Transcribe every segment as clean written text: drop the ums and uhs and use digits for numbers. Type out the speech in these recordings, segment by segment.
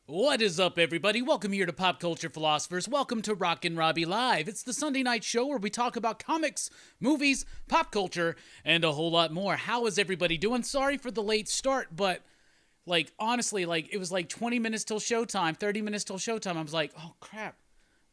What is up, everybody? Welcome here to Pop Culture Philosophers. Welcome to Rockin Robbie Live. It's the Sunday night show where we talk about comics, movies, pop culture, and a whole lot more. How is everybody doing? Sorry for the late start, but honestly, it was 20 minutes till showtime, 30 minutes till showtime. I was like, oh crap,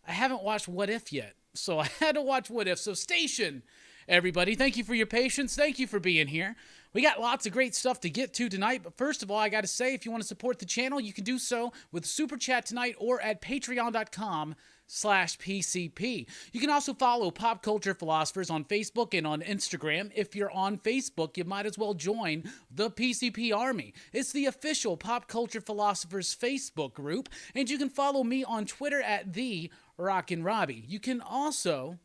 I haven't watched What If yet. So I had to watch What If. So station, everybody. Thank you for your patience. Thank you for being here. We got lots of great stuff to get to tonight, but first of all, I got to say, if you want to support the channel, you can do so with Super Chat tonight or at patreon.com/PCP. You can also follow Pop Culture Philosophers on Facebook and on Instagram. If you're on Facebook, you might as well join the PCP Army. It's the official Pop Culture Philosophers Facebook group, and you can follow me on Twitter at the Rockin Robbie. You can also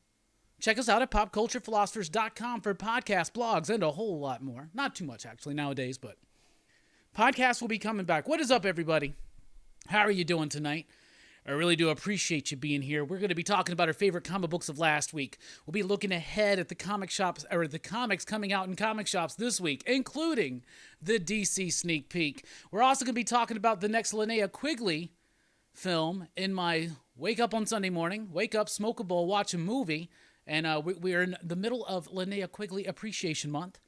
check us out at popculturephilosophers.com for podcasts, blogs, and a whole lot more. Not too much, actually, nowadays, but podcasts will be coming back. What is up, everybody? How are you doing tonight? I really do appreciate you being here. We're going to be talking about our favorite comic books of last week. We'll be looking ahead at the comic shops, or the comics coming out in comic shops this week, including the DC sneak peek. We're also going to be talking about the next Linnea Quigley film in my wake up on Sunday morning, wake up, smoke a bowl, watch a movie. And we are in the middle of Linnea Quigley Appreciation Month,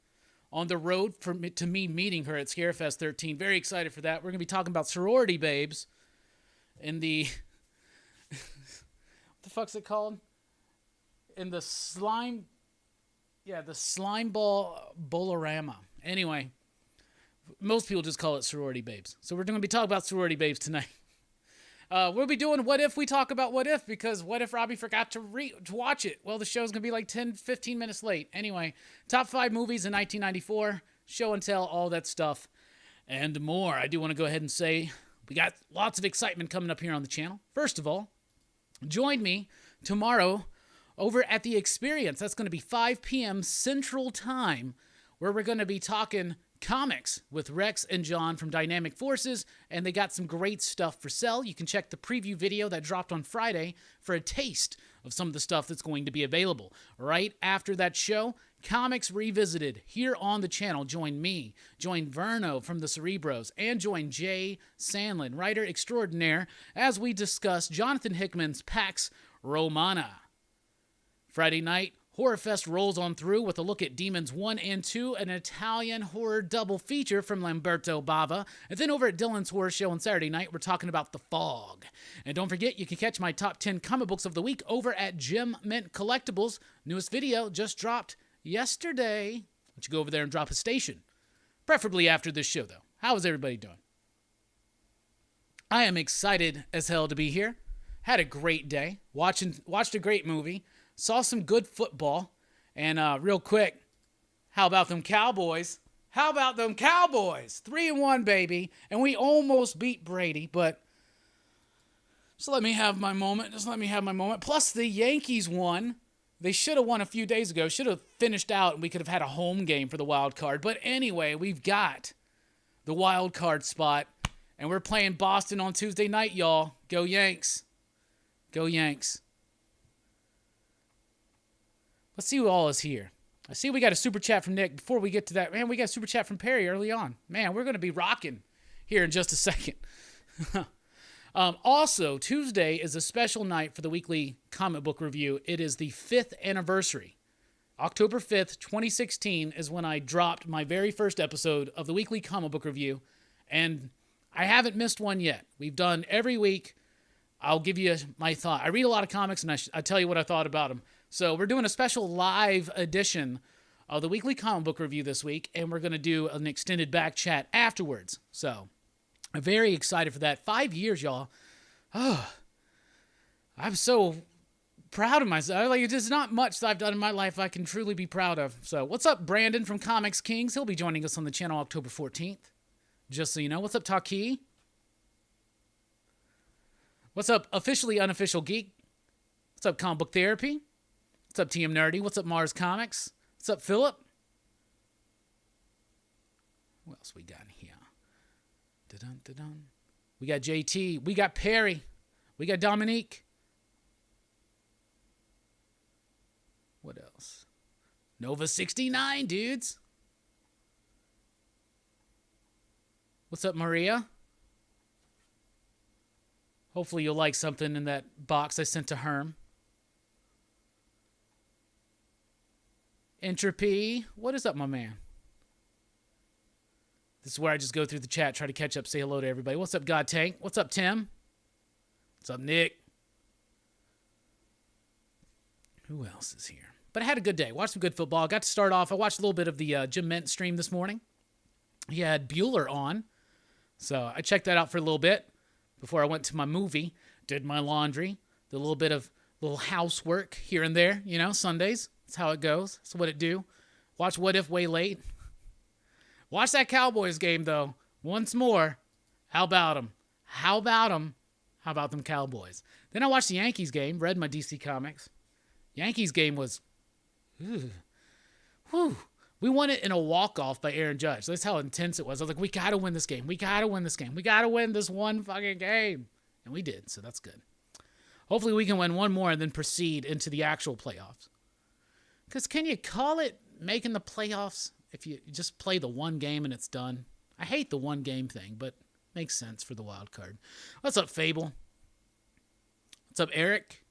on the road to me meeting her at Scarefest 13. Very excited for that. We're going to be talking about sorority babes in the... what the fuck's it called? In the slime... Yeah, the slime ball bolorama. Anyway, most people just call it sorority babes. So we're going to be talking about sorority babes tonight. We'll be doing What If we talk about What If, because what if Robbie forgot to watch it? Well, the show's going to be like 10, 15 minutes late. Anyway, top 5 movies in 1994, show and tell, all that stuff, and more. I do want to go ahead and say we got lots of excitement coming up here on the channel. First of all, join me tomorrow over at The Experience. That's going to be 5 p.m. Central Time, where we're going to be talking comics with Rex and John from Dynamic Forces, and they got some great stuff for sale. You can check the preview video that dropped on Friday for a taste of some of the stuff that's going to be available. Right after that show, Comics Revisited here on the channel. Join me, join Verno from the Cerebros, and join Jay Sandlin, writer extraordinaire, as we discuss Jonathan Hickman's Pax Romana. Friday night, Horror Fest rolls on through with a look at Demons 1 and 2, an Italian horror double feature from Lamberto Bava. And then over at Dylan's Horror Show on Saturday night, we're talking about The Fog. And don't forget, you can catch my top 10 comic books of the week over at Gem Mint Collectibles. Newest video just dropped yesterday. Why don't you go over there and drop a station? Preferably after this show, though. How is everybody doing? I am excited as hell to be here. Had a great day. Watched a great movie. Saw some good football. And real quick, how about them Cowboys? How about them Cowboys? 3-1, baby. And we almost beat Brady, but just let me have my moment. Plus, the Yankees won. They should have won a few days ago. Should have finished out, and we could have had a home game for the wild card. But anyway, we've got the wild card spot, and we're playing Boston on Tuesday night, y'all. Go Yanks. Go Yanks. Let's see who all is here. I see we got a super chat from Nick. Before we get to that, man, we got a super chat from Perry early on. Man, we're going to be rocking here in just a second. Also, Tuesday is a special night for the weekly comic book review. It is the 5th anniversary. October 5th, 2016 is when I dropped my very first episode of the weekly comic book review, and I haven't missed one yet. We've done every week. I'll give you my thought. I read a lot of comics, and I tell you what I thought about them. So we're doing a special live edition of the weekly comic book review this week, and we're going to do an extended back chat afterwards. So I'm very excited for that. 5 years, y'all. Oh, I'm so proud of myself. There's not much that I've done in my life I can truly be proud of. So what's up, Brandon from Comics Kings? He'll be joining us on the channel October 14th. Just so you know. What's up, Taki? What's up, Officially Unofficial Geek? What's up, Comic Book Therapy? What's up, TM Nerdy? What's up, Mars Comics? What's up, Philip? What else we got here? Da-dun, da-dun. We got JT. We got Perry. We got Dominique. What else? Nova 69, dudes. What's up, Maria? Hopefully you'll like something in that box I sent to Herm. Entropy. What is up, my man? This is where I just go through the chat, try to catch up, say hello to everybody. What's up, God Tank? What's up, Tim? What's up, Nick? Who else is here? But I had a good day. Watched some good football. Got to start off. I watched a little bit of the Jim Mint stream this morning. He had Bueller on. So I checked that out for a little bit before I went to my movie. Did my laundry. Did a little bit of little housework here and there. You know, Sundays. That's how it goes. That's what it do. Watch What If way late. Watch that Cowboys game, though. Once more. How about them? How about them? How about them Cowboys? Then I watched the Yankees game. Read my DC Comics. Yankees game was... Whew. We won it in a walk-off by Aaron Judge. That's how intense it was. I was like, we got to win this game. We got to win this game. We got to win this one fucking game. And we did, so that's good. Hopefully we can win one more and then proceed into the actual playoffs. Because can you call it making the playoffs if you just play the one game and it's done? I hate the one game thing, but makes sense for the wild card. What's up, Fable? What's up, Eric?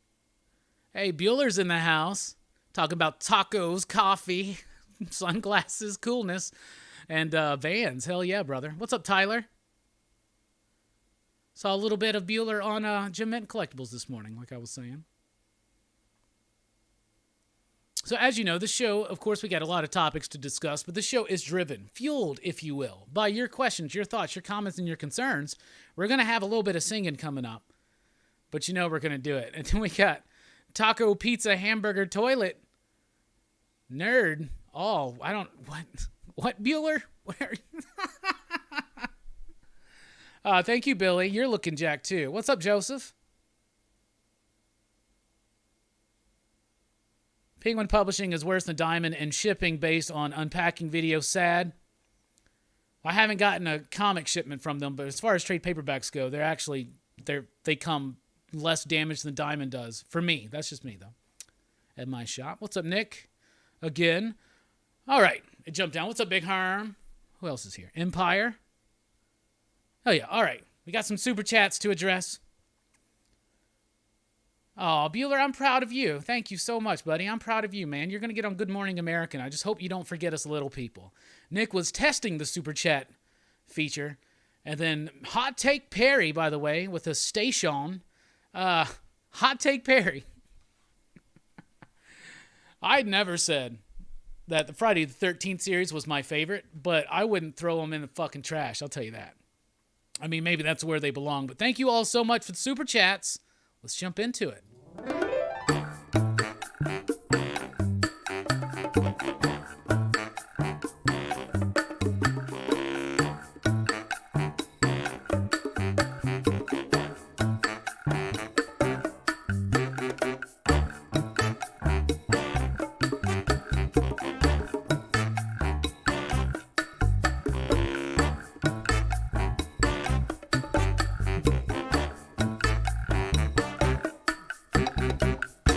Hey, Bueller's in the house. Talking about tacos, coffee, sunglasses, coolness, and Vans. Hell yeah, brother. What's up, Tyler? Saw a little bit of Bueller on Jim Mint Collectibles this morning, like I was saying. So as you know, the show, of course, we got a lot of topics to discuss, but the show is driven, fueled, if you will, by your questions, your thoughts, your comments, and your concerns. We're going to have a little bit of singing coming up, but you know we're going to do it. And then we got taco, pizza, hamburger, toilet, nerd. Oh, I don't, what, Bueller? Where? Thank you, Billy. You're looking jacked, too. What's up, Joseph? Penguin Publishing is worse than Diamond, and shipping based on unpacking video. Sad. I haven't gotten a comic shipment from them, but as far as trade paperbacks go, they come less damaged than Diamond does. For me. That's just me, though. At my shop. What's up, Nick? Again. All right. It jumped down. What's up, Big Harm? Who else is here? Empire. Oh, yeah. All right. We got some super chats to address. Oh, Bueller, I'm proud of you. Thank you so much, buddy. I'm proud of you, man. You're going to get on Good Morning American. I just hope you don't forget us little people. Nick was testing the super chat feature. And then Hot Take Perry, by the way, with a station. Hot Take Perry. I'd never said that the Friday the 13th series was my favorite, but I wouldn't throw them in the fucking trash. I'll tell you that. I mean, maybe that's where they belong. But thank you all so much for the super chats. Let's jump into it.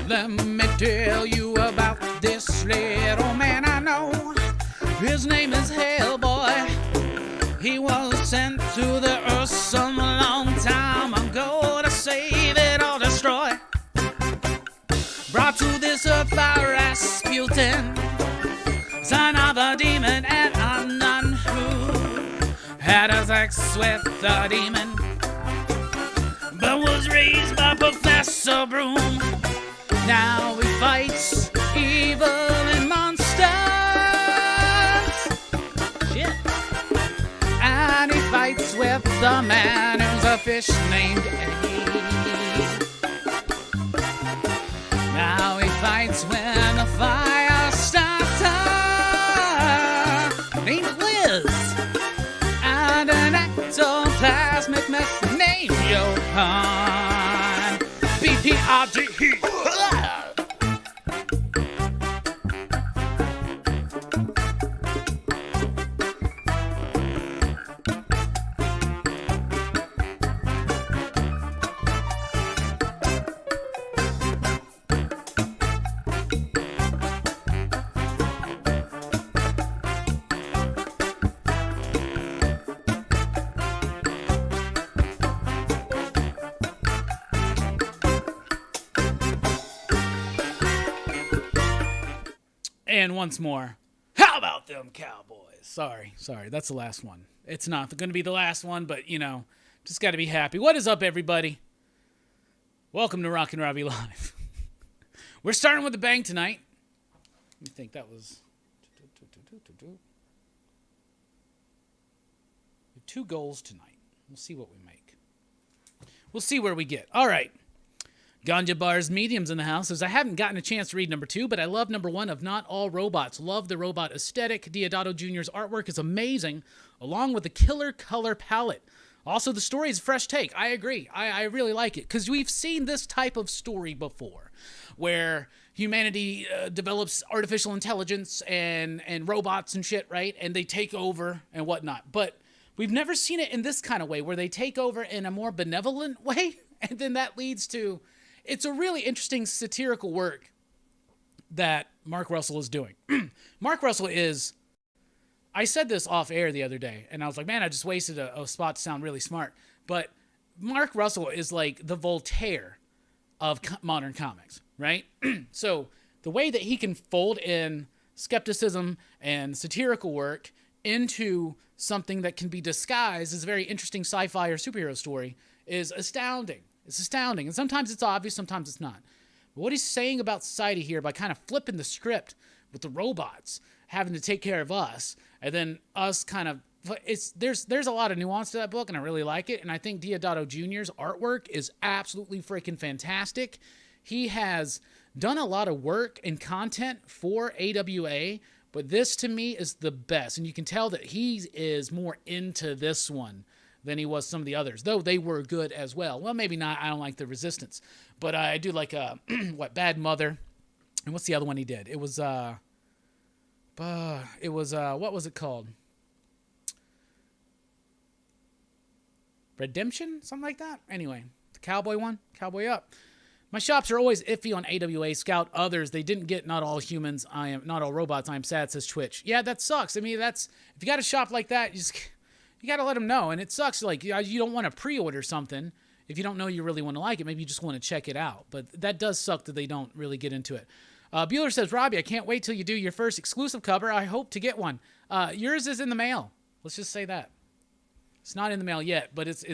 Let me tell you about this little man I know. His name is Hellboy. He was sent to the earth some long time ago to save it or destroy. Brought to this earth by Rasputin, son of a demon and a nun who had a sex with the demon, but was raised by Professor Broom. Now he fights evil and monsters. Shit. And he fights with the man who's a fish named Eddie. Now he fights when the fire starter named Liz. And an ectoplasmic mess named Johan. BPRD. And once more, how about them Cowboys? Sorry. That's the last one. It's not going to be the last one, but, just got to be happy. What is up, everybody? Welcome to Rockin Robbie Live. We're starting with a bang tonight. Let me think. That was 2 goals tonight. We'll see what we make. We'll see where we get. All right. Ganja Bars Mediums in the house says, I haven't gotten a chance to read number 2, but I love number 1 of Not All Robots. Love the robot aesthetic. Deodato Jr.'s artwork is amazing, along with the killer color palette. Also, the story is a fresh take. I agree. I really like it, because we've seen this type of story before, where humanity develops artificial intelligence and robots and shit, right? And they take over and whatnot. But we've never seen it in this kind of way, where they take over in a more benevolent way, and then that leads to... It's a really interesting satirical work that Mark Russell is doing. Mark Russell is... I said this off air the other day, and I was like, man, I just wasted a spot to sound really smart. But Mark Russell is like the Voltaire of modern comics, right? So the way that he can fold in skepticism and satirical work into something that can be disguised as a very interesting sci-fi or superhero story is astounding. It's astounding. And sometimes it's obvious, sometimes it's not. But what he's saying about society here by kind of flipping the script with the robots having to take care of us, and then us kind of... There's a lot of nuance to that book, and I really like it. And I think Deodato Jr.'s artwork is absolutely freaking fantastic. He has done a lot of work and content for AWA, but this to me is the best. And you can tell that he is more into this one than he was some of the others, though they were good as well. Well, maybe not. I don't like the Resistance, but I do like Bad Mother, and what's the other one he did? It was what was it called? Redemption, something like that. Anyway, the Cowboy one, Cowboy Up. My shops are always iffy on AWA. Scout others. They didn't get Not All Humans. I am Not All Robots. I am sad, says Twitch. Yeah, that sucks. I mean, if you got a shop like that, you got to let them know. And it sucks. Like, you don't want to pre-order something if you don't know you really want to like it. Maybe you just want to check it out. But that does suck that they don't really get into it. Bueller says, Robbie, I can't wait till you do your first exclusive cover. I hope to get one. Yours is in the mail. Let's just say that. It's not in the mail yet, but it's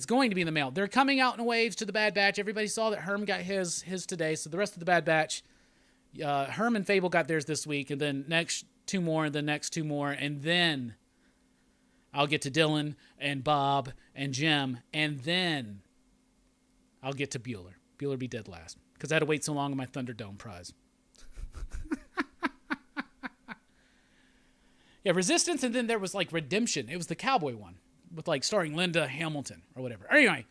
going to be in the mail. They're coming out in waves to the Bad Batch. Everybody saw that Herm got his today. So the rest of the Bad Batch, Herm and Fable got theirs this week, and then next 2 more, and the next 2 more, and then I'll get to Dylan and Bob and Jim, and then I'll get to Bueller. Bueller be dead last, because I had to wait so long on my Thunderdome prize. Yeah, Resistance, and then there was like Redemption. It was the Cowboy one with like starring Linda Hamilton or whatever. Anyway,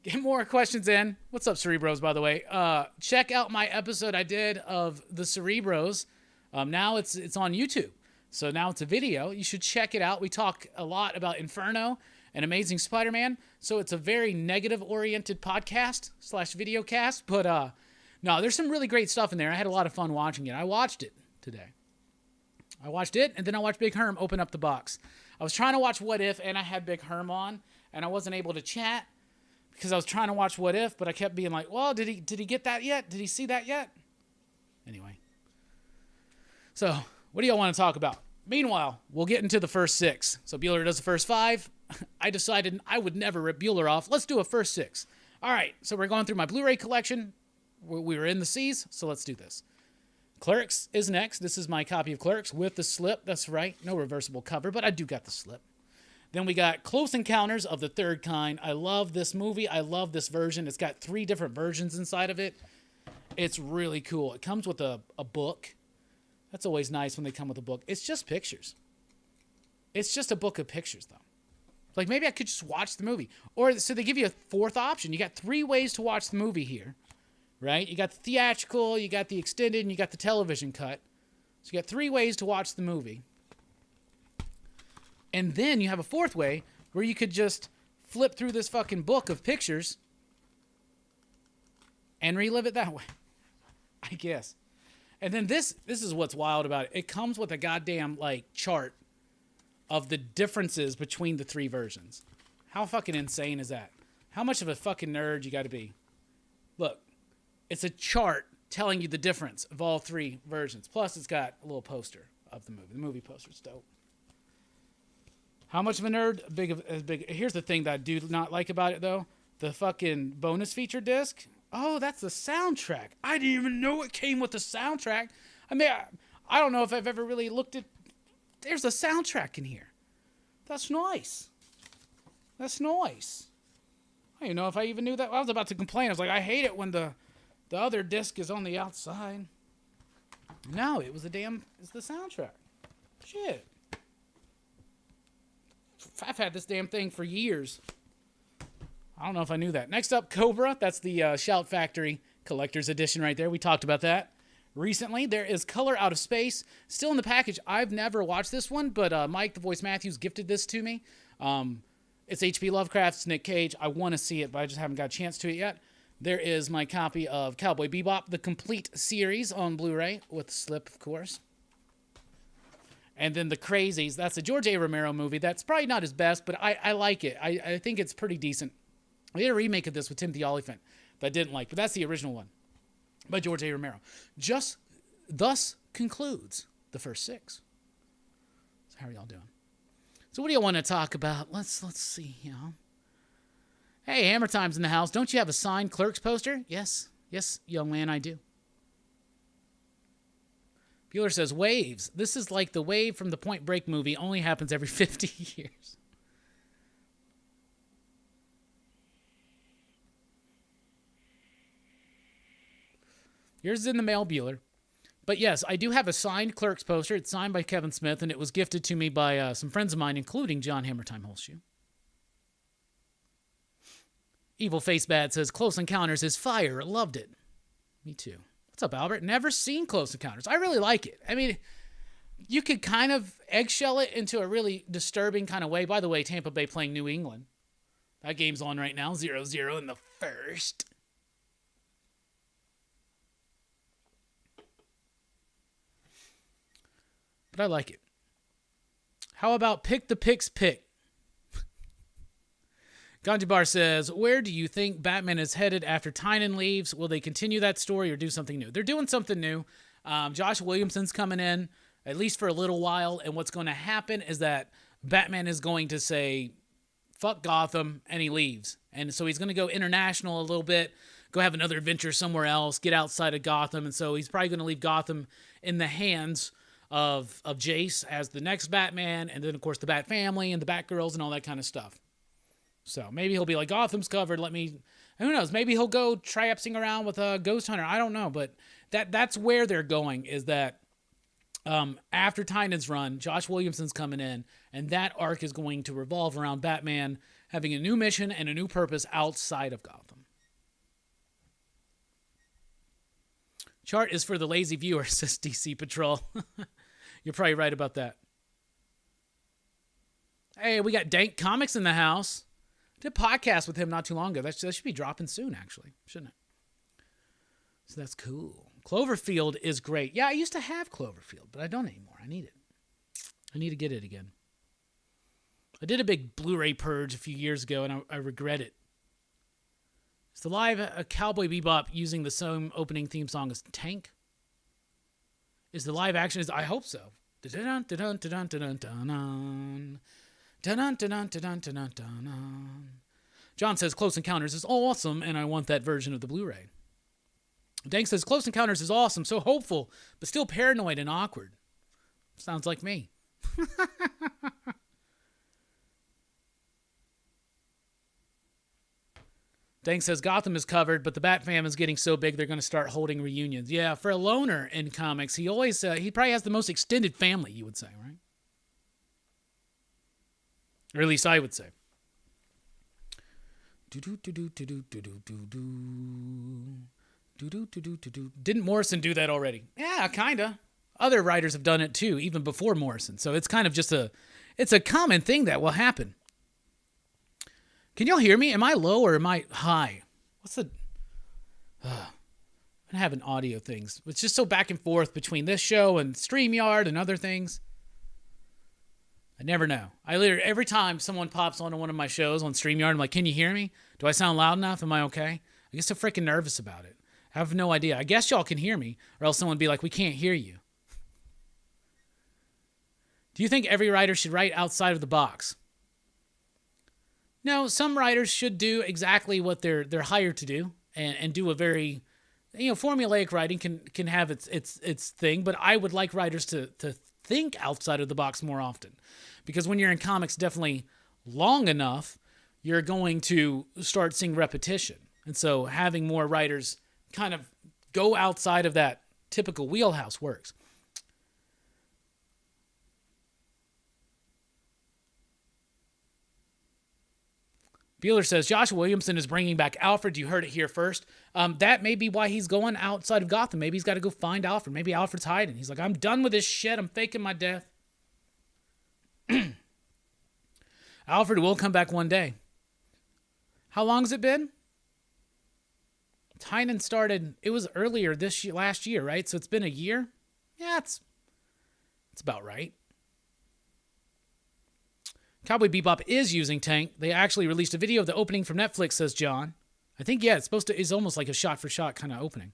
get more questions in. What's up, Cerebros, by the way? Check out my episode I did of the Cerebros. Now it's on YouTube. So now it's a video. You should check it out. We talk a lot about Inferno and Amazing Spider-Man. So it's a very negative-oriented podcast / videocast. But no, there's some really great stuff in there. I had a lot of fun watching it. I watched it today. I watched it, and then I watched Big Herm open up the box. I was trying to watch What If, and I had Big Herm on, and I wasn't able to chat because I was trying to watch What If, but I kept being like, well, did he get that yet? Did he see that yet? Anyway. So, what do y'all want to talk about? Meanwhile, we'll get into the first 6. So Bueller does the first 5. I decided I would never rip Bueller off. Let's do a first 6. All right, so we're going through my Blu-ray collection. We were in the C's, so let's do this. Clerks is next. This is my copy of Clerks with the slip. That's right. No reversible cover, but I do got the slip. Then we got Close Encounters of the Third Kind. I love this movie. I love this version. It's got 3 different versions inside of it. It's really cool. It comes with a book. That's always nice when they come with a book. It's just pictures. It's just a book of pictures, though. Like, maybe I could just watch the movie. Or, so they give you a 4th option. You got 3 ways to watch the movie here. Right? You got the theatrical, you got the extended, and you got the television cut. So you got 3 ways to watch the movie. And then you have a 4th way where you could just flip through this fucking book of pictures and relive it that way. I guess. And then this is what's wild about it. It comes with a goddamn, like, chart of the differences between the 3 versions. How fucking insane is that? How much of a fucking nerd you got to be? Look. It's a chart telling you the difference of all three versions. Plus, it's got a little poster of the movie. The movie poster's dope. How much of a nerd? Big. Here's the thing that I do not like about it, though. The fucking bonus feature disc. Oh, that's the soundtrack. I didn't even know it came with the soundtrack. I mean, I don't know if I've ever really looked at... There's a soundtrack in here. That's nice. That's nice. I don't even know if I even knew that. I was about to complain. I was like, I hate it when the other disc is on the outside. No, it's the soundtrack. Shit. I've had this damn thing for years. I don't know if I knew that. Next up, Cobra. That's the Shout Factory Collector's Edition right there. We talked about that recently. There is Color Out of Space. Still in the package. I've never watched this one, but Mike, the Voice Matthews, gifted this to me. It's H.P. Lovecraft's Nick Cage. I want to see it, but I just haven't got a chance to it yet. There is my copy of Cowboy Bebop, the complete series on Blu-ray, with the slip, of course. And then The Crazies. That's a George A. Romero movie. That's probably not his best, but I like it. I think it's pretty decent. I did a remake of this with Timothy Olyphant that I didn't like, but that's the original one by George A. Romero. Just thus concludes the first 6. So how are y'all doing? So what do you want to talk about? Let's see, Hey, Hammer Time's in the house. Don't you have a signed Clerks poster? Yes, young man, I do. Bueller says, waves. This is like the wave from the Point Break movie. Only happens every 50 years. Yours is in the mail, Bueller. But yes, I do have a signed Clerks poster. It's signed by Kevin Smith, and it was gifted to me by some friends of mine, including John Hammertime Holshoe. Evil Face Bad says, Close Encounters is fire. Loved it. Me too. What's up, Albert? Never seen Close Encounters. I really like it. I mean, you could kind of eggshell it into a really disturbing kind of way. By the way, Tampa Bay playing New England. That game's on right now. 0-0 in the first. But I like it. How about Pick the Picks Pick? Ganjibar says, where do you think Batman is headed after Tynan leaves? Will they continue that story or do something new? They're doing something new. Josh Williamson's coming in, at least for a little while, and what's going to happen is that Batman is going to say, fuck Gotham, and he leaves. And so he's going to go international a little bit, go have another adventure somewhere else, get outside of Gotham, and so he's probably going to leave Gotham in the hands of Jace as the next Batman, and then, of course, the Bat family and the Batgirls and all that kind of stuff. So maybe he'll be like, Gotham's covered, who knows, maybe he'll go traipsing around with a Ghost Hunter. I don't know, but that's where they're going, is that after Tynan's run, Josh Williamson's coming in, and that arc is going to revolve around Batman having a new mission and a new purpose outside of Gotham. Chart is for the lazy viewer, says DC Patrol. You're probably right about that. Hey, we got Dank Comics in the house. Did a podcast with him not too long ago. That should be dropping soon, actually, shouldn't it? So that's cool. Cloverfield is great. Yeah, I used to have Cloverfield, but I don't anymore. I need it. I need to get it again. I did a big Blu-ray purge a few years ago, and I regret it. Is the live Cowboy Bebop using the same opening theme song as Tank? Is the live action? I hope so. John says Close Encounters is awesome, and I want that version of the Blu-ray. Dank says Close Encounters is awesome, so hopeful, but still paranoid and awkward. Sounds like me. Dank says Gotham is covered, but the Bat fam is getting so big they're going to start holding reunions. Yeah, for a loner in comics, he probably has the most extended family, you would say, right? Or at least I would say. Didn't Morrison do that already? Yeah, kinda. Other writers have done it too, even before Morrison. So it's kind of just it's a common thing that will happen. Can y'all hear me? Am I low or am I high? I'm having audio things. It's just so back and forth between this show and StreamYard and other things. I never know. Every time someone pops onto one of my shows on StreamYard, I'm like, can you hear me? Do I sound loud enough? Am I okay? I get so freaking nervous about it. I have no idea. I guess y'all can hear me, or else someone would be like, we can't hear you. Do you think every writer should write outside of the box? No, some writers should do exactly what they're hired to do and do a very, formulaic writing can have its thing, but I would like writers to think outside of the box more often. Because when you're in comics definitely long enough, you're going to start seeing repetition. And so having more writers kind of go outside of that typical wheelhouse works. Bueller says, Joshua Williamson is bringing back Alfred. You heard it here first. That may be why he's going outside of Gotham. Maybe he's got to go find Alfred. Maybe Alfred's hiding. He's like, I'm done with this shit. I'm faking my death. Alfred will come back one day. How long has it been? Tynan started, it was earlier last year, right? So it's been a year? Yeah, it's about right. Cowboy Bebop is using Tank. They actually released a video of the opening from Netflix, says John. I think, yeah, it's almost like a shot-for-shot kind of opening.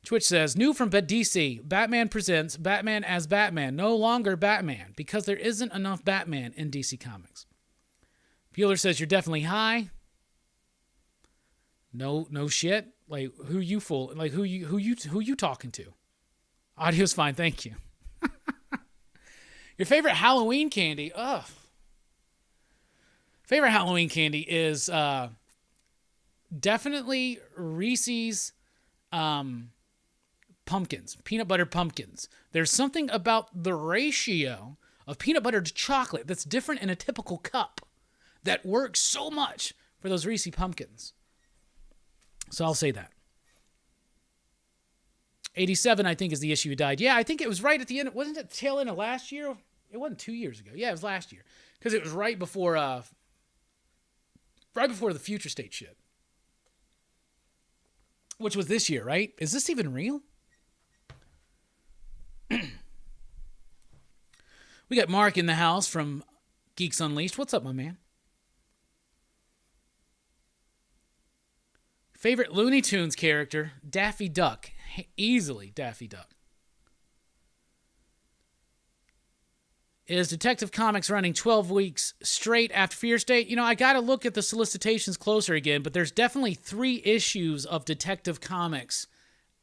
Twitch says, new from DC, Batman presents Batman as Batman, no longer Batman, because there isn't enough Batman in DC Comics. Bueller says, you're definitely high. No shit. Like, who you fool? Like, who you talking to? Audio's fine, thank you. Your favorite Halloween candy? Ugh. Favorite Halloween candy is definitely Reese's pumpkins, peanut butter pumpkins. There's something about the ratio of peanut butter to chocolate that's different in a typical cup that works so much for those Reese's pumpkins. So I'll say that. 87, I think, is the issue he died. Yeah, I think it was right at the end. Wasn't it the tail end of last year? It wasn't 2 years ago. Yeah, it was last year. Because it was right before the Future State shit. Which was this year, right? Is this even real? We got Mark in the house from Geeks Unleashed. What's up, my man? Favorite Looney Tunes character? Daffy Duck. Easily Daffy Duck. Is Detective Comics running 12 weeks straight after Fear State? I got to look at the solicitations closer again, but there's definitely 3 issues of Detective Comics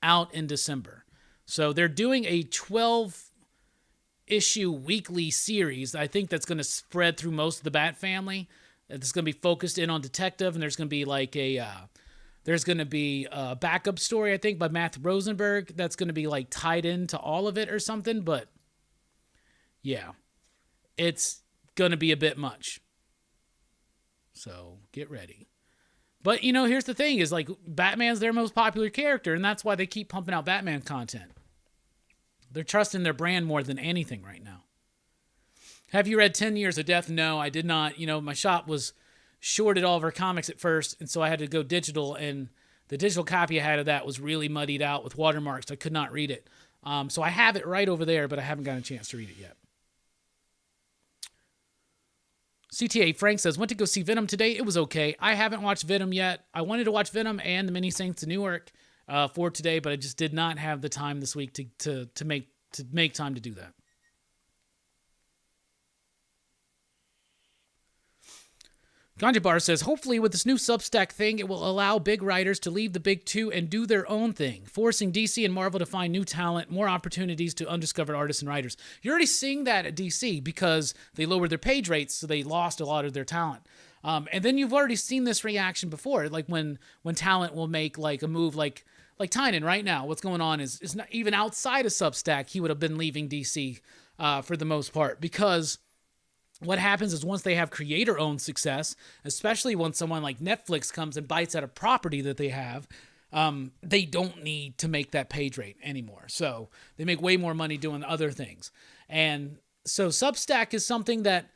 out in December. So they're doing a 12-issue weekly series. I think that's going to spread through most of the Bat family. It's going to be focused in on Detective, and there's going to be like there's going to be a backup story, I think, by Matthew Rosenberg that's going to be like tied into all of it or something. But yeah, it's going to be a bit much. So get ready. But, here's the thing is like Batman's their most popular character, and that's why they keep pumping out Batman content. They're trusting their brand more than anything right now. Have you read 10 Years of Death? No, I did not. My shop was shorted all of our comics at first, and so I had to go digital, and the digital copy I had of that was really muddied out with watermarks. I could not read it. So I have it right over there, but I haven't gotten a chance to read it yet. CTA Frank says, went to go see Venom today. It was okay. I haven't watched Venom yet. I wanted to watch Venom and the Many Saints of Newark for today, but I just did not have the time this week to make time to do that. Ganja Bar says, hopefully with this new Substack thing, it will allow big writers to leave the big two and do their own thing, forcing DC and Marvel to find new talent, more opportunities to undiscovered artists and writers. You're already seeing that at DC because they lowered their page rates, so they lost a lot of their talent. And then you've already seen this reaction before, like when talent will make like a move like Tynan right now. What's going on is not even outside of Substack, he would have been leaving DC for the most part, because what happens is once they have creator-owned success, especially when someone like Netflix comes and bites at a property that they have, they don't need to make that page rate anymore. So they make way more money doing other things. And so Substack is something that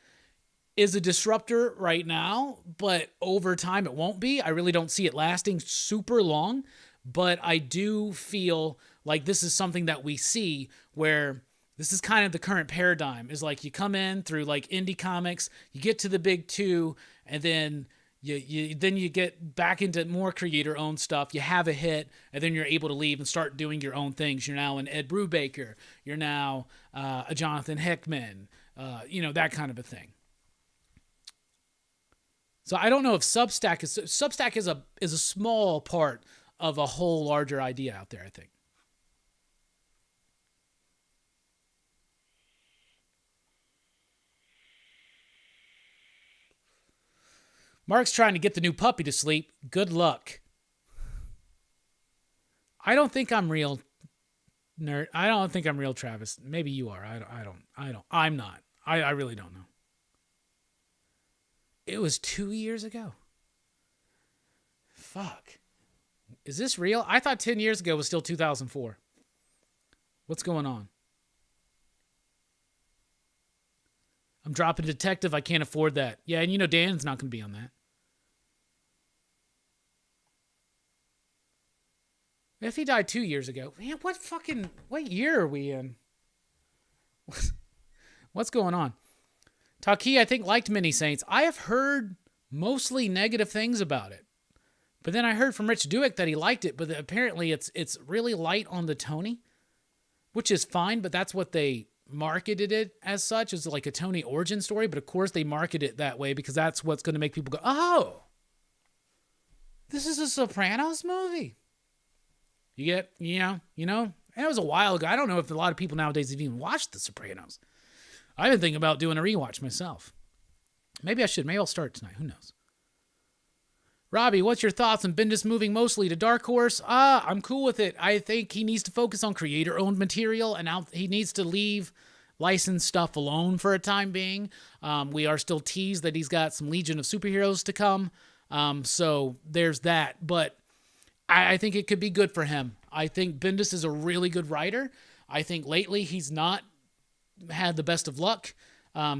is a disruptor right now, but over time it won't be. I really don't see it lasting super long, but I do feel like this is something that we see where this is kind of the current paradigm, is like you come in through like indie comics, you get to the big two, and then Then you get back into more creator-owned stuff. You have a hit, and then you're able to leave and start doing your own things. You're now an Ed Brubaker. You're now a Jonathan Hickman. That kind of a thing. So I don't know if Substack is a small part of a whole larger idea out there, I think. Mark's trying to get the new puppy to sleep. Good luck. I don't think I'm real, nerd. I don't think I'm real, Travis. Maybe you are. I'm not. I really don't know. It was 2 years ago. Fuck. Is this real? I thought 10 years ago was still 2004. What's going on? I'm dropping detective. I can't afford that. Yeah, and Dan's not going to be on that. If he died 2 years ago, man, what year are we in? What's going on? Taki, I think, liked Mini Saints. I have heard mostly negative things about it. But then I heard from Rich Duick that he liked it, but apparently it's really light on the Tony, which is fine, but that's what they marketed it as such, as like a Tony origin story. But of course they market it that way because that's what's going to make people go, oh, this is a Sopranos movie. You get, and it was a while ago. I don't know if a lot of people nowadays have even watched The Sopranos. I've been thinking about doing a rewatch myself. Maybe I should. Maybe I'll start tonight. Who knows? Robbie, what's your thoughts on Bendis moving mostly to Dark Horse? I'm cool with it. I think he needs to focus on creator-owned material, and he needs to leave licensed stuff alone for a time being. We are still teased that he's got some Legion of Superheroes to come. So there's that. But I think it could be good for him. I think Bendis is a really good writer. I think lately he's not had the best of luck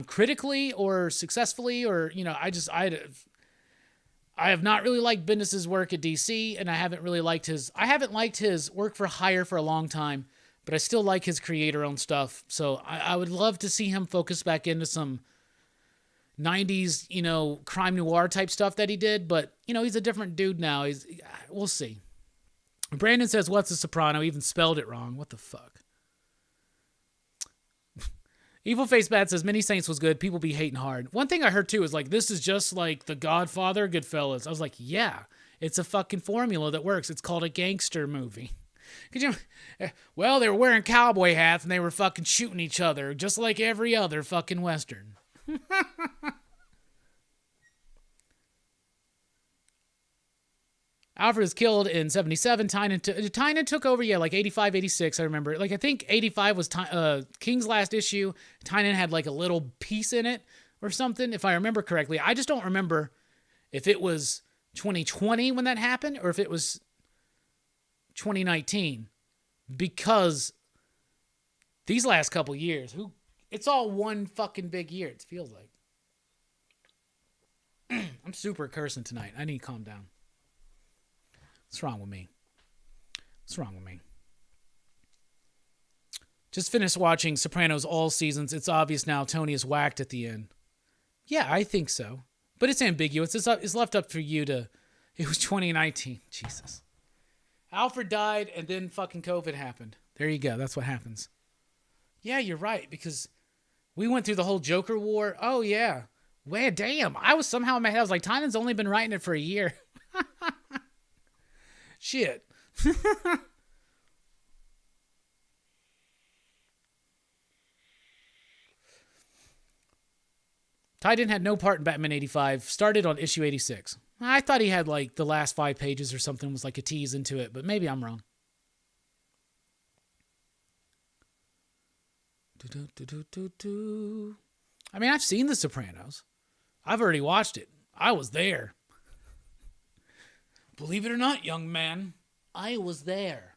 critically or successfully, or, I have not really liked Bendis' work at DC, and I haven't liked his work for hire for a long time, but I still like his creator-owned stuff. So I would love to see him focus back into some 90s, crime noir type stuff that he did, but, he's a different dude now. We'll see. Brandon says, what's a soprano? He even spelled it wrong. What the fuck? Evil Face Bad says, Mini Saints was good. People be hating hard. One thing I heard too is like, this is just like The Godfather, Goodfellas. I was like, yeah, it's a fucking formula that works. It's called a gangster movie. Could you? Well, they were wearing cowboy hats and they were fucking shooting each other just like every other fucking Western. Alfred was killed in 77. Tynan took over, like 85, 86, I remember. Like, I think 85 was King's last issue. Tynan had like a little piece in it or something, if I remember correctly. I just don't remember if it was 2020 when that happened or if it was 2019. Because these last couple years, it's all one fucking big year, it feels like. I'm super cursing tonight. I need to calm down. What's wrong with me? Just finished watching Sopranos all seasons. It's obvious now Tony is whacked at the end. Yeah, I think so. But it's ambiguous. It's left up for you to... It was 2019. Jesus. Alfred died and then fucking COVID happened. There you go. That's what happens. Yeah, you're right. Because we went through the whole Joker war. Oh, yeah. Well, damn. I was somehow in my head. I was like, Tynan's only been writing it for a year. Shit. Tynan had no part in Batman 85. Started on issue 86. I thought he had like the last 5 pages or something was like a tease into it, but maybe I'm wrong. I mean, I've seen The Sopranos. I've already watched it. I was there. Believe it or not, young man, I was there.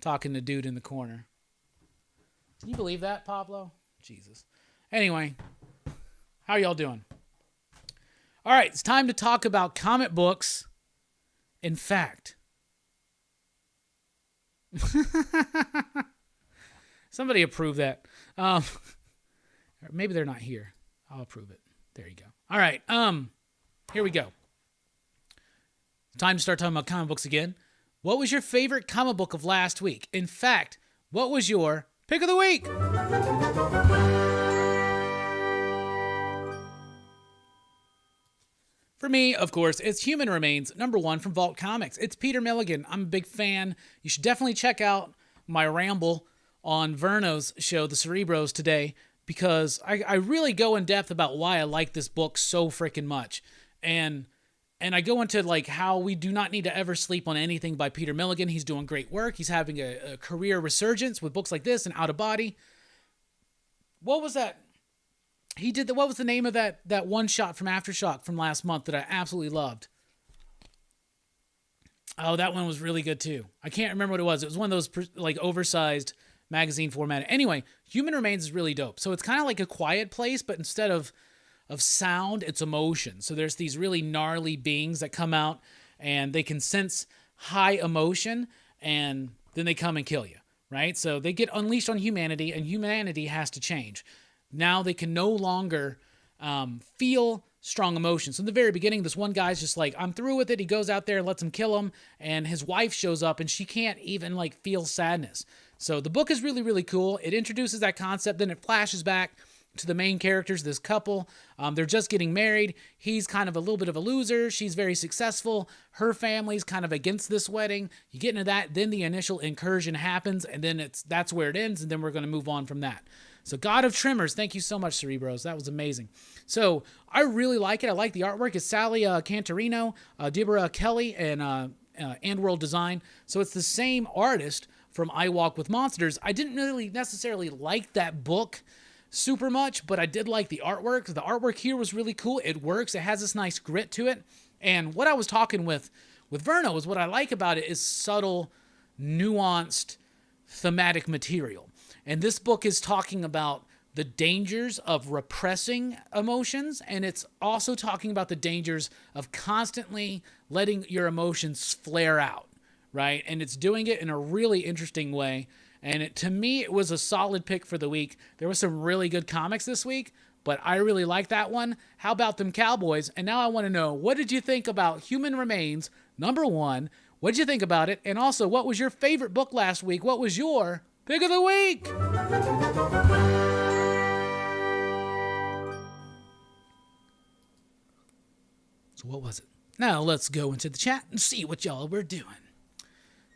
Talking to dude in the corner. Can you believe that, Pablo? Jesus. Anyway, how are y'all doing? All right, it's time to talk about comic books. In fact. Somebody approve that. Maybe they're not here. I'll approve it. There you go. All right, here we go. Time to start talking about comic books again. What was your favorite comic book of last week? In fact, what was your pick of the week? For me, of course, it's Human Remains, #1 from Vault Comics. It's Peter Milligan. I'm a big fan. You should definitely check out my ramble on Verno's show, The Cerebros, today, because I really go in depth about why I like this book so freaking much. And I go into like how we do not need to ever sleep on anything by Peter Milligan. He's doing great work. He's having a career resurgence with books like this and Out of Body. What was that? He did what was the name of that one shot from Aftershock from last month that I absolutely loved? Oh, that one was really good too. I can't remember what it was. It was one of those like oversized magazine format. Anyway, Human Remains is really dope. So it's kind of like A Quiet Place, but instead of sound, it's emotion. So there's these really gnarly beings that come out and they can sense high emotion and then they come and kill you, right? So they get unleashed on humanity and humanity has to change. Now they can no longer feel strong emotions. So in the very beginning, this one guy's just like, I'm through with it. He goes out there and lets him kill him. And his wife shows up and she can't even like feel sadness. So the book is really, really cool. It introduces that concept. Then it flashes back to the main characters, this couple. They're just getting married. He's kind of a little bit of a loser. She's very successful. Her family's kind of against this wedding. You get into that. Then the initial incursion happens. And then that's where it ends. And then we're going to move on from that. So God of Tremors, thank you so much, Cerebros. That was amazing. So I really like it. I like the artwork. It's Sally Cantorino, Deborah Kelly, and World Design. So it's the same artist from I Walk with Monsters. I didn't really necessarily like that book super much, but I did like the artwork. The artwork here was really cool. It works. It has this nice grit to it. And what I was talking with Verno is what I like about it is subtle, nuanced, thematic material. And this book is talking about the dangers of repressing emotions, and it's also talking about the dangers of constantly letting your emotions flare out, right? And it's doing it in a really interesting way. And to me, it was a solid pick for the week. There were some really good comics this week, but I really like that one. How about them Cowboys? And now I want to know, what did you think about Human Remains, #1? What did you think about it? And also, what was your favorite book last week? What was your pick of the week? So what was it? Now let's go into the chat and see what y'all were doing.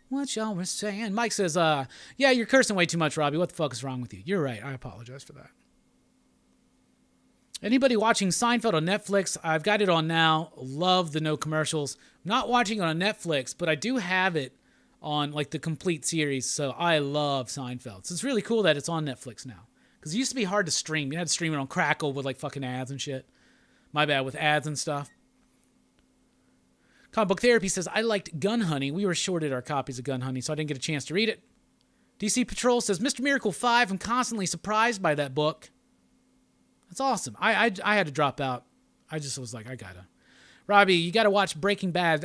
What y'all were saying. Mike says, yeah, you're cursing way too much, Robbie. What the fuck is wrong with you? You're right. I apologize for that. Anybody watching Seinfeld on Netflix? I've got it on now. Love the no commercials. I'm not watching it on Netflix, but I do have it on like the complete series. So I love Seinfeld. So it's really cool that it's on Netflix now. Because it used to be hard to stream. You had to stream it on Crackle with like fucking ads and shit. My bad, with ads and stuff. Comic Book Therapy says, I liked Gun Honey. We were shorted our copies of Gun Honey, so I didn't get a chance to read it. DC Patrol says, Mr. Miracle 5, I'm constantly surprised by that book. That's awesome. I had to drop out. I just was like, I gotta. Robbie, you gotta watch Breaking Bad.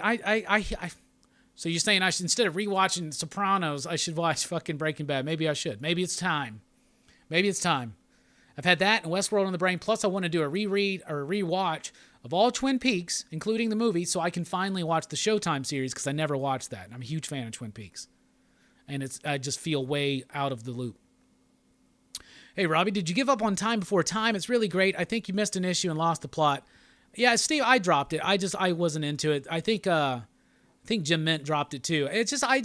So you're saying I should, instead of rewatching Sopranos, I should watch fucking Breaking Bad. Maybe I should. Maybe it's time. Maybe it's time. I've had that and Westworld on the brain. Plus, I want to do a reread or a rewatch of all Twin Peaks, including the movie, so I can finally watch the Showtime series because I never watched that. I'm a huge fan of Twin Peaks. And I just feel way out of the loop. Hey, Robbie, did you give up on Time Before Time? It's really great. I think you missed an issue and lost the plot. Yeah, Steve, I dropped it. I wasn't into it. I think Jim Mint dropped it too. It's just, I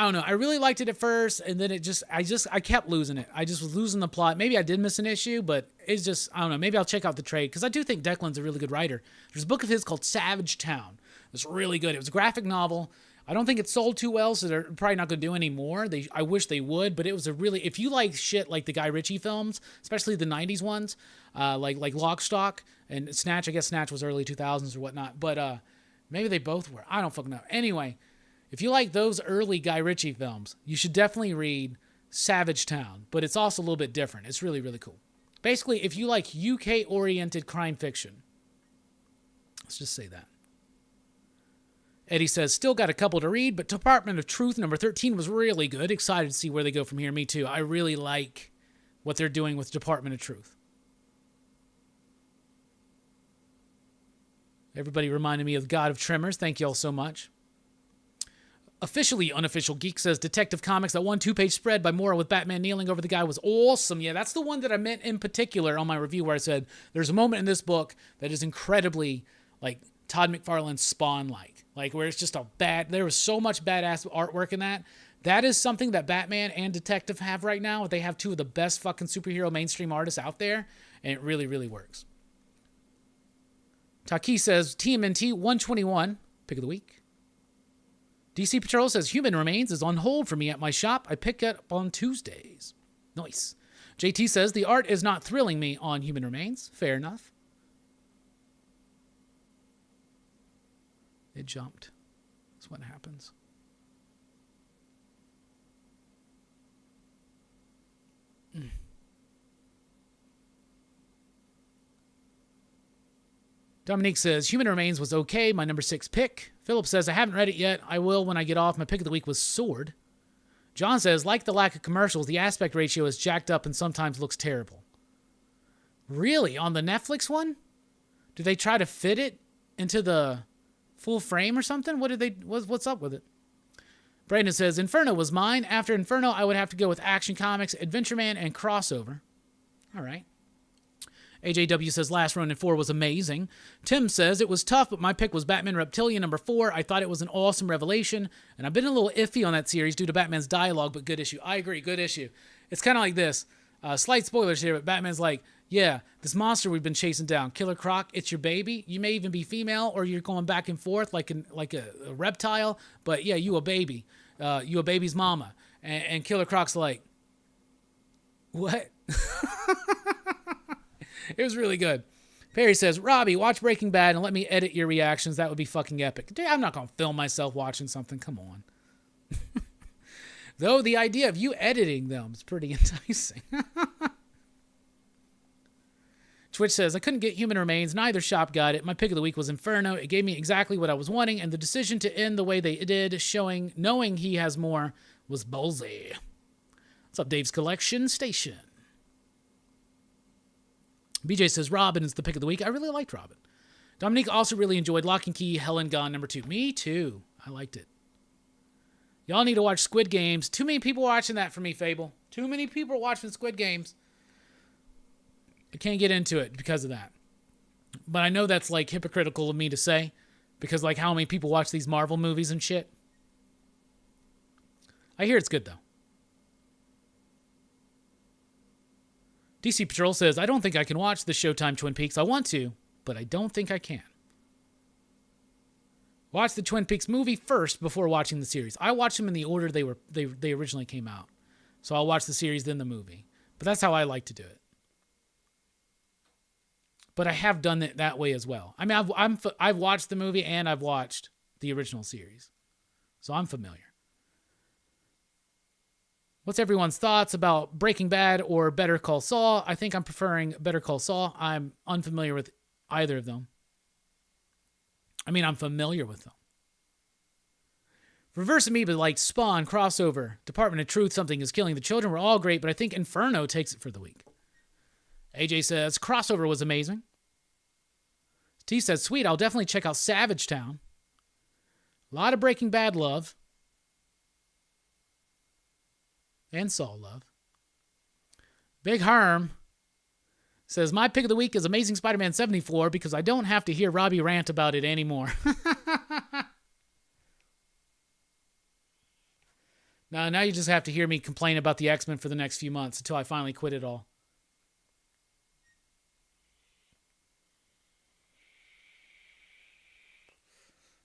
don't know. I really liked it at first, and then I kept losing it. I just was losing the plot. Maybe I did miss an issue, but it's just, I don't know. Maybe I'll check out the trade, because I do think Declan's a really good writer. There's a book of his called Savage Town. It's really good. It was a graphic novel. I don't think it sold too well, so they're probably not going to do any more. I wish they would, but it was a really, if you like shit like the Guy Ritchie films, especially the 90s ones, like Lock, Stock, and Snatch. I guess Snatch was early 2000s or whatnot, but maybe they both were. I don't fucking know. Anyway, if you like those early Guy Ritchie films, you should definitely read Savage Town, but it's also a little bit different. It's really, really cool. Basically, if you like UK-oriented crime fiction, let's just say that. Eddie says, still got a couple to read, but Department of Truth number 13 was really good. Excited to see where they go from here. Me too. I really like what they're doing with Department of Truth. Everybody reminded me of the God of Tremors. Thank you all so much. Officially Unofficial Geek says Detective Comics, that one 2-page spread by Mora with Batman kneeling over the guy was awesome. Yeah, that's the one that I meant in particular on my review where I said there's a moment in this book that is incredibly like Todd McFarlane's Spawn-like. Like where it's just there was so much badass artwork in that. That is something that Batman and Detective have right now. They have two of the best fucking superhero mainstream artists out there, and it really, really works. Taki says TMNT 121, pick of the week. DC Patrol says Human Remains is on hold for me at my shop. I pick it up on Tuesdays. Nice. JT says the art is not thrilling me on Human Remains. Fair enough. It jumped. That's what happens. Dominique says, Human Remains was okay, my number 6 pick. Philip says, I haven't read it yet. I will when I get off. My pick of the week was Sword. John says, like the lack of commercials, the aspect ratio is jacked up and sometimes looks terrible. Really? On the Netflix one? Do they try to fit it into the full frame or something? What's up with it? Brandon says, Inferno was mine. After Inferno, I would have to go with Action Comics, Adventure Man, and Crossover. All right. AJW says Last Ronin 4 was amazing. Tim says it was tough, but my pick was Batman Reptilian number 4. I thought it was an awesome revelation, and I've been a little iffy on that series due to Batman's dialogue, but good issue. I agree, good issue. It's kind of like this. Slight spoilers here, but Batman's like, yeah, this monster we've been chasing down, Killer Croc, it's your baby. You may even be female, or you're going back and forth like a reptile, but yeah, you a baby. You a baby's mama. And Killer Croc's like, what? It was really good. Perry says, Robbie, watch Breaking Bad and let me edit your reactions. That would be fucking epic. Dude, I'm not going to film myself watching something. Come on. Though the idea of you editing them is pretty enticing. Twitch says, I couldn't get Human Remains. Neither shop got it. My pick of the week was Inferno. It gave me exactly what I was wanting, and the decision to end the way they did, knowing he has more, was ballsy. What's up, Dave's Collection Station? BJ says, Robin is the pick of the week. I really liked Robin. Dominique also really enjoyed Lock and Key, Hell and Gone number 2. Me too. I liked it. Y'all need to watch Squid Games. Too many people watching that for me, Fable. Too many people watching Squid Games. I can't get into it because of that. But I know that's like hypocritical of me to say. Because like how many people watch these Marvel movies and shit. I hear it's good though. DC Patrol says, I don't think I can watch the Showtime Twin Peaks. I want to, but I don't think I can. Watch the Twin Peaks movie first before watching the series. I watched them in the order they originally came out. So I'll watch the series, then the movie. But that's how I like to do it. But I have done it that way as well. I mean, I've watched the movie and I've watched the original series. So I'm familiar. What's everyone's thoughts about Breaking Bad or Better Call Saul? I think I'm preferring Better Call Saul. I'm unfamiliar with either of them. I mean, I'm familiar with them. Reverse Amoeba like Spawn, Crossover, Department of Truth, Something is Killing the Children were all great, but I think Inferno takes it for the week. AJ says, Crossover was amazing. T says, sweet, I'll definitely check out Savage Town. A lot of Breaking Bad love. And Saul love. Big Harm says, my pick of the week is Amazing Spider-Man 74 because I don't have to hear Robbie rant about it anymore. Now you just have to hear me complain about the X-Men for the next few months until I finally quit it all.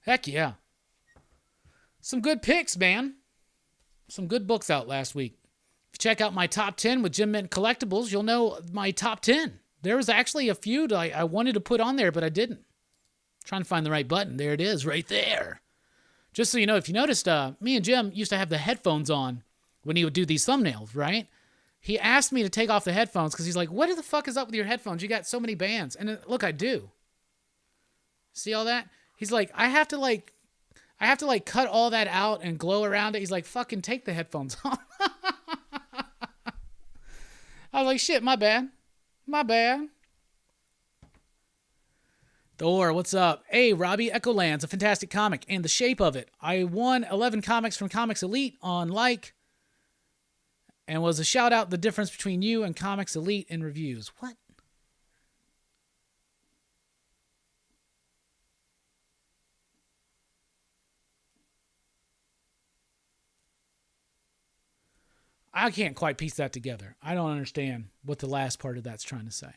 Heck yeah. Some good picks, man. Some good books out last week. If you check out my top 10 with Jim Mint Collectibles, you'll know my top 10. There was actually a few that I wanted to put on there, but I didn't. Trying to find the right button. There it is, right there. Just so you know, if you noticed, me and Jim used to have the headphones on when he would do these thumbnails, right? He asked me to take off the headphones because he's like, what the fuck is up with your headphones? You got so many bands. And look, I do. See all that? He's like, I have to cut all that out and glow around it. He's like, fucking take the headphones off. I was like, shit, my bad. My bad. Thor, what's up? Hey, Robbie, Echoland's a fantastic comic, and the shape of it. I won 11 comics from Comics Elite on like, and was a shout out the difference between you and Comics Elite in reviews. What? I can't quite piece that together. I don't understand what the last part of that's trying to say.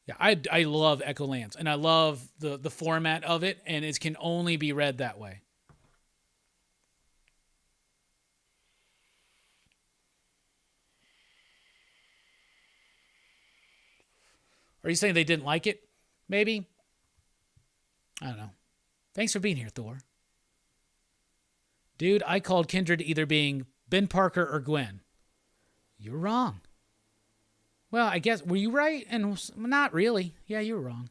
Yeah, I love Echolands, and I love the format of it, and it can only be read that way. Are you saying they didn't like it? Maybe? I don't know. Thanks for being here, Thor. Dude, I called Kindred either being Ben Parker or Gwen. You're wrong. Well, I guess, were you right? And not really. Yeah, you were wrong.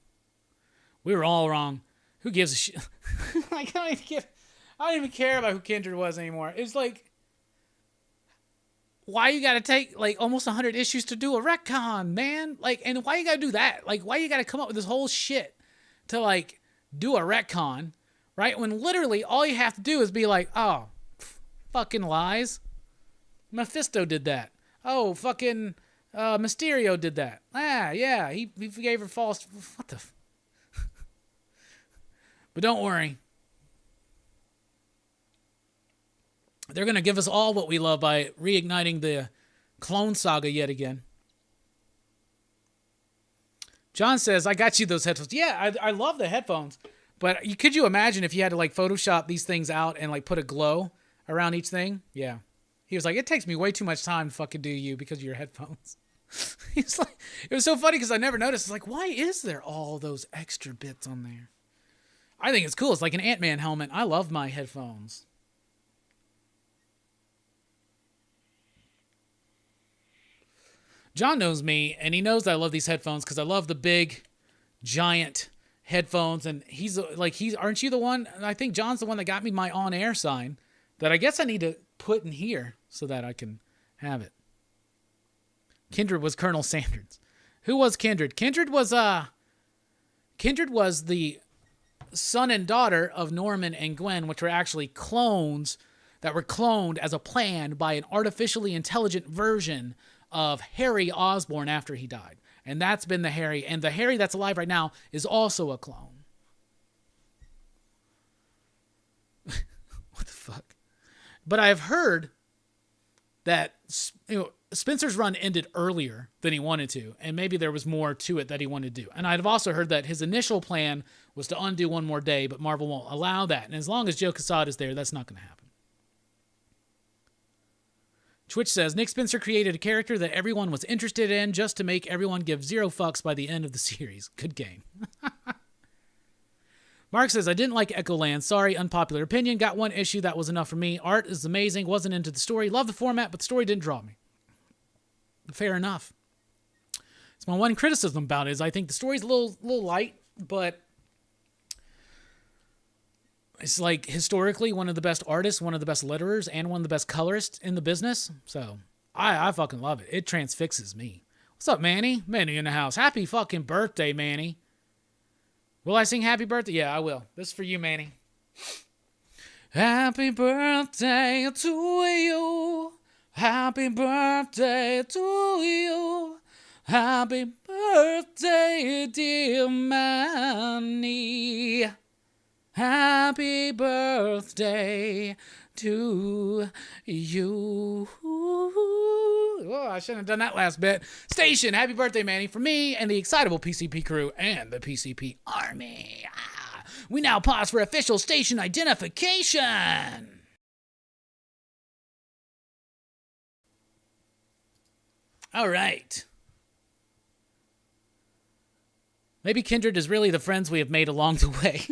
We were all wrong. Who gives a shit? Like, I don't even care about who Kindred was anymore. It's like, why you gotta take like almost 100 issues to do a retcon, man? Like, and why you gotta do that? Like, why you gotta come up with this whole shit to like do a retcon, right? When literally all you have to do is be like, oh, fucking lies. Mephisto did that. Oh, fucking Mysterio did that. Ah, yeah, he gave her false. What the? But don't worry. They're going to give us all what we love by reigniting the Clone Saga yet again. John says, I got you those headphones. Yeah, I love the headphones. But could you imagine if you had to like Photoshop these things out and like put a glow around each thing? Yeah. He was like, it takes me way too much time to fucking do you because of your headphones. He's like, it was so funny because I never noticed. It's like, why is there all those extra bits on there? I think it's cool. It's like an Ant-Man helmet. I love my headphones. John knows me, and he knows that I love these headphones because I love the big, giant headphones. And he's like, aren't you the one? I think John's the one that got me my on-air sign that I guess I need to put in here so that I can have it. Kindred was Colonel Sanders. Who was Kindred? Kindred was the son and daughter of Norman and Gwen, which were actually clones that were cloned as a plan by an artificially intelligent version of Harry Osborn after he died. And that's been the Harry. And the Harry that's alive right now is also a clone. What the fuck? But I've heard that, you know, Spencer's run ended earlier than he wanted to, and maybe there was more to it that he wanted to do. And I've also heard that his initial plan was to undo one more day, but Marvel won't allow that. And as long as Joe Quesada is there, that's not going to happen. Twitch says, Nick Spencer created a character that everyone was interested in just to make everyone give zero fucks by the end of the series. Good game. Mark says, I didn't like Echoland. Sorry, unpopular opinion. Got one issue that was enough for me. Art is amazing. Wasn't into the story. Love the format, but the story didn't draw me. Fair enough. It's my one criticism about it is I think the story's a little light, but it's like historically one of the best artists, one of the best letterers, and one of the best colorists in the business. So I fucking love it. It transfixes me. What's up, Manny? Manny in the house. Happy fucking birthday, Manny. Will I sing happy birthday? Yeah, I will. This is for you, Manny. Happy birthday to you. Happy birthday to you. Happy birthday, dear Manny. Happy birthday to you. Oh, I shouldn't have done that last bit. Station, happy birthday, Manny, for me and the excitable PCP crew and the PCP Army. We now pause for official station identification. All right. Maybe Kindred is really the friends we have made along the way.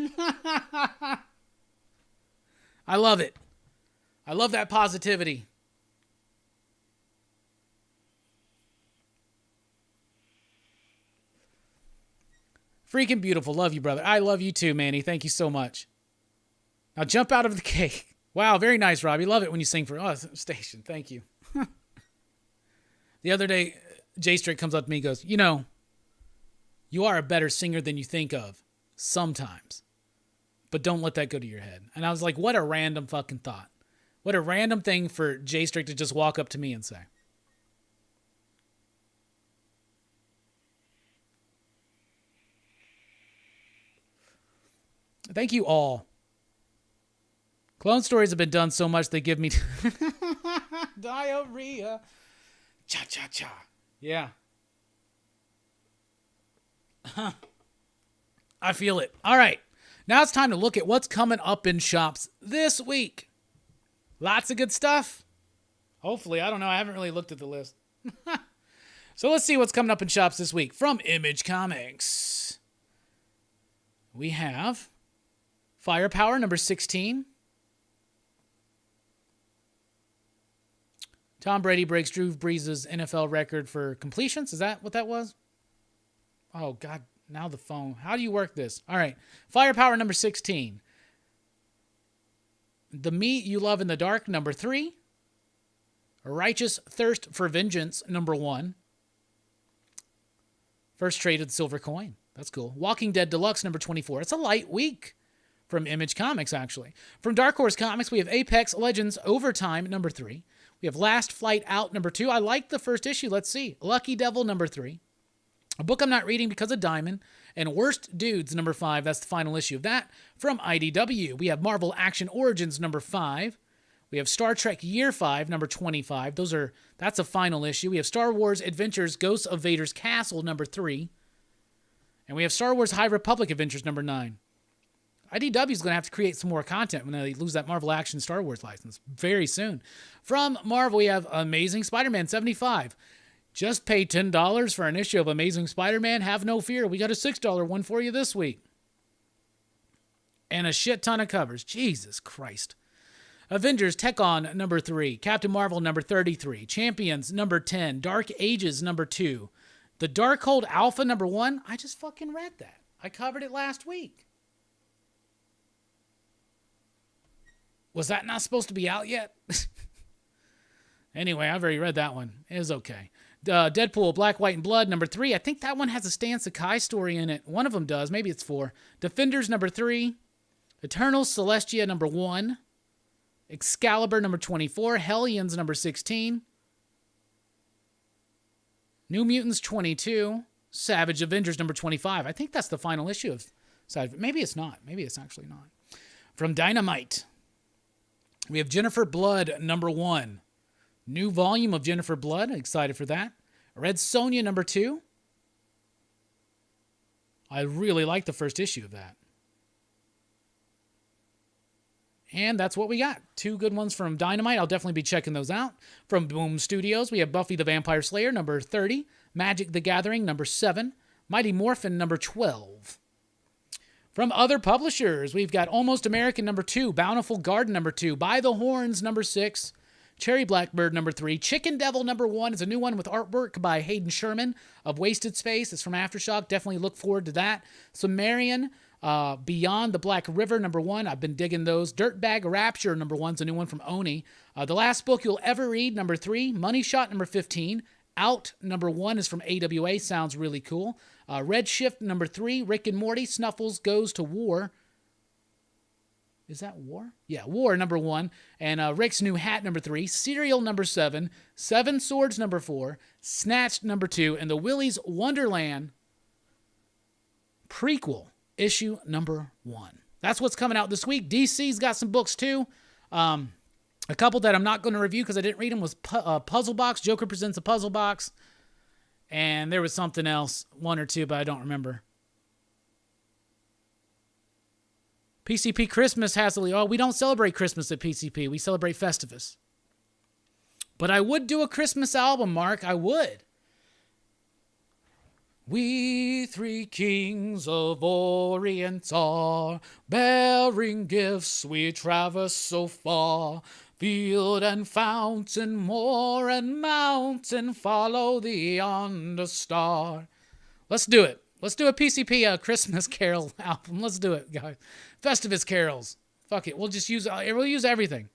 I love it. I love that positivity. Freaking beautiful. Love you, brother. I love you too, Manny. Thank you so much. Now jump out of the cake. Wow, very nice, Robbie. Love it when you sing for station. Thank you. The other day, Jay Strick comes up to me and goes, you know, You are a better singer than you think of sometimes. But don't let that go to your head. And I was like, what a random fucking thought. What a random thing for J Strick to just walk up to me and say. Thank you all. Clone stories have been done so much they give me diarrhea. Cha-cha-cha. Yeah. I feel it. All right. Now it's time to look at what's coming up in shops this week. Lots of good stuff. Hopefully. I don't know. I haven't really looked at the list. So let's see what's coming up in shops this week. From Image Comics, we have Firepower number 16. Tom Brady breaks Drew Brees' NFL record for completions. Is that what that was? Oh, God. Now the phone. How do you work this? All right. Firepower number 16. The Meat You Love in the Dark number 3. A Righteous Thirst for Vengeance number 1. First traded silver coin. That's cool. Walking Dead Deluxe number 24. It's a light week from Image Comics, actually. From Dark Horse Comics, we have Apex Legends Overtime number 3. We have Last Flight Out number 2. I like the first issue. Let's see. Lucky Devil number 3. A book I'm not reading because of Diamond. And Worst Dudes number 5. That's the final issue of that. From IDW, we have Marvel Action Origins number 5. We have Star Trek Year 5 number 25. That's a final issue. We have Star Wars Adventures Ghosts of Vader's Castle number 3. And we have Star Wars High Republic Adventures number 9. IDW is going to have to create some more content when they lose that Marvel Action Star Wars license very soon. From Marvel, we have Amazing Spider-Man 75. Just pay $10 for an issue of Amazing Spider-Man. Have no fear. We got a $6 one for you this week. And a shit ton of covers. Jesus Christ. Avengers Tech-On number 3. Captain Marvel number 33. Champions number 10. Dark Ages number 2. The Darkhold Alpha number 1. I just fucking read that. I covered it last week. Was that not supposed to be out yet? Anyway, I've already read that one. It was okay. Deadpool, Black, White, and Blood, number 3. I think that one has a Stan Sakai story in it. One of them does. Maybe it's 4. Defenders, number 3. Eternals, Celestia, number 1. Excalibur, number 24. Hellions, number 16. New Mutants, 22. Savage Avengers, number 25. I think that's the final issue of Savage. Maybe it's not. Maybe it's actually not. From Dynamite, we have Jennifer Blood, number 1. New volume of Jennifer Blood. Excited for that. Red Sonja, number 2. I really like the first issue of that. And that's what we got. 2 good ones from Dynamite. I'll definitely be checking those out. From Boom Studios, we have Buffy the Vampire Slayer, number 30. Magic the Gathering, number 7. Mighty Morphin, number 12. From other publishers, we've got Almost American, number 2. Bountiful Garden, number 2. By the Horns, number 6. Cherry Blackbird, number 3. Chicken Devil, number 1 is a new one with artwork by Hayden Sherman of Wasted Space. It's from Aftershock. Definitely look forward to that. Sumerian, Beyond the Black River, number 1. I've been digging those. Dirtbag Rapture, number 1 is a new one from Oni. The Last Book You'll Ever Read, number 3. Money Shot, number 15. Out, number 1 is from AWA. Sounds really cool. Redshift, number 3. Rick and Morty, Snuffles Goes to War. Is that War? Yeah, War, number 1. And Rick's New Hat, number 3. Serial, number 7. Seven Swords, number 4. Snatched, number 2. And the Willy's Wonderland prequel, issue number 1. That's what's coming out this week. DC's got some books, too. A couple that I'm not going to review because I didn't read them was Puzzle Box. Joker Presents a Puzzle Box. And there was something else, 1 or 2, but I don't remember. PCP Christmas has we don't celebrate Christmas at PCP. We celebrate Festivus. But I would do a Christmas album, Mark. I would. We 3 kings of Orient are, bearing gifts we traverse so far. Field and fountain, moor and mountain, follow the yonder star. Let's do it. Let's do a PCP Christmas Carol album. Let's do it, guys. Festivus carols. Fuck it. We'll use everything.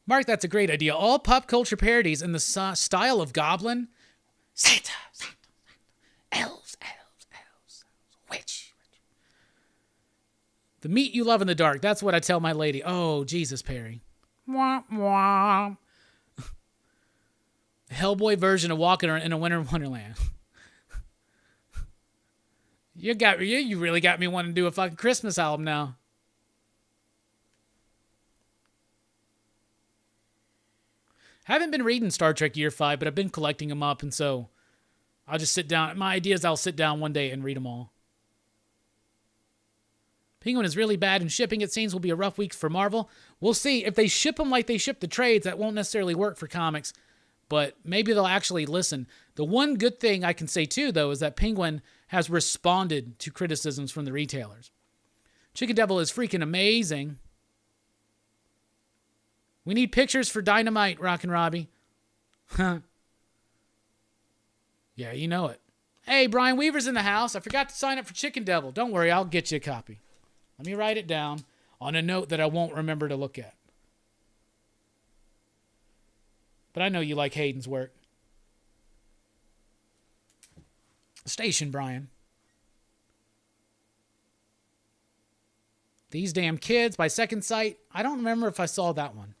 Mark, that's a great idea. All pop culture parodies in the style of Goblin. Santa, Santa, Twitch. The meat you love in the dark. That's what I tell my lady. Oh, Jesus, Perry. Wah, wah. Hellboy version of Walking in a Winter Wonderland. You really got me wanting to do a fucking Christmas album now. Haven't been reading Star Trek Year 5, but I've been collecting them up, and so I'll just sit down. My idea is I'll sit down one day and read them all. Penguin is really bad, and shipping, it seems, will be a rough week for Marvel. We'll see. If they ship them like they ship the trades, that won't necessarily work for comics, but maybe they'll actually listen. The one good thing I can say, too, though, is that Penguin has responded to criticisms from the retailers. Chicken Devil is freaking amazing. We need pictures for Dynamite, Rockin Robbie. Huh. Yeah, you know it. Hey, Brian Weaver's in the house. I forgot to sign up for Chicken Devil. Don't worry, I'll get you a copy. Let me write it down on a note that I won't remember to look at. But I know you like Hayden's work. Station, Brian. These Damn Kids by Second Sight. I don't remember if I saw that one.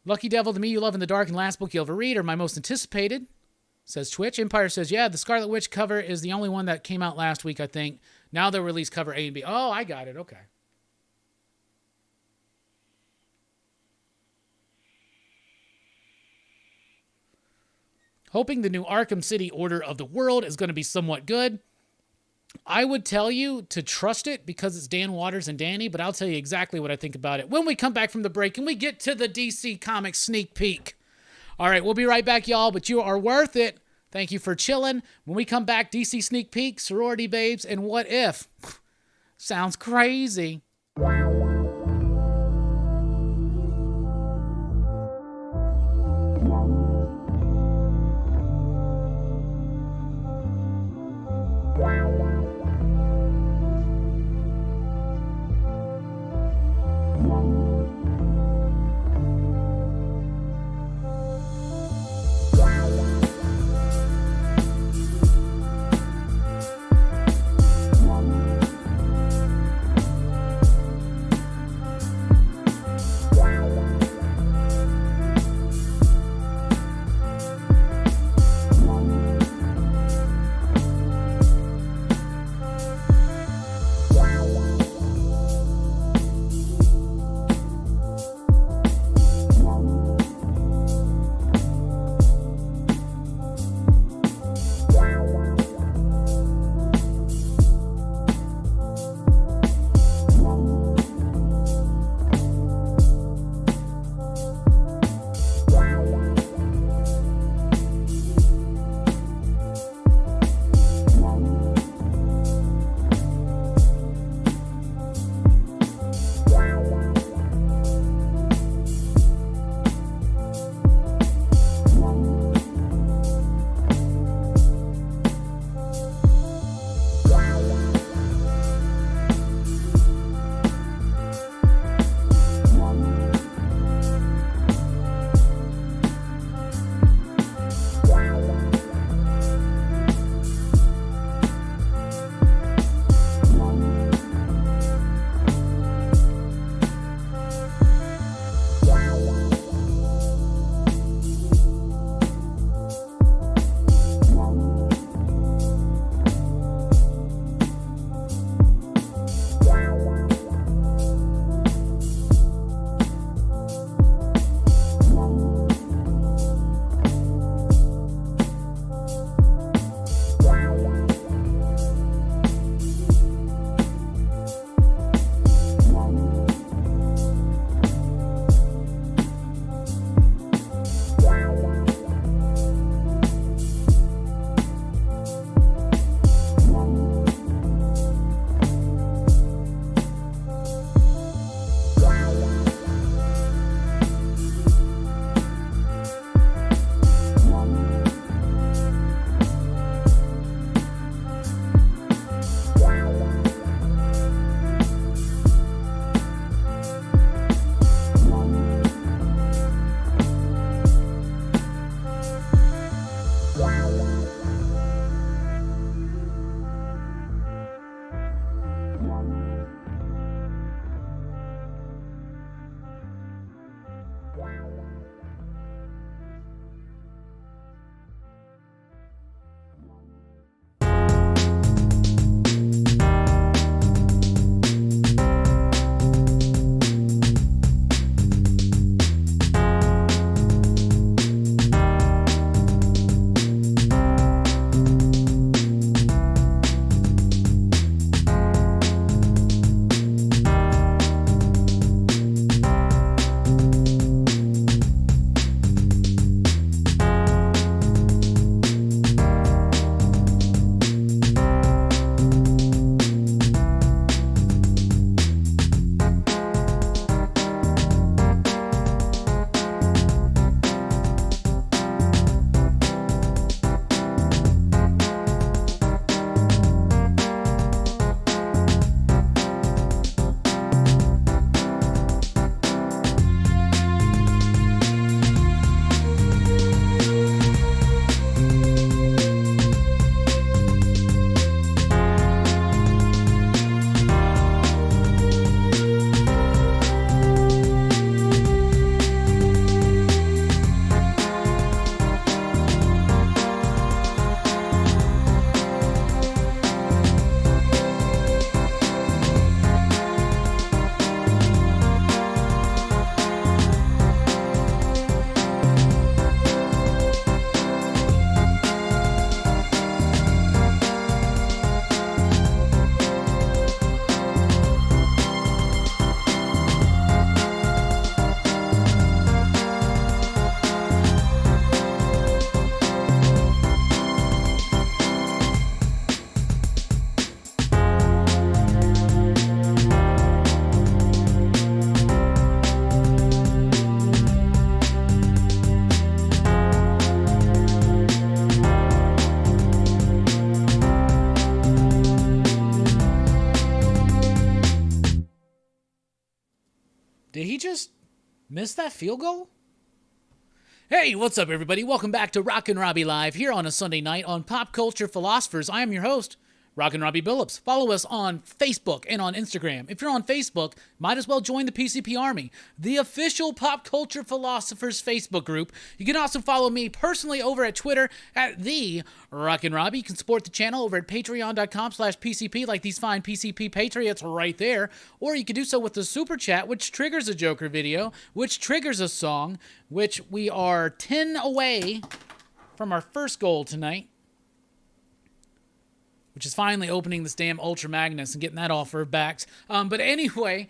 Lucky Devil, To Me You Love in the Dark, and Last Book You'll Ever Read are my most anticipated, says Twitch. Empire says, yeah, the Scarlet Witch cover is the only one that came out last week, I think. Now they'll release cover A and B. Oh, I got it. Okay. Hoping the new Arkham City Order of the World is going to be somewhat good. I would tell you to trust it because it's Dan Waters and Danny, but I'll tell you exactly what I think about it when we come back from the break and we get to the DC Comics sneak peek. All right, we'll be right back, y'all, but you are worth it. Thank you for chilling. When we come back, DC sneak peek, sorority babes, and what if? Sounds crazy. Missed that field goal? Hey, what's up, everybody? Welcome back to Rockin Robbie Live here on a Sunday night on Pop Culture Philosophers. I am your host, Rockin Robbie Billups. Follow us on Facebook and on Instagram. If you're on Facebook, might as well join the PCP Army, the official Pop Culture Philosophers Facebook group. You can also follow me personally over at Twitter at the Rockin Robbie. You can support the channel over at patreon.com/PCP like these fine PCP Patriots right there. Or you can do so with the Super Chat, which triggers a Joker video, which triggers a song, which we are 10 away from our first goal tonight, which is finally opening this damn Ultra Magnus and getting that off our backs. But anyway,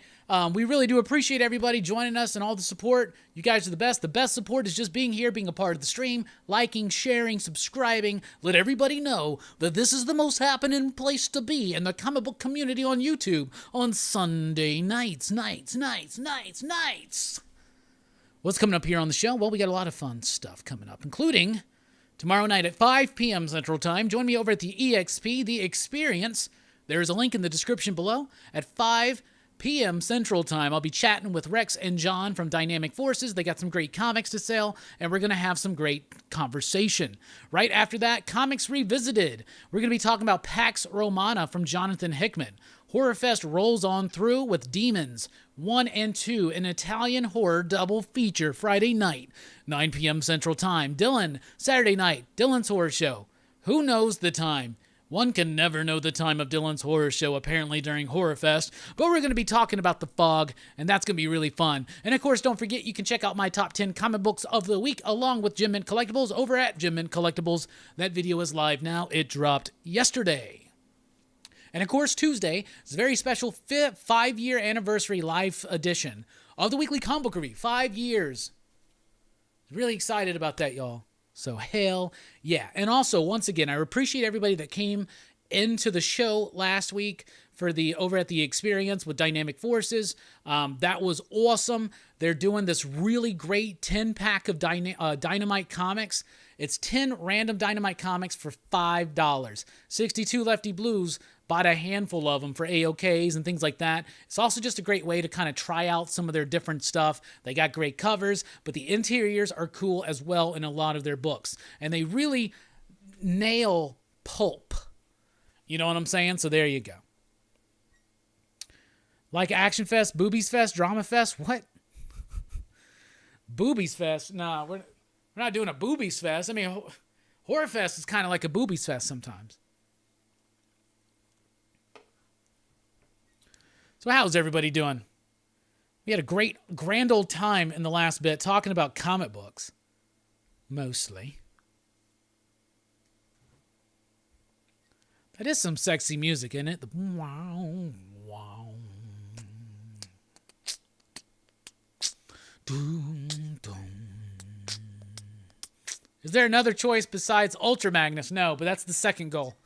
we really do appreciate everybody joining us and all the support. You guys are the best. The best support is just being here, being a part of the stream, liking, sharing, subscribing. Let everybody know that this is the most happening place to be in the comic book community on YouTube on Sunday nights. What's coming up here on the show? Well, we got a lot of fun stuff coming up, including tomorrow night at 5 p.m. Central Time. Join me over at the EXP, The Experience. There is a link in the description below. At 5 p.m. Central Time, I'll be chatting with Rex and John from Dynamic Forces. They got some great comics to sell, and we're going to have some great conversation. Right after that, Comics Revisited. We're going to be talking about Pax Romana from Jonathan Hickman. Horrorfest rolls on through with Demons 1 and 2, an Italian horror double feature Friday night, 9 p.m. Central Time. Dylan, Saturday night, Dylan's Horror Show. Who knows the time? One can never know the time of Dylan's Horror Show, apparently, during Horrorfest. But we're going to be talking about The Fog, and that's going to be really fun. And, of course, don't forget, you can check out my top 10 comic books of the week, along with Jim Mint Collectibles, over at Jim Mint Collectibles. That video is live now. It dropped yesterday. And, of course, Tuesday is a very special 5-year anniversary live edition of the Weekly Comic Book Review. 5 years. Really excited about that, y'all. So, hell yeah. And also, once again, I appreciate everybody that came into the show last week for the over at the Experience with Dynamic Forces. That was awesome. They're doing this really great 10-pack of Dynamite comics. It's 10 random Dynamite comics for $5. 62 Lefty Blues bought a handful of them for AOKs and things like that. It's also just a great way to kind of try out some of their different stuff. They got great covers, but the interiors are cool as well in a lot of their books. And they really nail pulp. You know what I'm saying? So there you go. Like Action Fest, Boobies Fest, Drama Fest? What? Boobies Fest? Nah, we're not doing a Boobies Fest. I mean, Horror Fest is kind of like a Boobies Fest sometimes. So how's everybody doing? We had a grand old time in the last bit talking about comic books. Mostly. That is some sexy music, isn't it? The wow, wow. Doom, doom. Is there another choice besides Ultra Magnus? No, but that's the second goal.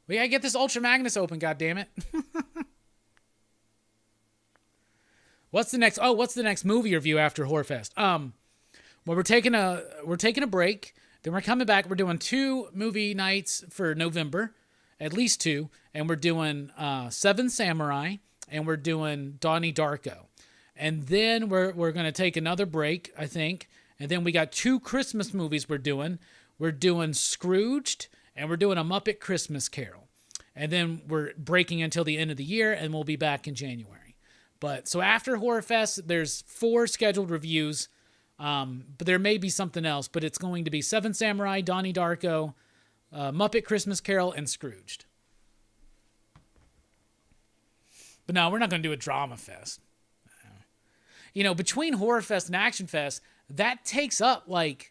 We gotta get this Ultra Magnus open, goddammit. What's the next movie review after Horrorfest? Well, we're taking a break. Then we're coming back. We're doing 2 movie nights for November, at least 2, and we're doing Seven Samurai, and we're doing Donnie Darko. And then we're gonna take another break, I think. And then we got 2 Christmas movies we're doing. We're doing Scrooged, and we're doing A Muppet Christmas Carol. And then we're breaking until the end of the year, and we'll be back in January. But so after Horrorfest, there's 4 scheduled reviews, but there may be something else. But it's going to be Seven Samurai, Donnie Darko, Muppet Christmas Carol, and Scrooged. But no, we're not going to do a Drama Fest. You know, between Horrorfest and Action Fest, that takes up like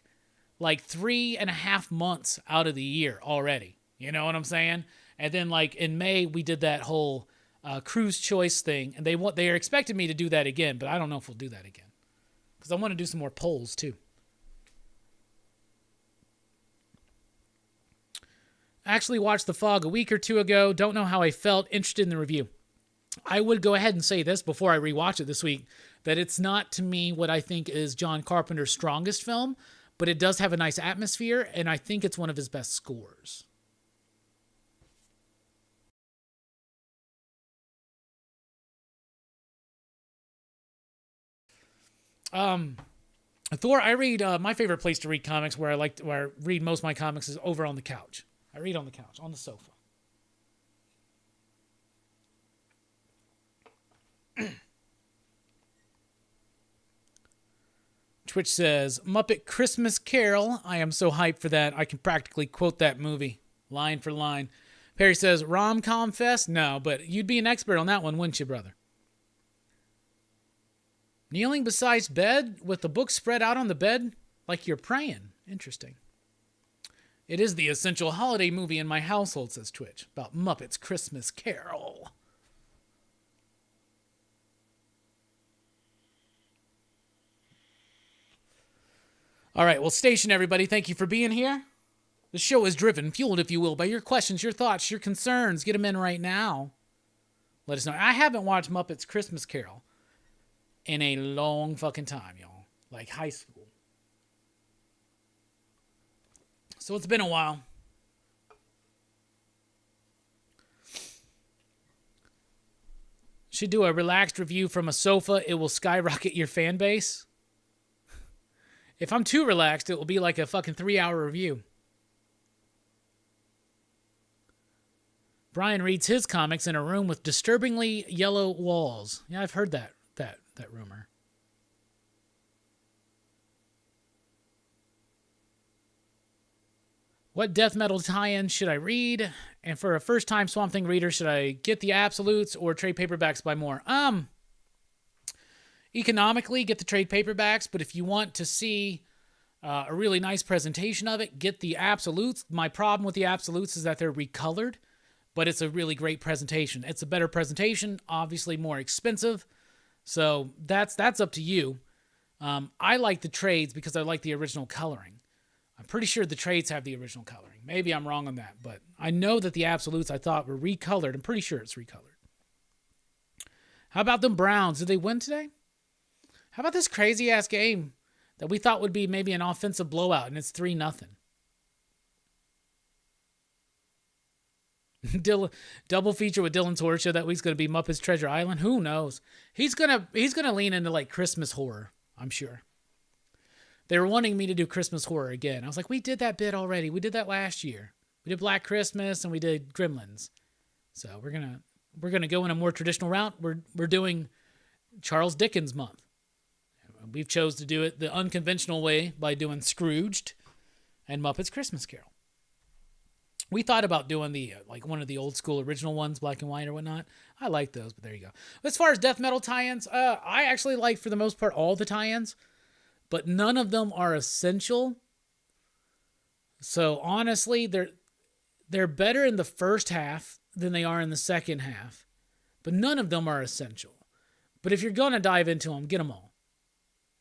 3.5 months out of the year already. You know what I'm saying? And then like in May, we did that whole Crew's Choice thing, and they are expecting me to do that again, but I don't know if we'll do that again because I want to do some more polls too. I actually watched The Fog a week or 2 ago. Don't know how I felt. Interested in the review. I would go ahead and say this before I rewatch it this week, that it's not to me what I think is John Carpenter's strongest film, but it does have a nice atmosphere, and I think it's one of his best scores. Thor, I read, my favorite place to read comics where I read most of my comics is over on the couch. I read on the couch, on the sofa. Twitch says, Muppet Christmas Carol. I am so hyped for that. I can practically quote that movie, line for line. Perry says, rom-com fest? No, but you'd be an expert on that one, wouldn't you, brother? Kneeling beside bed with the book spread out on the bed like you're praying. Interesting. It is the essential holiday movie in my household, says Twitch, about Muppets Christmas Carol. All right, well, station everybody, thank you for being here. The show is driven, fueled, if you will, by your questions, your thoughts, your concerns. Get them in right now. Let us know. I haven't watched Muppets Christmas Carol in a long fucking time, y'all. Like high school. So it's been a while. Should do a relaxed review from a sofa. It will skyrocket your fan base. If I'm too relaxed, it will be like a fucking 3-hour review. Brian reads his comics in a room with disturbingly yellow walls. Yeah, I've heard that rumor. What death metal tie-in should I read? And for a first-time Swamp Thing reader, should I get the absolutes or trade paperbacks by more? Economically, get the trade paperbacks, but if you want to see a really nice presentation of it, get the absolutes. My problem with the absolutes is that they're recolored, but it's a really great presentation. It's a better presentation, obviously more expensive, so that's up to you. I like the trades because I like the original coloring. I'm pretty sure the trades have the original coloring. Maybe I'm wrong on that, but I know that the absolutes I thought were recolored. I'm pretty sure it's recolored. How about them Browns? Did they win today? How about this crazy-ass game that we thought would be maybe an offensive blowout, and it's 3-0? Double feature with Dylan's Horror Show that week's going to be Muppets Treasure Island. Who knows? He's gonna lean into like Christmas horror, I'm sure. They were wanting me to do Christmas horror again. I was like, we did that bit already. We did that last year. We did Black Christmas and we did Gremlins. So we're gonna go in a more traditional route. We're doing Charles Dickens month. We've chose to do it the unconventional way by doing Scrooged and Muppets Christmas Carol. We thought about doing the like one of the old school original ones, black and white or whatnot. I like those, but there you go. As far as death metal tie-ins, I actually like for the most part all the tie-ins, but none of them are essential. So honestly, they're better in the first half than they are in the second half, but none of them are essential. But if you're gonna dive into them, get them all.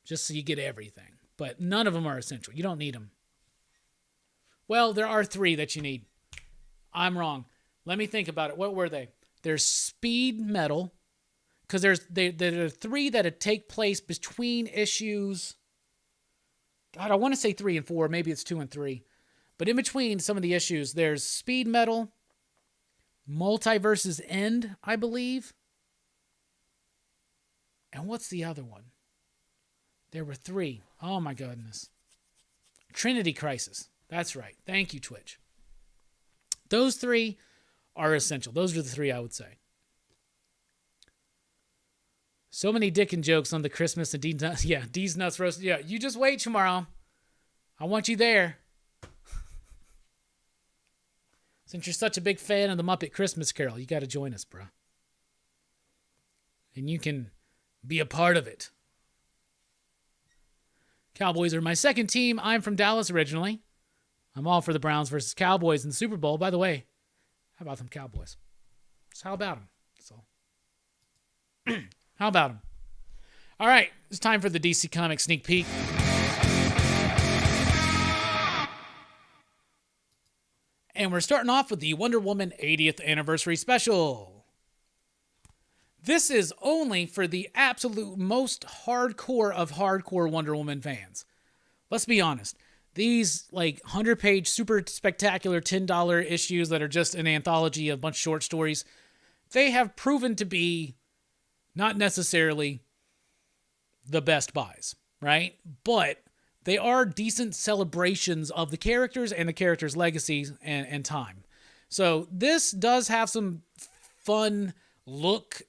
Just so you get everything. But none of them are essential. You don't need them. Well, there are 3 that you need. I'm wrong. Let me think about it. What were they? There's speed metal. Because there are 3 that take place between issues. God, I want to say 3 and 4. Maybe it's 2 and 3. But in between some of the issues, there's speed metal. Multiverse's End, I believe. And what's the other one? There were 3. Oh my goodness. Trinity Crisis. That's right. Thank you, Twitch. Those 3 are essential. Those are the 3 I would say. So many Dickon jokes on the Christmas and D's Nuts. Yeah, D's Nuts roast. Yeah, you just wait tomorrow. I want you there. Since you're such a big fan of the Muppet Christmas Carol, you got to join us, bro. And you can be a part of it. Cowboys are my second team. I'm from Dallas originally. I'm all for the Browns versus Cowboys in the Super Bowl. By the way, how about them Cowboys? So how about them? So, how about them? All right, it's time for the DC Comics sneak peek. And we're starting off with the Wonder Woman 80th anniversary special. This is only for the absolute most hardcore of hardcore Wonder Woman fans. Let's be honest. These like 100-page super spectacular $10 issues that are just an anthology of a bunch of short stories, they have proven to be not necessarily the best buys. right? But they are decent celebrations of the characters and the characters' legacies and time. So this does have some fun look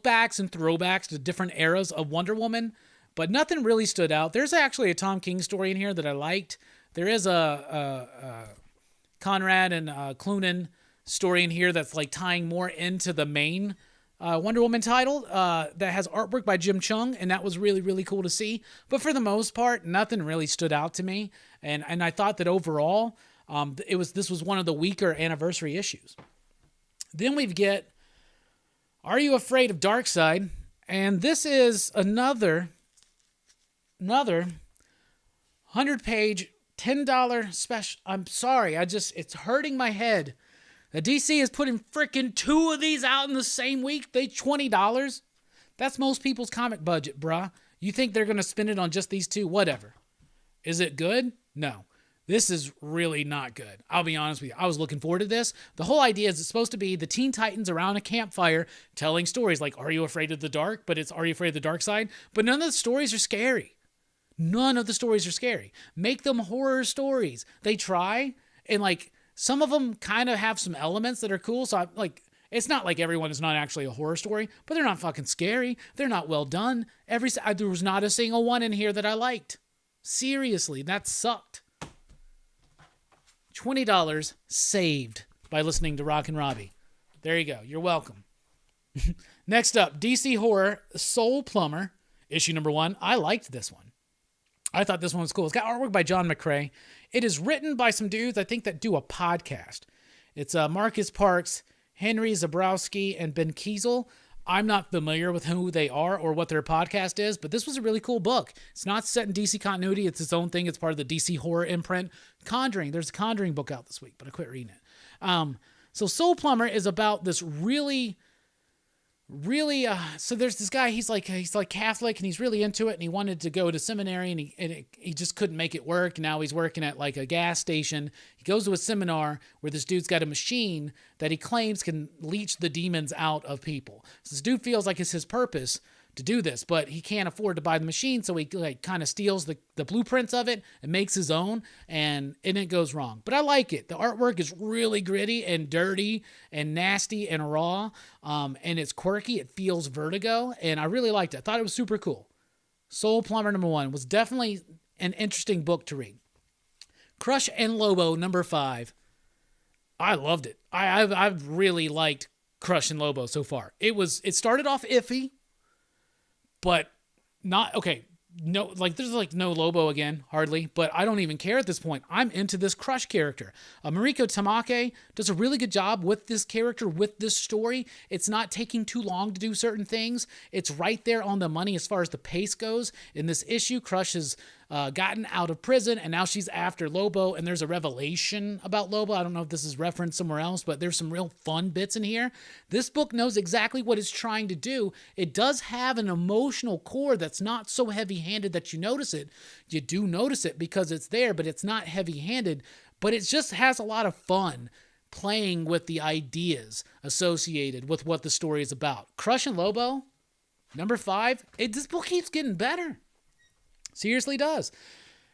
backs and throwbacks to different eras of Wonder Woman, but nothing really stood out. There's actually a Tom King story in here that I liked. There is a Conrad and Cloonan story in here that's like tying more into the main Wonder Woman title that has artwork by Jim Chung, and that was really, really cool to see. But for the most part, nothing really stood out to me, and I thought that overall, this was one of the weaker anniversary issues. Then we get Are You Afraid of Darkseid? And this is another 100-page, $10 special. I'm sorry, it's hurting my head. The DC is putting frickin' 2 of these out in the same week. They $20. That's most people's comic budget, bruh. You think they're going to spend it on just these 2? Whatever. Is it good? No. This is really not good. I'll be honest with you. I was looking forward to this. The whole idea is it's supposed to be the Teen Titans around a campfire telling stories like, Are You Afraid of the Dark? But it's Are You Afraid of the Dark Side? But none of the stories are scary. None of the stories are scary. Make them horror stories. They try, and like some of them kind of have some elements that are cool. So it's not like everyone is not actually a horror story, but they're not fucking scary. They're not well done. There was not a single one in here that I liked. Seriously, that sucked. $20 saved by listening to Rockin Robbie. There you go. You're welcome. Next up, DC Horror Soul Plumber, issue number 1. I liked this one. I thought this one was cool. It's got artwork by John McCrae. It is written by some dudes, I think, that do a podcast. It's Marcus Parks, Henry Zabrowski, and Ben Kiesel. I'm not familiar with who they are or what their podcast is, but this was a really cool book. It's not set in DC continuity. It's its own thing. It's part of the DC horror imprint. Conjuring. There's a Conjuring book out this week, but I quit reading it. So Soul Plumber is about this really, so there's this guy, he's like Catholic, and he's really into it, and he wanted to go to seminary, and he just couldn't make it work. Now he's working at like a gas station. He goes to a seminar where this dude's got a machine that he claims can leech the demons out of people. So this dude feels like it's his purpose to do this, but he can't afford to buy the machine, so he like kind of steals the blueprints of it and makes his own, and it goes wrong. But I like it. The artwork is really gritty and dirty and nasty and raw, and it's quirky. It feels Vertigo, and I really liked it. I thought it was super cool. Soul Plumber number 1 was definitely an interesting book to read. Crush and Lobo number 5. I loved it. I've really liked Crush and Lobo so far. It started off iffy, but not okay. No, like there's like no Lobo again, hardly, but I don't even care at this point. I'm into this Crush character. Mariko Tamake does a really good job with this character, with this story. It's not taking too long to do certain things. It's right there on the money as far as the pace goes. In this issue, Crush has gotten out of prison, and now she's after Lobo, and there's a revelation about Lobo. I don't know if this is referenced somewhere else, but there's some real fun bits in here. This book knows exactly what it's trying to do. It does have an emotional core that's not so heavy-handed that you notice it. You do notice it because it's there, but it's not heavy-handed, but it just has a lot of fun playing with the ideas associated with what the story is about. Crush and Lobo, number 5, this book keeps getting better. Seriously does.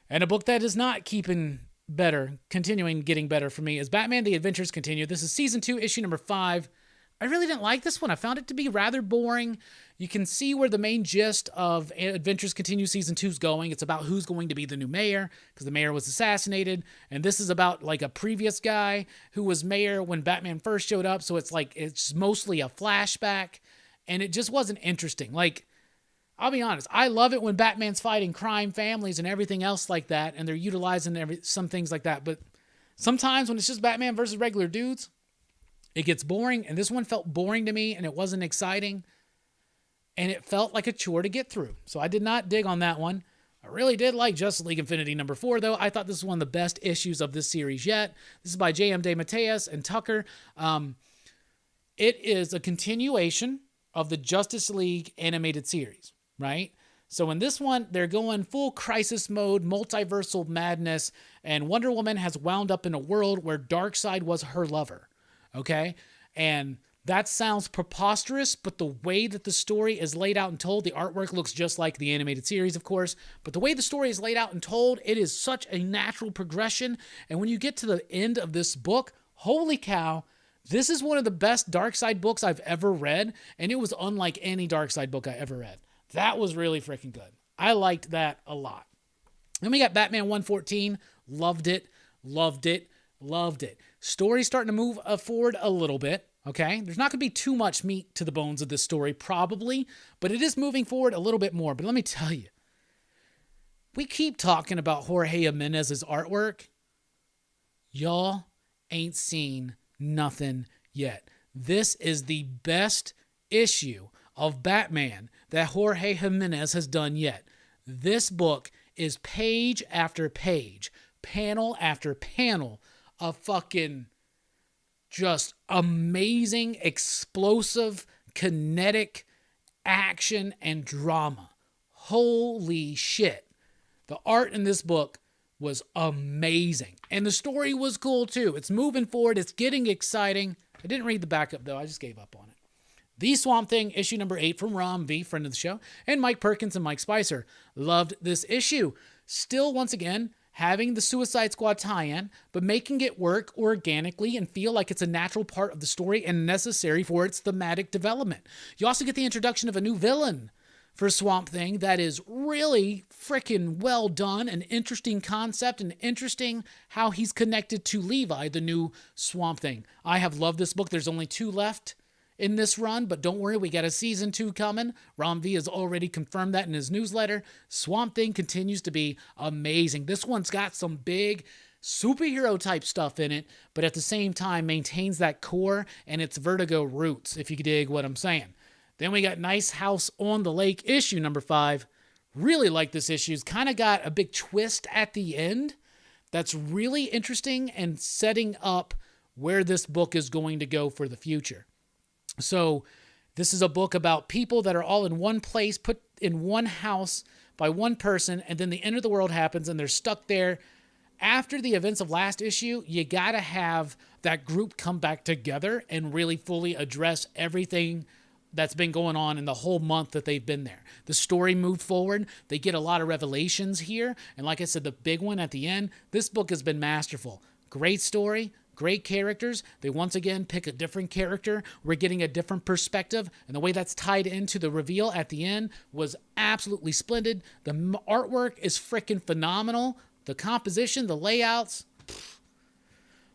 And a book that is not continuing getting better for me is Batman The Adventures Continue. This is season 2, issue number 5. I really didn't like this one. I found it to be rather boring. You can see where the main gist of Adventures Continue season 2 is going. It's about who's going to be the new mayor, because the mayor was assassinated. And this is about like a previous guy who was mayor when Batman first showed up. So it's mostly a flashback. And it just wasn't interesting. Like, I'll be honest, I love it when Batman's fighting crime families and everything else like that, and they're utilizing some things like that. But sometimes when it's just Batman versus regular dudes, it gets boring, and this one felt boring to me, and it wasn't exciting, and it felt like a chore to get through. So I did not dig on that one. I really did like Justice League Infinity number 4, though. I thought this was one of the best issues of this series yet. This is by J.M. DeMatteis and Tucker. It is a continuation of the Justice League animated series. Right? So in this one, they're going full crisis mode, multiversal madness, and Wonder Woman has wound up in a world where Darkseid was her lover. Okay? And That sounds preposterous, but the way that the story is laid out and told, the artwork looks just like the animated series, of course, but the way the story is laid out and told, it is such a natural progression. And when you get to the end of this book, holy cow, this is one of the best Darkseid books I've ever read, and it was unlike any Darkseid book I ever read. That was really freaking good. I liked that a lot. Then we got Batman 114. Loved it, loved it, loved it. Story's starting to move forward a little bit, okay? There's not going to be too much meat to the bones of this story, probably, but it is moving forward a little bit more. But let me tell you, we keep talking about Jorge Jimenez's artwork. Y'all ain't seen nothing yet. This is the best issue of Batman that Jorge Jimenez has done yet. This book is page after page, panel after panel of fucking just amazing, explosive, kinetic action and drama. Holy shit. The art in this book was amazing. And the story was cool too. It's moving forward. It's getting exciting. I didn't read the backup though. I just gave up on it. The Swamp Thing, issue number 8 from Rom V, friend of the show, and Mike Perkins and Mike Spicer. Loved this issue. Still, once again, having the Suicide Squad tie-in, but making it work organically and feel like it's a natural part of the story and necessary for its thematic development. You also get the introduction of a new villain for Swamp Thing that is really freaking well done, an interesting concept, and interesting how he's connected to Levi, the new Swamp Thing. I have loved this book. There's only 2 left in this run, but don't worry, we got a season 2 coming. Rom V has already confirmed that in his newsletter. Swamp Thing continues to be amazing. This one's got some big superhero type stuff in it, but at the same time maintains that core and its Vertigo roots, if you dig what I'm saying. Then we got Nice House on the Lake, issue number 5. Really like this issue. It's kind of got a big twist at the end that's really interesting and setting up where this book is going to go for the future. So this is a book about people that are all in one place, put in one house by one person, and then the end of the world happens and they're stuck there. After the events of last issue, you got to have that group come back together and really fully address everything that's been going on in the whole month that they've been there. The story moved forward. They get a lot of revelations here. And like I said, the big one at the end, this book has been masterful. Great story. Great characters. They once again pick a different character. We're getting a different perspective. And the way that's tied into the reveal at the end was absolutely splendid. The artwork is freaking phenomenal. The composition, the layouts,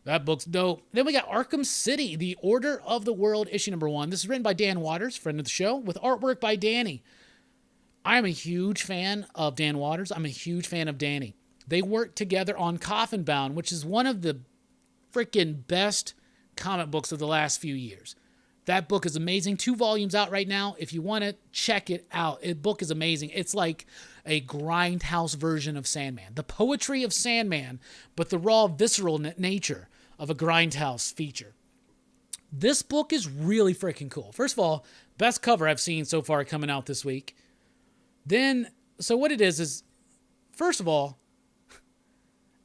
that book's dope. Then we got Arkham City, The Order of the World, issue number 1. This is written by Dan Waters, friend of the show, with artwork by Danny. I'm a huge fan of Dan Waters. I'm a huge fan of Danny. They worked together on Coffin Bound, which is one of the freaking best comic books of the last few years. That book is amazing. 2 volumes out right now. If you want to check it out, the book is amazing. It's like a grindhouse version of Sandman. The poetry of Sandman, but the raw, visceral nature of a grindhouse feature. This book is really freaking cool. First of all, best cover I've seen so far coming out this week. Then, so what it is, first of all,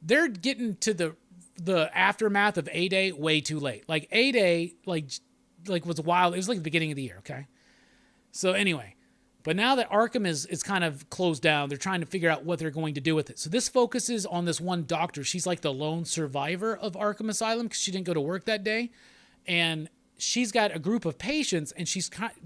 they're getting to the aftermath of A-Day way too late. Like A-Day, like was wild. It was like the beginning of the year, okay? So anyway, but now that Arkham is kind of closed down, they're trying to figure out what they're going to do with it. So this focuses on this one doctor. She's like the lone survivor of Arkham Asylum because she didn't go to work that day. And she's got a group of patients and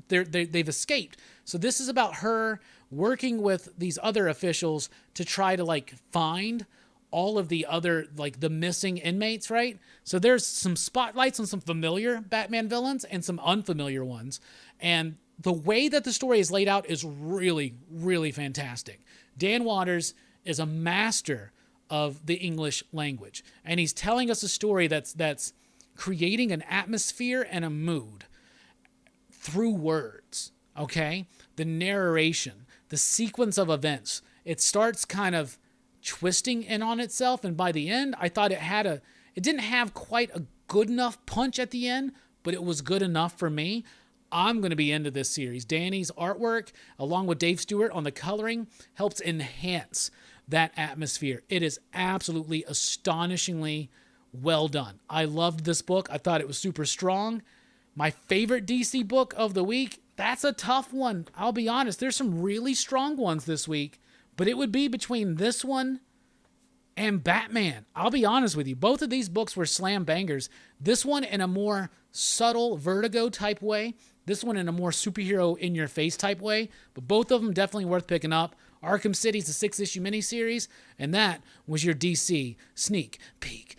they've escaped. So this is about her working with these other officials to try to like find all of the other, like the missing inmates, right? So there's some spotlights on some familiar Batman villains and some unfamiliar ones. And the way that the story is laid out is really, really fantastic. Dan Waters is a master of the English language. And he's telling us a story that's creating an atmosphere and a mood through words, okay? The narration, the sequence of events. It starts kind of twisting in on itself, and by the end I thought it didn't have quite a good enough punch at the end, but it was good enough for me. I'm going to be into this series. Danny's artwork along with Dave Stewart on the coloring helps enhance that atmosphere. It is absolutely astonishingly well done. I loved this book. I thought it was super strong, My favorite DC book of the week, that's a tough one. I'll be honest. There's some really strong ones this week, but it would be between this one and Batman. I'll be honest with you. Both of these books were slam bangers. This one in a more subtle Vertigo type way. This one in a more superhero in your face type way. But both of them definitely worth picking up. Arkham City's a 6-issue miniseries, and that was your DC sneak peek.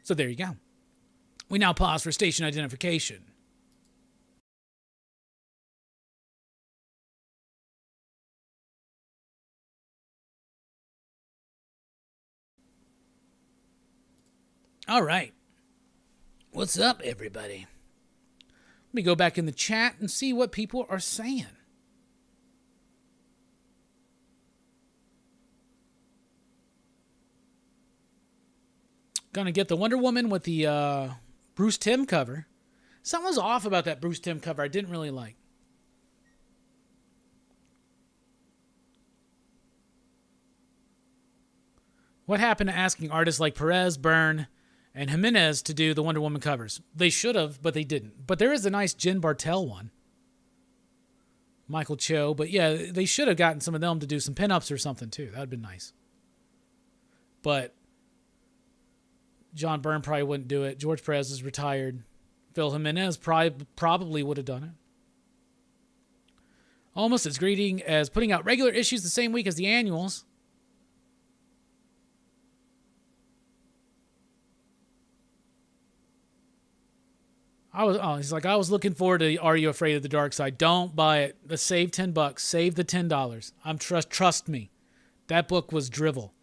So there you go. We now pause for station identification. All right. What's up, everybody? Let me go back in the chat and see what people are saying. Gonna get the Wonder Woman with the Bruce Timm cover. Something was off about that Bruce Timm cover I didn't really like. What happened to asking artists like Perez, Byrne, and Jimenez to do the Wonder Woman covers? They should have, but they didn't. But there is a nice Jen Bartel one. Michael Cho. But yeah, they should have gotten some of them to do some pinups or something too. That would have been nice. But John Byrne probably wouldn't do it. George Perez is retired. Phil Jimenez probably would have done it. Almost as greedy as putting out regular issues the same week as the annuals. He's like, I was looking forward to Are You Afraid of the Dark Side? Don't buy it. Let's save $10. Save the $10. Trust me. That book was drivel.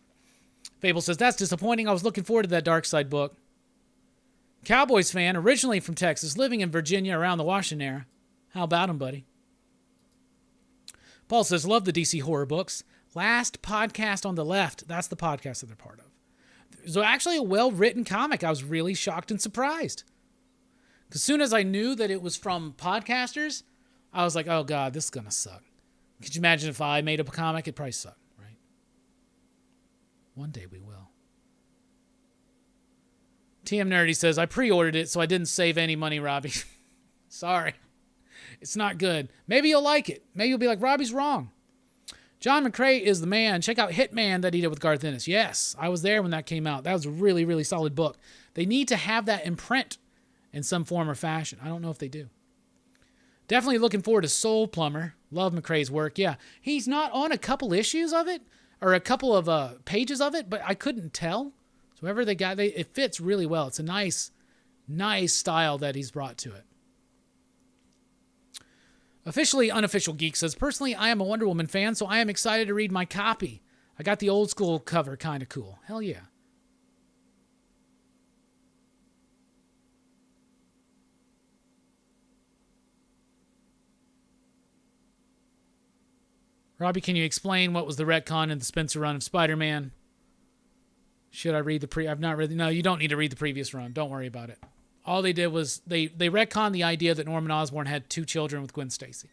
Fable says, that's disappointing. I was looking forward to that Dark Side book. Cowboys fan, originally from Texas, living in Virginia around the Washington era. How about him, buddy? Paul says, love the DC horror books. Last podcast on the left. That's the podcast that they're part of. So actually a well-written comic. I was really shocked and surprised. As soon as I knew that it was from podcasters, I was like, oh, God, this is going to suck. Could you imagine if I made up a comic? It'd probably suck, right? One day we will. TM Nerdy says, I pre-ordered it, so I didn't save any money, Robbie. Sorry. It's not good. Maybe you'll like it. Maybe you'll be like, Robbie's wrong. John McCrae is the man. Check out Hitman that he did with Garth Ennis. Yes, I was there when that came out. That was a really, really solid book. They need to have that in print in some form or fashion. I don't know if they do. Definitely looking forward to Soul Plumber. Love McCrae's work. Yeah, he's not on a couple issues of it, or a couple of pages of it, but I couldn't tell. So whoever they got, it fits really well. It's a nice style that he's brought to it. Officially Unofficial Geek says, personally, I am a Wonder Woman fan, so I am excited to read my copy. I got the old school cover, kind of cool. Hell yeah. Robbie, can you explain what was the retcon in the Spencer run of Spider-Man? Should I read the I've not read. No, you don't need to read the previous run. Don't worry about it. All they did was they retconned the idea that Norman Osborn had 2 children with Gwen Stacy.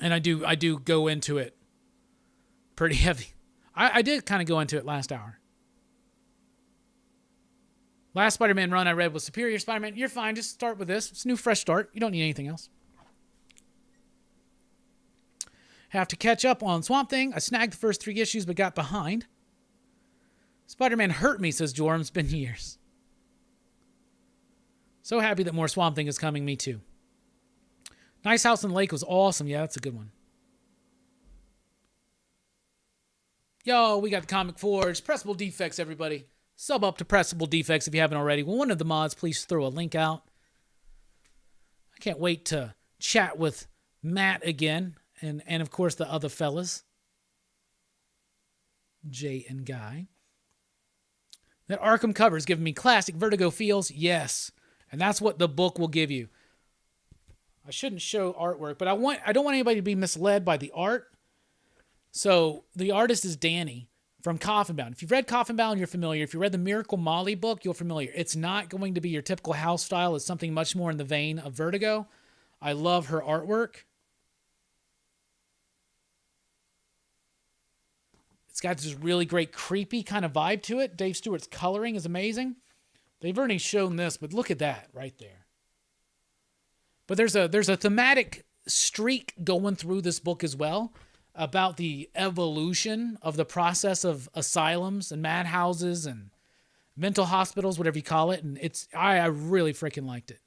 And I do go into it pretty heavy. I did kind of go into it last hour. Last Spider-Man run I read was Superior Spider-Man. You're fine. Just start with this. It's a new, fresh start. You don't need anything else. Have to catch up on Swamp Thing. I snagged the first 3 issues but got behind. Spider-Man hurt me, says Joram. It's been years. So happy that more Swamp Thing is coming. Me too. Nice House on the Lake was awesome. Yeah, that's a good one. Yo, we got the Comic Forge. Pressable Defects, everybody. Sub up to Pressable Defects if you haven't already. Well, one of the mods, please throw a link out. I can't wait to chat with Matt again. And of course, the other fellas. Jay and Guy. That Arkham cover is giving me classic Vertigo feels. Yes. And that's what the book will give you. I shouldn't show artwork, but I don't want anybody to be misled by the art. So the artist is Danny from Coffin Bound. If you've read Coffin Bound, you're familiar. If you read the Miracle Molly book, you're familiar. It's not going to be your typical house style. It's something much more in the vein of Vertigo. I love her artwork. It's got this really great creepy kind of vibe to it. Dave Stewart's coloring is amazing. They've already shown this, but look at that right there. But there's a thematic streak going through this book as well about the evolution of the process of asylums and madhouses and mental hospitals, whatever you call it. And I really freaking liked it.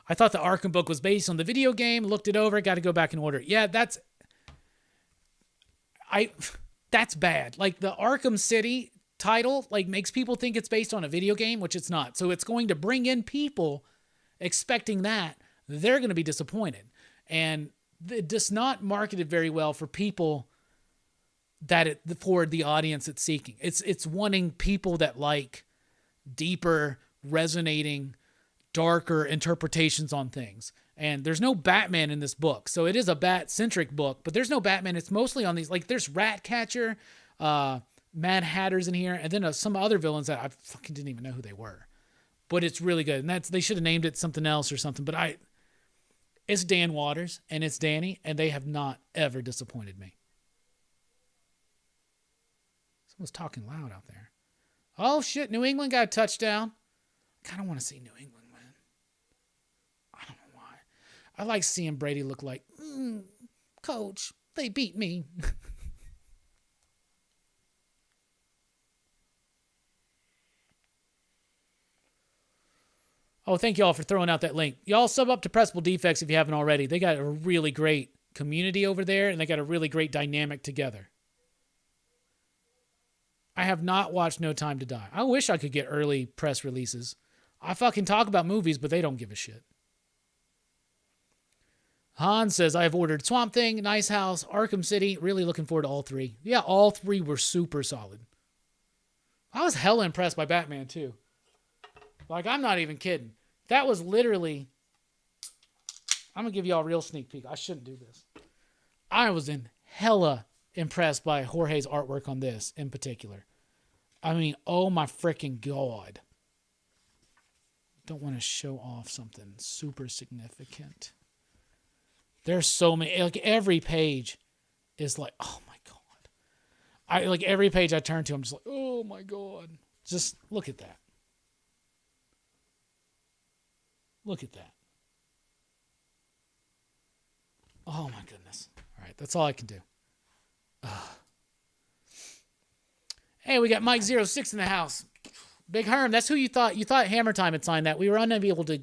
I thought the Arkham book was based on the video game, looked it over, got to go back and order it. Yeah, that's bad. Like the Arkham City title makes people think it's based on a video game, which it's not. So it's going to bring in people expecting that. They're going to be disappointed. And it does not market it very well for people for the audience it's seeking. It's wanting people that like deeper, resonating, darker interpretations on things. And there's no Batman in this book. So it is a Bat-centric book, but there's no Batman. It's mostly on these, there's Ratcatcher, Mad Hatter's in here, and then some other villains that I fucking didn't even know who they were. But it's really good. And they should have named it something else or something, but it's Dan Waters and it's Danny, and they have not ever disappointed me. Someone's talking loud out there. Oh shit, New England got a touchdown. I kind of want to see New England win. I don't know why. I like seeing Brady look like, Coach, they beat me. Oh, thank y'all for throwing out that link. Y'all sub up to Pressable Defects if you haven't already. They got a really great community over there, and they got a really great dynamic together. I have not watched No Time to Die. I wish I could get early press releases. I fucking talk about movies, but they don't give a shit. Han says, I have ordered Swamp Thing, Nice House, Arkham City. Really looking forward to all three. Yeah, all three were super solid. I was hella impressed by Batman, too. I'm not even kidding. That was literally... I'm going to give y'all a real sneak peek. I shouldn't do this. I was hella impressed by Jorge's artwork on this in particular. I mean, oh my freaking God. Don't want to show off something super significant. There's so many... every page is oh my God. Every page I turn to, I'm just like, oh my God. Just look at that. Look at that. Oh my goodness. All right, that's all I can do. Hey, we got Mike06 in the house. Big Herm, that's who you thought. You thought Hammer Time had signed that. We were unable to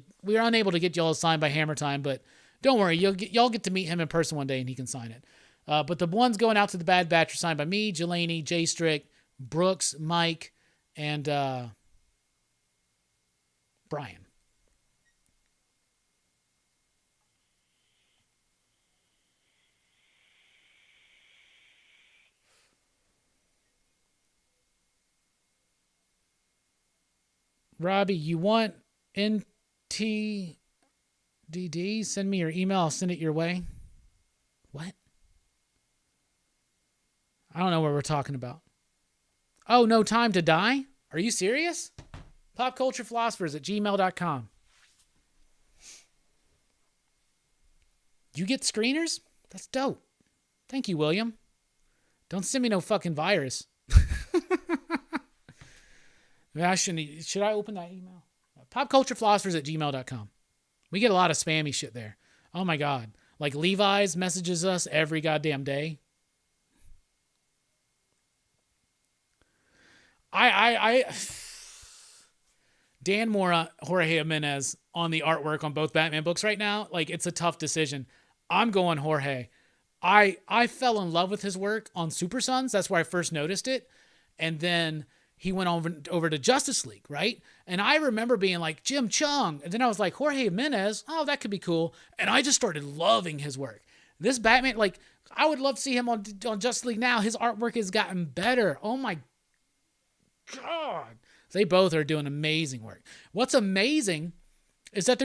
get y'all signed by Hammer Time, but don't worry, y'all get to meet him in person one day and he can sign it. But the ones going out to the Bad Batch are signed by me, Jelani, Jay Strick, Brooks, Mike, and Brian. Robbie, you want NTDD? Send me your email. I'll send it your way. What? I don't know what we're talking about. Oh, No Time to Die? Are you serious? popculturephilosophers@gmail.com. You get screeners? That's dope. Thank you, William. Don't send me no fucking virus. Should I open that email? popculturephilosophers@gmail.com. We get a lot of spammy shit there. Oh my God. Levi's messages us every goddamn day. Dan Mora, Jorge Jimenez on the artwork on both Batman books right now. It's a tough decision. I'm going Jorge. I fell in love with his work on Super Sons. That's where I first noticed it. And then he went over to Justice League, right? And I remember being like, Jim Chung. And then I was like, Jorge Jimenez, oh, that could be cool. And I just started loving his work. This Batman, I would love to see him on Justice League now. His artwork has gotten better. Oh my God. They both are doing amazing work. What's amazing is that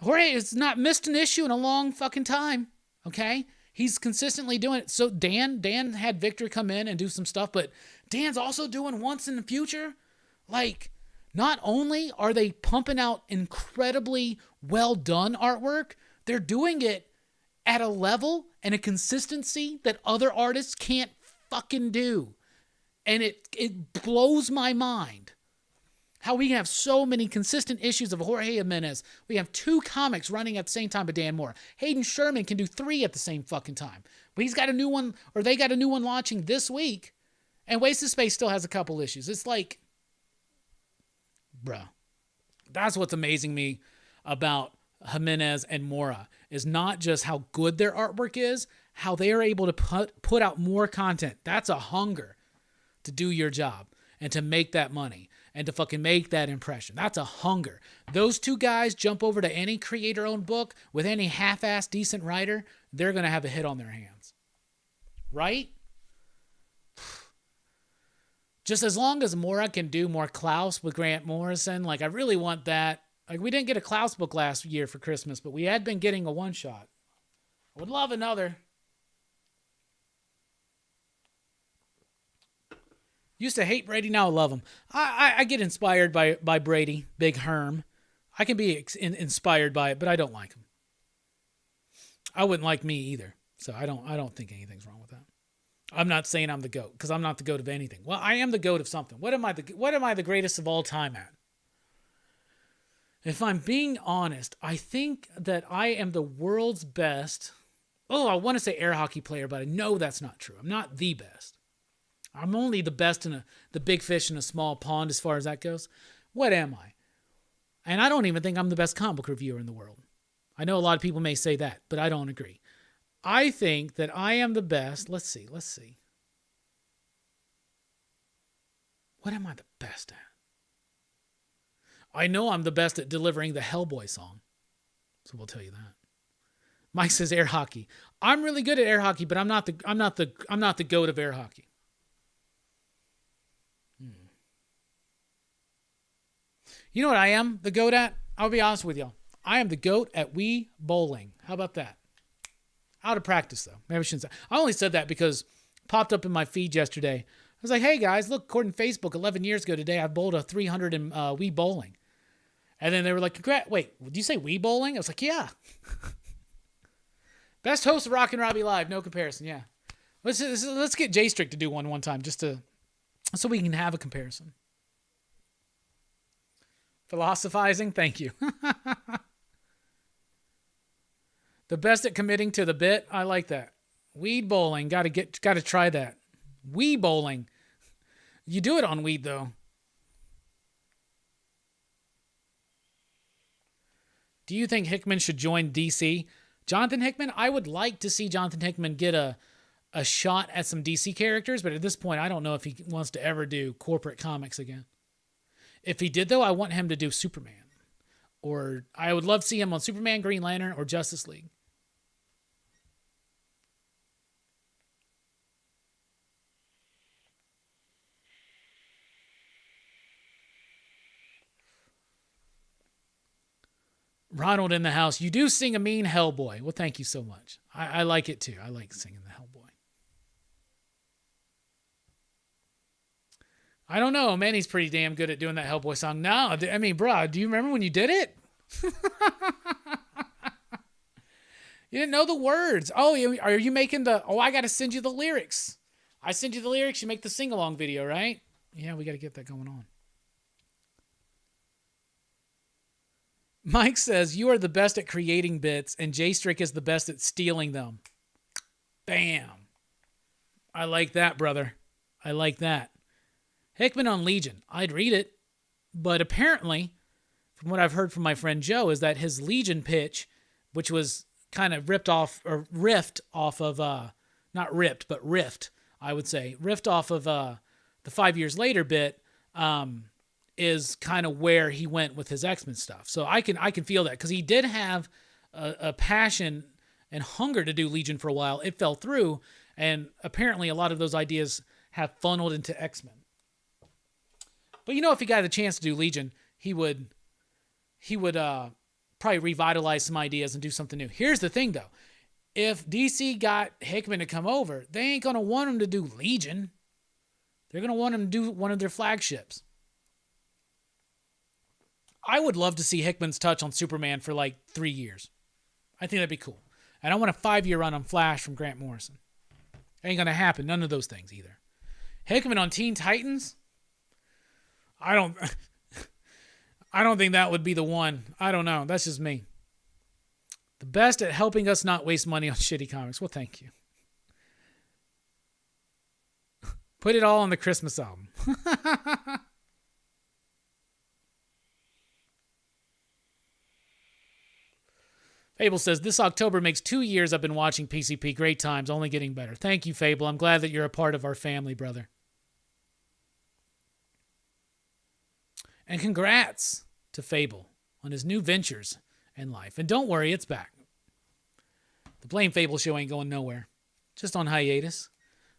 Jorge has not missed an issue in a long fucking time, okay? He's consistently doing it. So Dan had Victor come in and do some stuff, but Dan's also doing Once in the Future. Not only are they pumping out incredibly well done artwork, they're doing it at a level and a consistency that other artists can't fucking do. And it blows my mind how we can have so many consistent issues of Jorge Jimenez. We have 2 comics running at the same time with Dan Moore. Hayden Sherman can do 3 at the same fucking time. But he's got a new one, or they got a new one launching this week. And Wasted Space still has a couple issues. It's like, bruh. That's what's amazing me about Jimenez and Mora, is not just how good their artwork is, how they are able to put out more content. That's a hunger to do your job and to make that money and to fucking make that impression. That's a hunger. Those 2 guys jump over to any creator-owned book with any half-assed decent writer, they're going to have a hit on their hands. Right? Just as long as Mora can do more Klaus with Grant Morrison, like, I really want that. Like, we didn't get a Klaus book last year for Christmas, but we had been getting a one-shot. I would love another. Used to hate Brady, now I love him. I get inspired by Brady, Big Herm. I can be inspired by it, but I don't like him. I wouldn't like me either, so I don't think anything's wrong with that. I'm not saying I'm the GOAT, because I'm not the GOAT of anything. Well, I am the GOAT of something. What am I the greatest of all time at? If I'm being honest, I think that I am the world's best. Oh, I want to say air hockey player, but I know that's not true. I'm not the best. I'm only the best in the big fish in a small pond as far as that goes. What am I? And I don't even think I'm the best comic book reviewer in the world. I know a lot of people may say that, but I don't agree. I think that I am the best. Let's see. What am I the best at? I know I'm the best at delivering the Hellboy song. So we'll tell you that. Mike says air hockey. I'm really good at air hockey, but I'm not the GOAT of air hockey. You know what I am the GOAT at? I'll be honest with y'all. I am the GOAT at Wii Bowling. How about that? Out of practice, though. Maybe I shouldn't say. I only said that because it popped up in my feed yesterday. I was like, hey, guys, look, according to Facebook, 11 years ago today, I bowled a 300 in Wii Bowling. And then they were like, congrats. Wait, did you say Wii Bowling? I was like, yeah. Best host of Rockin Robbie Live. No comparison, yeah. Let's get J-Strick to do one time just so we can have a comparison. Philosophizing? Thank you. The best at committing to the bit? I like that. Weed bowling. Got to try that. Wii bowling. You do it on weed, though. Do you think Hickman should join DC? Jonathan Hickman? I would like to see Jonathan Hickman get a shot at some DC characters, but at this point, I don't know if he wants to ever do corporate comics again. If he did, though, I want him to do Superman. Or I would love to see him on Superman, Green Lantern, or Justice League. Ronald in the house. You do sing a mean Hellboy. Well, thank you so much. I like it too. I like singing the Hellboy. I don't know. Manny's pretty damn good at doing that Hellboy song. No, I mean, bro, do you remember when you did it? You didn't know the words. Oh, are you making I got to send you the lyrics. I send you the lyrics. You make the sing-along video, right? Yeah, we got to get that going on. Mike says, you are the best at creating bits, and J-Strick is the best at stealing them. Bam. I like that, brother. I like that. Hickman on Legion. I'd read it. But apparently, from what I've heard from my friend Joe, is that his Legion pitch, which was kind of riffed off of, not ripped, but riffed, I would say, riffed off of the 5 years later bit, is kind of where he went with his X-Men stuff. So I can feel that, because he did have a passion and hunger to do Legion for a while. It fell through, and apparently a lot of those ideas have funneled into X-Men. But if he got a chance to do Legion, he would probably revitalize some ideas and do something new. Here's the thing, though. If DC got Hickman to come over, they ain't going to want him to do Legion. They're going to want him to do one of their flagships. I would love to see Hickman's touch on Superman for like 3 years. I think that'd be cool. And I want a 5-year run on Flash from Grant Morrison. Ain't gonna happen. None of those things either. Hickman on Teen Titans? I don't think that would be the one. I don't know. That's just me. The best at helping us not waste money on shitty comics. Well, thank you. Put it all on the Christmas album. Fable says, this October makes 2 years I've been watching PCP. Great times, only getting better. Thank you, Fable. I'm glad that you're a part of our family, brother. And congrats to Fable on his new ventures in life. And don't worry, it's back. The Blame Fable show ain't going nowhere. Just on hiatus.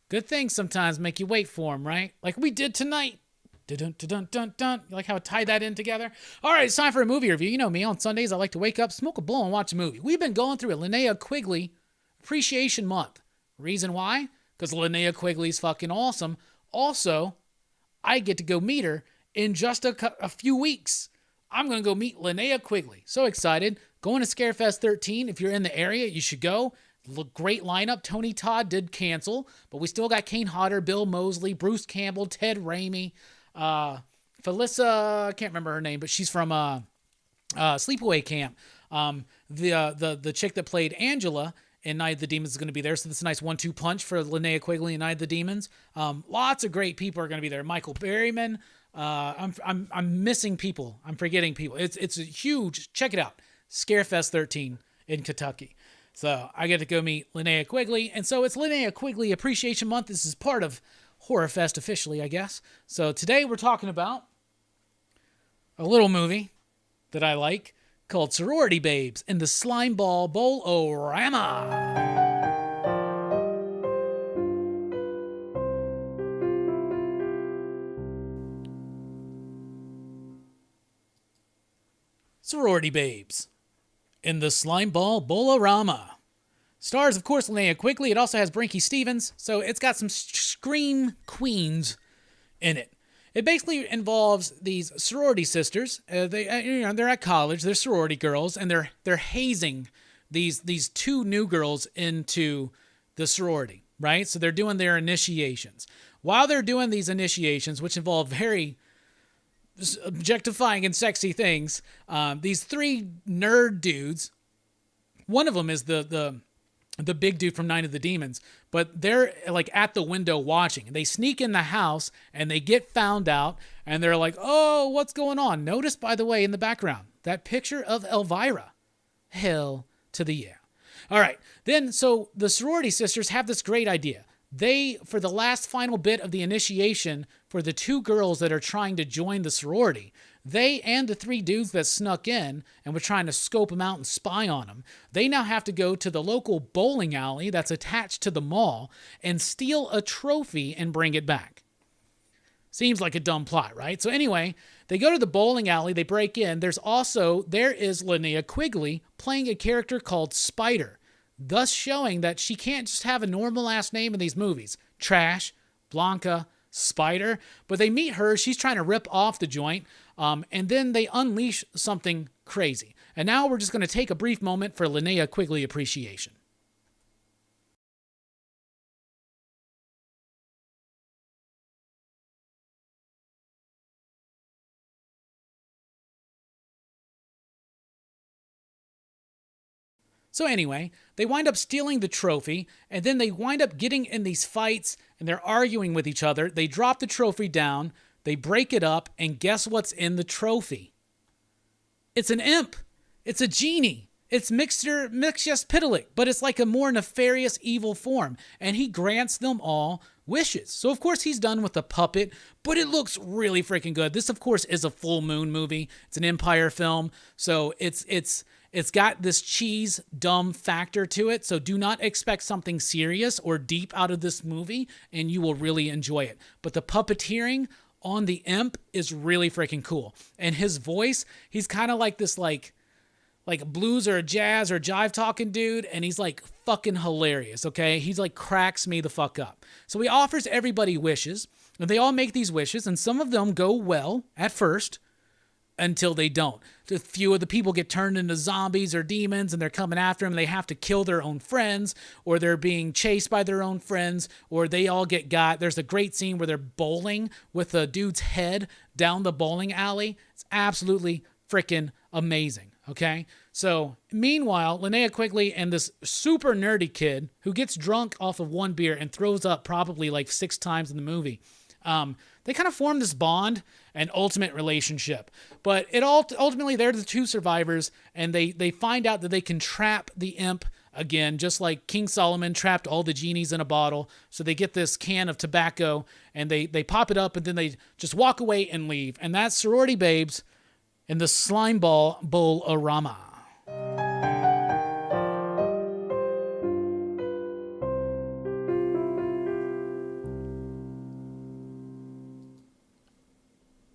Good things sometimes make you wait for them, right? Like we did tonight. Dun-dun-dun-dun-dun. You like how I tied that in together? All right, it's time for a movie review. You know me, on Sundays I like to wake up, smoke a bowl, and watch a movie. We've been going through a Linnea Quigley Appreciation Month. Reason why? Because Linnea Quigley's fucking awesome. Also, I get to go meet her in just a few weeks. I'm going to go meet Linnea Quigley. So excited. Going to Scarefest 13. If you're in the area, you should go. Great lineup. Tony Todd did cancel, but we still got Kane Hodder, Bill Moseley, Bruce Campbell, Ted Raimi, Felissa, I can't remember her name, but she's from Sleepaway Camp. The chick that played Angela in Night of the Demons is going to be there, so that's a nice 1-2 punch for Linnea Quigley in Night of the Demons. Lots of great people are going to be there. Michael Berryman. I'm missing people. I'm forgetting people. It's a huge. Check it out. Scarefest 13 in Kentucky. So I get to go meet Linnea Quigley, and so it's Linnea Quigley Appreciation Month. This is part of Horror Fest officially, I guess. So today we're talking about a little movie that I like called Sorority Babes in the Slimeball Bowl-O-Rama. Sorority Babes in the Slimeball Bowl-O-Rama. Stars, of course, Linnea Quigley. It also has Brinky Stevens, so it's got some scream queens in it. It basically involves these sorority sisters. They're at college. They're sorority girls, and they're hazing these two new girls into the sorority, right? So they're doing their initiations. While they're doing these initiations, which involve very objectifying and sexy things, these three nerd dudes. One of them is the big dude from Night of the Demons, but they're like at the window watching. They sneak in the house and they get found out, and they're like, oh, what's going on? Notice, by the way, in the background, that picture of Elvira. Hell to the yeah. All right. Then, so the sorority sisters have this great idea. They, for the last final bit of the initiation for the two girls that are trying to join the sorority, they and the three dudes that snuck in and were trying to scope them out and spy on them, they now have to go to the local bowling alley that's attached to the mall and steal a trophy and bring it back. Seems like a dumb plot, right? So anyway, they go to the bowling alley, they break in. There is Linnea Quigley playing a character called Spider, thus showing that she can't just have a normal last name in these movies. Trash, Blanca, Spider. But they meet her, she's trying to rip off the joint, and then they unleash something crazy. And now we're just going to take a brief moment for Linnea Quigley appreciation. So anyway, they wind up stealing the trophy, and then they wind up getting in these fights, and they're arguing with each other. They drop the trophy down, they break it up, and guess what's in the trophy? It's an imp. It's a genie. It's Mixius Pitalik, but it's like a more nefarious evil form, and he grants them all wishes. So of course he's done with the puppet, but it looks really freaking good. This of course is a full moon movie. It's an Empire film, so it's got this cheese dumb factor to it, so do not expect something serious or deep out of this movie, and you will really enjoy it. But the puppeteering on the imp is really freaking cool. And his voice, he's kind of like this like blues or jazz or jive talking dude, and he's like fucking hilarious, okay? He's like cracks me the fuck up. So he offers everybody wishes, and they all make these wishes, and some of them go well at first, until they don't. A few of the people get turned into zombies or demons and they're coming after them. They have to kill their own friends, or they're being chased by their own friends, or they all get got. There's a great scene where they're bowling with a dude's head down the bowling alley. It's absolutely freaking amazing. Okay? So, meanwhile, Linnea Quigley and this super nerdy kid who gets drunk off of one beer and throws up probably like 6 times in the movie, they kind of form this bond and ultimate relationship. But it ultimately, they're the 2 survivors, and they find out that they can trap the imp again, just like King Solomon trapped all the genies in a bottle. So they get this can of tobacco, and they pop it up, and then they just walk away and leave. And that's Sorority Babes in the Slime Ball Bowl-orama.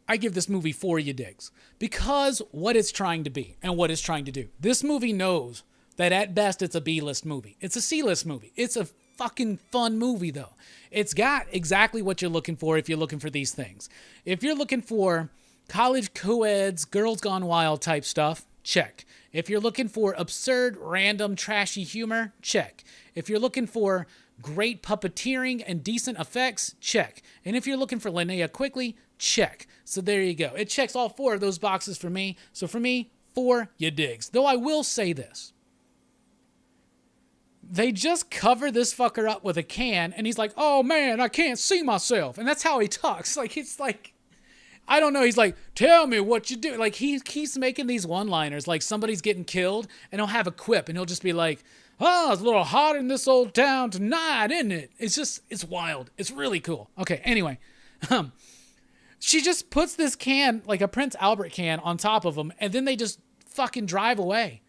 I give this movie 4 you digs because what it's trying to be and what it's trying to do. This movie knows that at best it's a B-list movie. It's a C-list movie. It's a fucking fun movie though. It's got exactly what you're looking for if you're looking for these things. If you're looking for college co-eds, girls gone wild type stuff, check. If you're looking for absurd, random, trashy humor, check. If you're looking for great puppeteering and decent effects, check. And if you're looking for Linnea Quigley, check. So there you go. It checks all 4 of those boxes for me. So for me, 4 you digs. Though I will say this. They just cover this fucker up with a can, and he's like, oh man, I can't see myself. And that's how he talks. Like, it's like, I don't know. He's like, tell me what you do. Like, he keeps making these one-liners. Like, somebody's getting killed, and he'll have a quip, and he'll just be like, oh, it's a little hot in this old town tonight, isn't it? It's just, it's wild. It's really cool. Okay, anyway. She just puts this can, like a Prince Albert can, on top of him, and then they just fucking drive away.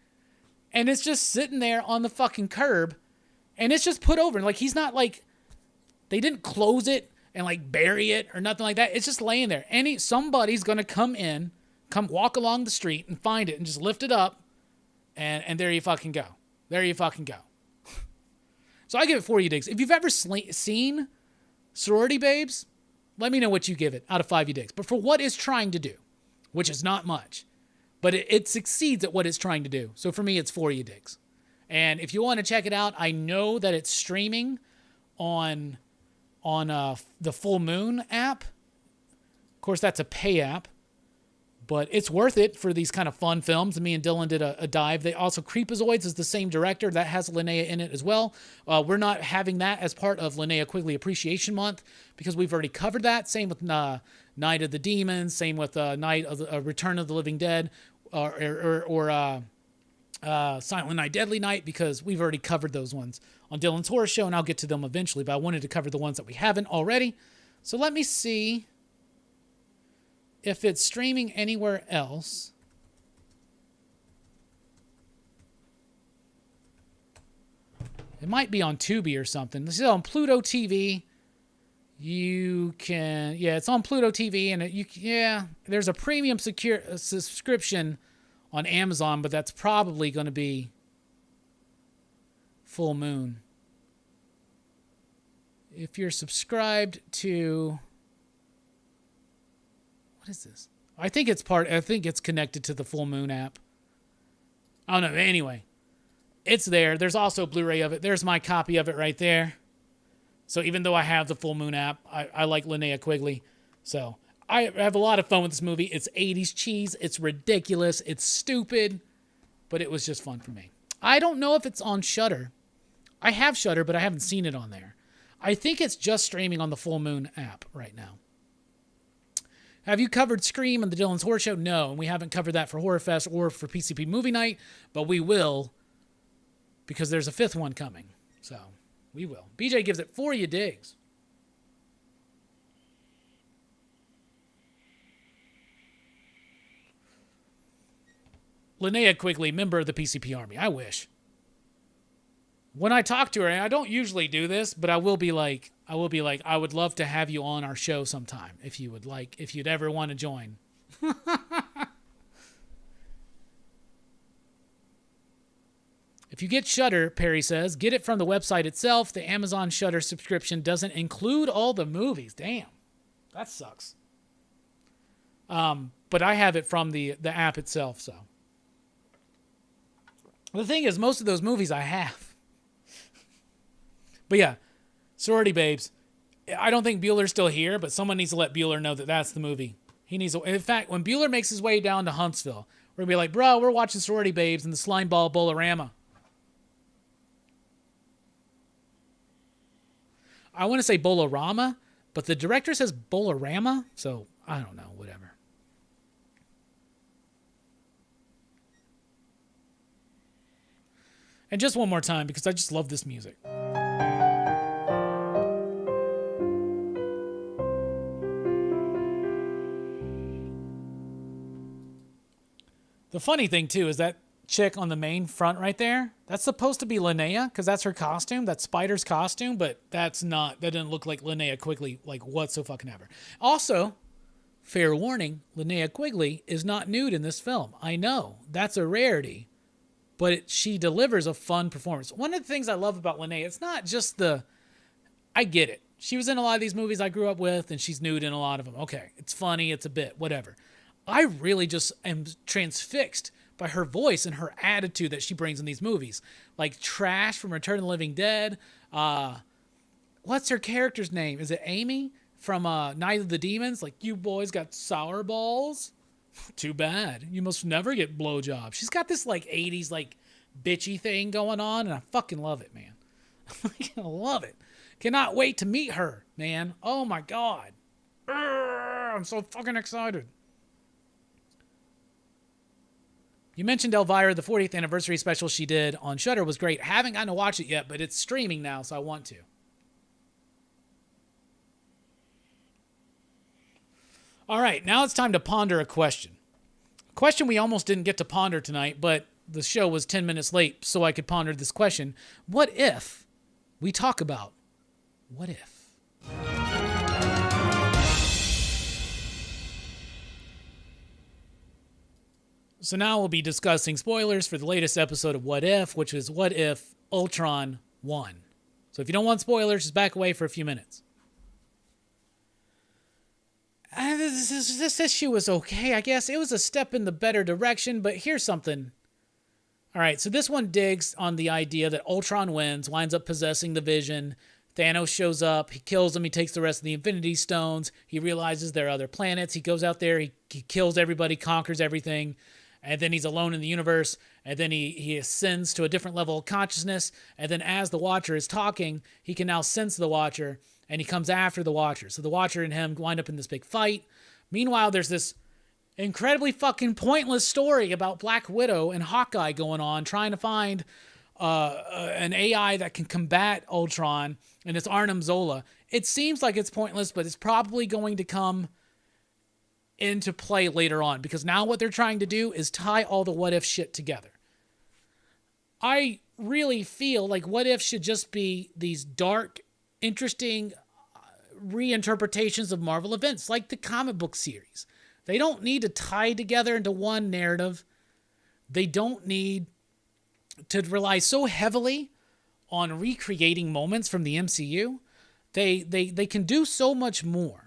And it's just sitting there on the fucking curb, and it's just put over. Like, he's not like, they didn't close it and like bury it or nothing like that. It's just laying there. Somebody's going to come walk along the street and find it and just lift it up, and there you fucking go. There you fucking go. So I give it 4 you digs. If you've ever seen Sorority Babes, let me know what you give it out of 5 you digs. But for what it's trying to do, which is not much, but it succeeds at what it's trying to do. So for me, it's 4 you digs. And if you want to check it out, I know that it's streaming on the Full Moon app. Of course, that's a pay app. But it's worth it for these kind of fun films. Me and Dylan did a dive. They also, Creepazoids is the same director. That has Linnea in it as well. We're not having that as part of Linnea Quigley Appreciation Month because we've already covered that. Same with Night of the Demons. Same with Night of the Return of the Living Dead or Silent Night, Deadly Night, because we've already covered those ones on Dylan's Horror Show, and I'll get to them eventually. But I wanted to cover the ones that we haven't already. So let me see if it's streaming anywhere else. It might be on Tubi or something. This is on Pluto TV. You can, it's on Pluto TV, and there's a premium subscription on Amazon, but that's probably going to be Full Moon. If you're subscribed to, what is this? I think it's connected to the Full Moon app. I don't know. Anyway, it's there. There's also Blu-ray of it. There's my copy of it right there. So even though I have the Full Moon app, I like Linnea Quigley. So I have a lot of fun with this movie. It's 80s cheese. It's ridiculous. It's stupid. But it was just fun for me. I don't know if it's on Shudder. I have Shudder, but I haven't seen it on there. I think it's just streaming on the Full Moon app right now. Have you covered Scream and the Dylan's Horror Show? No, and we haven't covered that for Horror Fest or for PCP Movie Night, but we will because there's a 5th one coming. So we will. BJ gives it 4 you digs. Linnea Quigley, member of the PCP Army. I wish. When I talk to her, and I don't usually do this, but I will be like, I would love to have you on our show sometime if you'd ever want to join. If you get Shudder, Perry says, get it from the website itself. The Amazon Shudder subscription doesn't include all the movies. Damn, that sucks. But I have it from the app itself. So the thing is, most of those movies I have. But yeah, Sorority Babes. I don't think Bueller's still here, but someone needs to let Bueller know that that's the movie. He needs to, in fact, when Bueller makes his way down to Huntsville, we're going to be like, bro, we're watching Sorority Babes and the Slime Ball Bolorama. I want to say Bolorama, but the director says Bolorama, so I don't know, whatever. And just one more time, because I just love this music. The funny thing, too, is that chick on the main front right there, that's supposed to be Linnea, because that's her costume. That's Spider's costume, but that didn't look like Linnea Quigley, like whatsoever. Also, fair warning, Linnea Quigley is not nude in this film. I know, that's a rarity, but she delivers a fun performance. One of the things I love about Linnea, it's not just I get it. She was in a lot of these movies I grew up with, and she's nude in a lot of them. Okay, it's funny, it's a bit, whatever. I really just am transfixed by her voice and her attitude that she brings in these movies. Like Trash from Return of the Living Dead. What's her character's name? Is it Amy from Night of the Demons? Like, you boys got sour balls? Too bad. You must never get blowjobs. She's got this like 80s like bitchy thing going on, and I fucking love it, man. I love it. Cannot wait to meet her, man. Oh my God. I'm so fucking excited. You mentioned Elvira, the 40th anniversary special she did on Shudder was great. Haven't gotten to watch it yet, but it's streaming now, so I want to. All right, now it's time to ponder a question. A question we almost didn't get to ponder tonight, but the show was 10 minutes late, so I could ponder this question. What if we talk about what if? So now we'll be discussing spoilers for the latest episode of What If, which is What If Ultron won. So if you don't want spoilers, just back away for a few minutes. This issue was okay, I guess. It was a step in the better direction, but here's something. All right, so this one digs on the idea that Ultron wins, winds up possessing the Vision. Thanos shows up, he kills him, he takes the rest of the Infinity Stones, he realizes there are other planets, he goes out there, he kills everybody, conquers everything, and then he's alone in the universe, and then he ascends to a different level of consciousness, and then as the Watcher is talking, he can now sense the Watcher, and he comes after the Watcher. So the Watcher and him wind up in this big fight. Meanwhile, there's this incredibly fucking pointless story about Black Widow and Hawkeye going on, trying to find an AI that can combat Ultron, and it's Arnim Zola. It seems like it's pointless, but it's probably going to come into play later on, because now what they're trying to do is tie all the what if shit together. I really feel like what if should just be these dark, interesting reinterpretations of Marvel events, like the comic book series. They don't need to tie together into one narrative. They don't need to rely so heavily on recreating moments from the MCU. They can do so much more.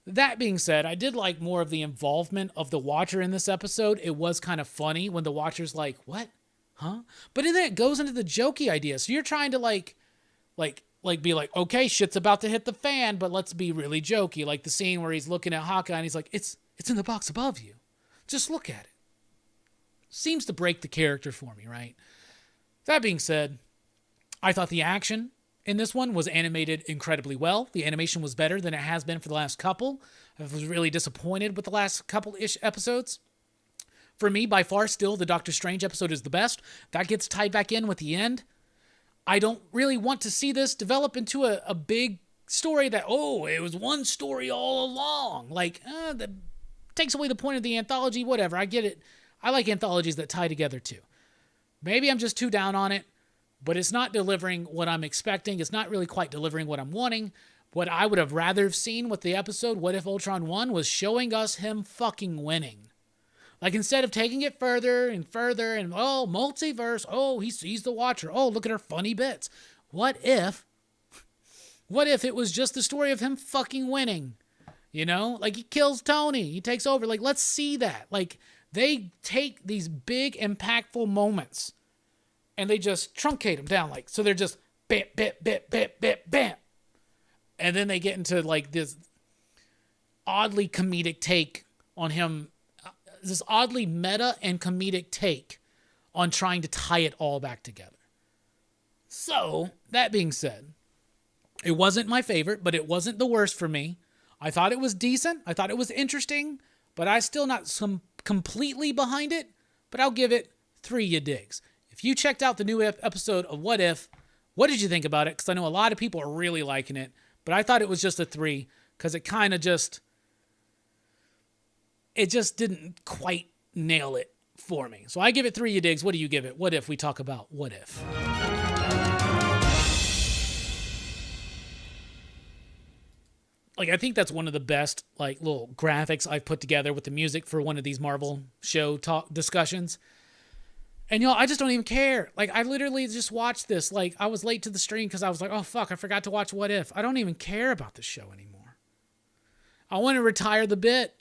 That being said, I did like more of the involvement of the Watcher in this episode. It was kind of funny when the Watcher's like, what? Huh? But then it goes into the jokey idea. So you're trying to like be like, okay, shit's about to hit the fan, but let's be really jokey. Like the scene where he's looking at Hawkeye and he's like, it's in the box above you. Just look at it. Seems to break the character for me, right? That being said, I thought the action in this one was animated incredibly well. The animation was better than it has been for the last couple. I was really disappointed with the last couple-ish episodes. For me, by far, still, the Doctor Strange episode is the best. That gets tied back in with the end. I don't really want to see this develop into a big story that, it was one story all along. Like, that takes away the point of the anthology, whatever. I get it. I like anthologies that tie together, too. Maybe I'm just too down on it. But it's not delivering what I'm expecting. It's not really quite delivering what I'm wanting. What I would have rather have seen with the episode, What If Ultron won, was showing us him fucking winning. Like, instead of taking it further and further and, multiverse, he sees the Watcher. Oh, look at her funny bits. What if it was just the story of him fucking winning? You know, like he kills Tony, he takes over. Like, let's see that. Like, they take these big, impactful moments and they just truncate them down. Like, so they're just bam, bam, bam, bam, bam, bam. And then they get into like this oddly comedic take on him, this oddly meta and comedic take on trying to tie it all back together. So, that being said, it wasn't my favorite, but it wasn't the worst for me. I thought it was decent. I thought it was interesting, but I still not completely behind it, but I'll give it 3 ya digs. If you checked out the new episode of What If, what did you think about it? Because I know a lot of people are really liking it, but I thought it was just a 3 because it kind of just, it just didn't quite nail it for me. So I give it 3 ya digs. What do you give it? What if we talk about What If? Like, I think that's one of the best, like, little graphics I've put together with the music for one of these Marvel show talk discussions. And, I just don't even care. Like, I literally just watched this. Like, I was late to the stream because I was like, oh, fuck, I forgot to watch What If. I don't even care about this show anymore. I want to retire the bit,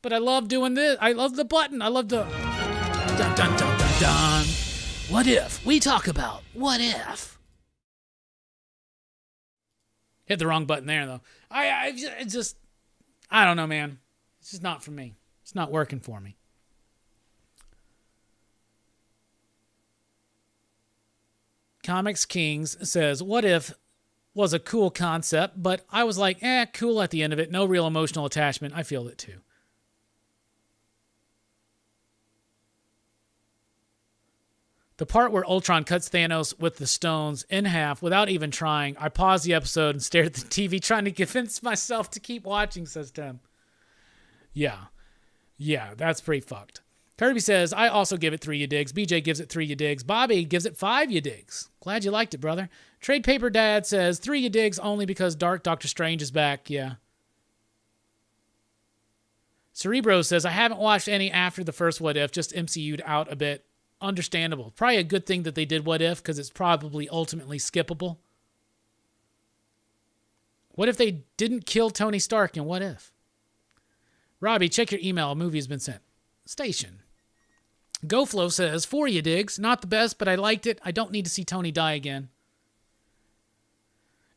but I love doing this. I love the button. I love the dun, dun, dun, dun, dun. What if we talk about What If? Hit the wrong button there, though. I don't know, man. It's just not for me. It's not working for me. Comics Kings says, What If was a cool concept, but I was like, cool at the end of it. No real emotional attachment. I feel it too. The part where Ultron cuts Thanos with the stones in half without even trying, I paused the episode and stared at the TV trying to convince myself to keep watching, says Tim. Yeah, that's pretty fucked. Kirby says, I also give it 3 ya digs. BJ gives it 3 ya digs. Bobby gives it 5 ya digs. Glad you liked it, brother. Trade Paper Dad says, 3 ya digs only because Dark Doctor Strange is back. Yeah. Cerebro says, I haven't watched any after the first What If, just MCU'd out a bit. Understandable. Probably a good thing that they did What If because it's probably ultimately skippable. What if they didn't kill Tony Stark in What If? Robbie, check your email. A movie has been sent. Station. GoFlow says, 4 ya digs. Not the best, but I liked it. I don't need to see Tony die again.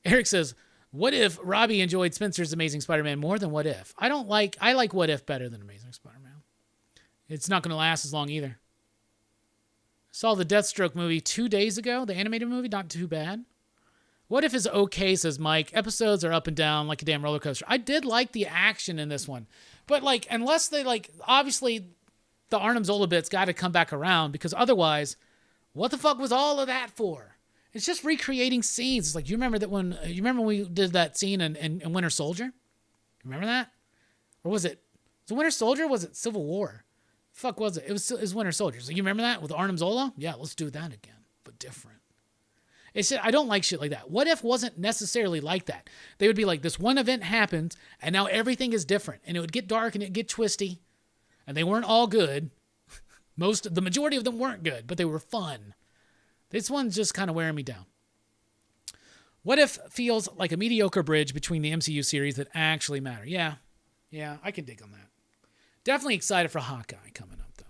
Eric says, what if Robbie enjoyed Spencer's Amazing Spider-Man more than What If? I like What If better than Amazing Spider-Man. It's not going to last as long either. Saw the Deathstroke movie 2 days ago. The animated movie, not too bad. What If is okay, says Mike. Episodes are up and down like a damn roller coaster. I did like the action in this one. But, like, unless they, like, obviously the Arnim Zola bit's got to come back around because otherwise, what the fuck was all of that for? It's just recreating scenes. It's like, you remember when we did that scene in Winter Soldier? Remember that? Or was it Winter Soldier or was it Civil War? Fuck was it? It was Winter Soldier. So you remember that with Arnim Zola? Yeah, let's do that again, but different. I don't like shit like that. What If wasn't necessarily like that? They would be like, this one event happened, and now everything is different, and it would get dark and it'd get twisty, and they weren't all good. The majority of them weren't good, but they were fun. This one's just kind of wearing me down. What If feels like a mediocre bridge between the MCU series that actually matter. Yeah, I can dig on that. Definitely excited for Hawkeye coming up, though.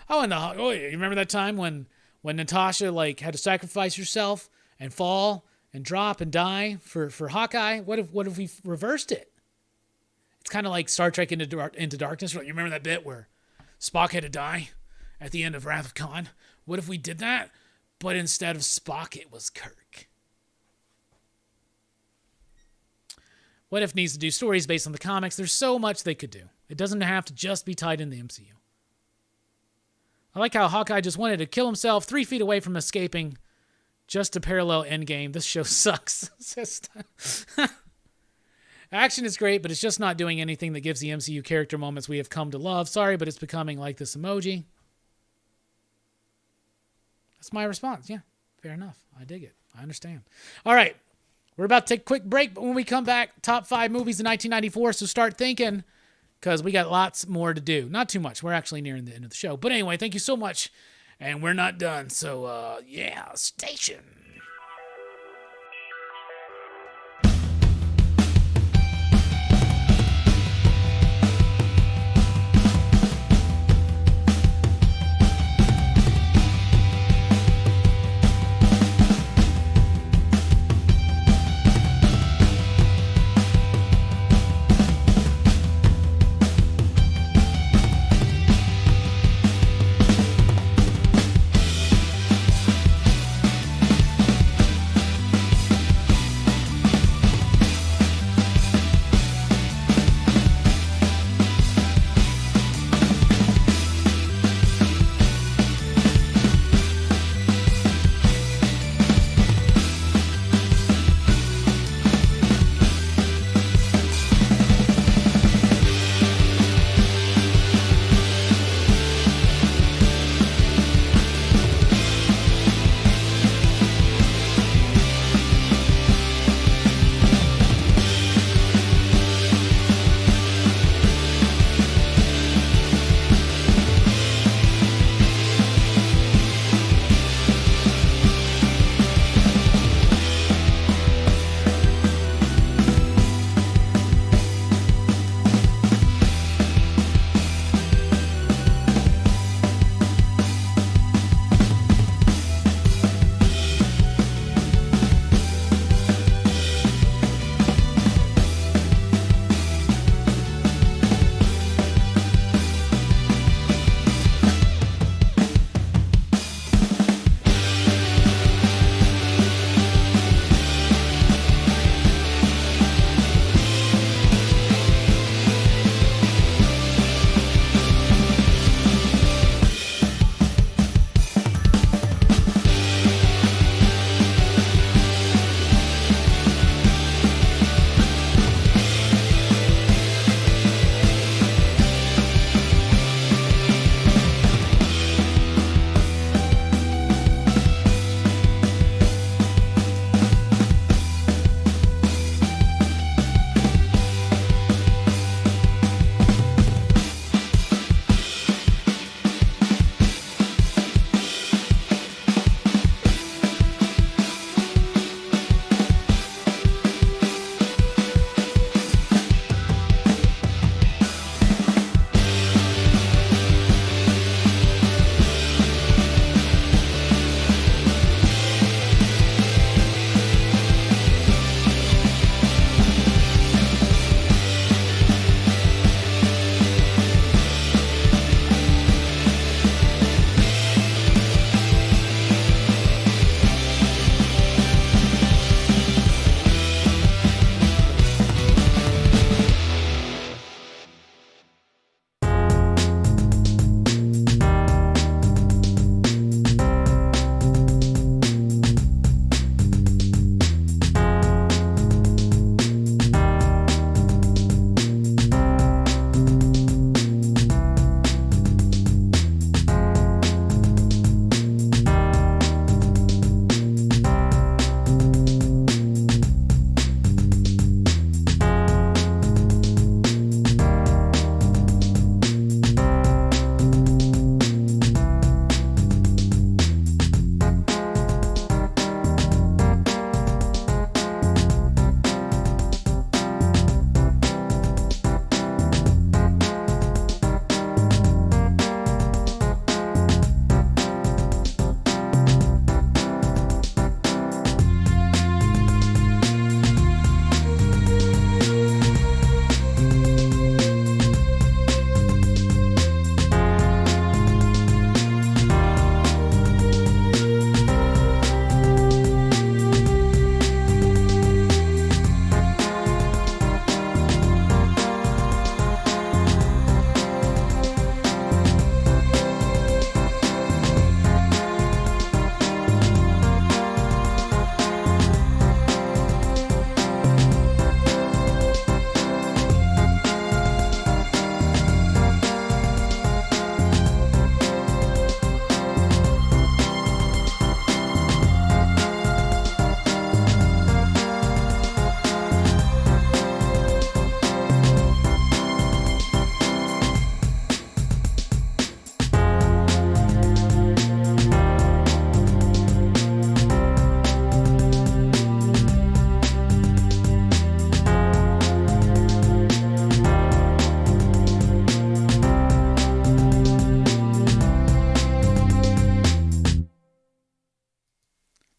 Oh, you remember that time when Natasha had to sacrifice herself and fall and drop and die for Hawkeye? What if we reversed it? It's kind of like Star Trek Into Darkness. You remember that bit where Spock had to die at the end of Wrath of Khan? What if we did that, but instead of Spock, it was Kirk? What If needs to do stories based on the comics. There's so much they could do. It doesn't have to just be tied in the MCU. I like how Hawkeye just wanted to kill himself 3 feet away from escaping just to parallel Endgame. This show sucks. Action is great, but it's just not doing anything that gives the MCU character moments we have come to love. Sorry, but it's becoming like this emoji. That's my response. Yeah, fair enough. I dig it. I understand. All right. We're about to take a quick break, but when we come back, top 5 movies in 1994, so start thinking, because we got lots more to do. Not too much. We're actually nearing the end of the show. But anyway, thank you so much, and we're not done. So, station.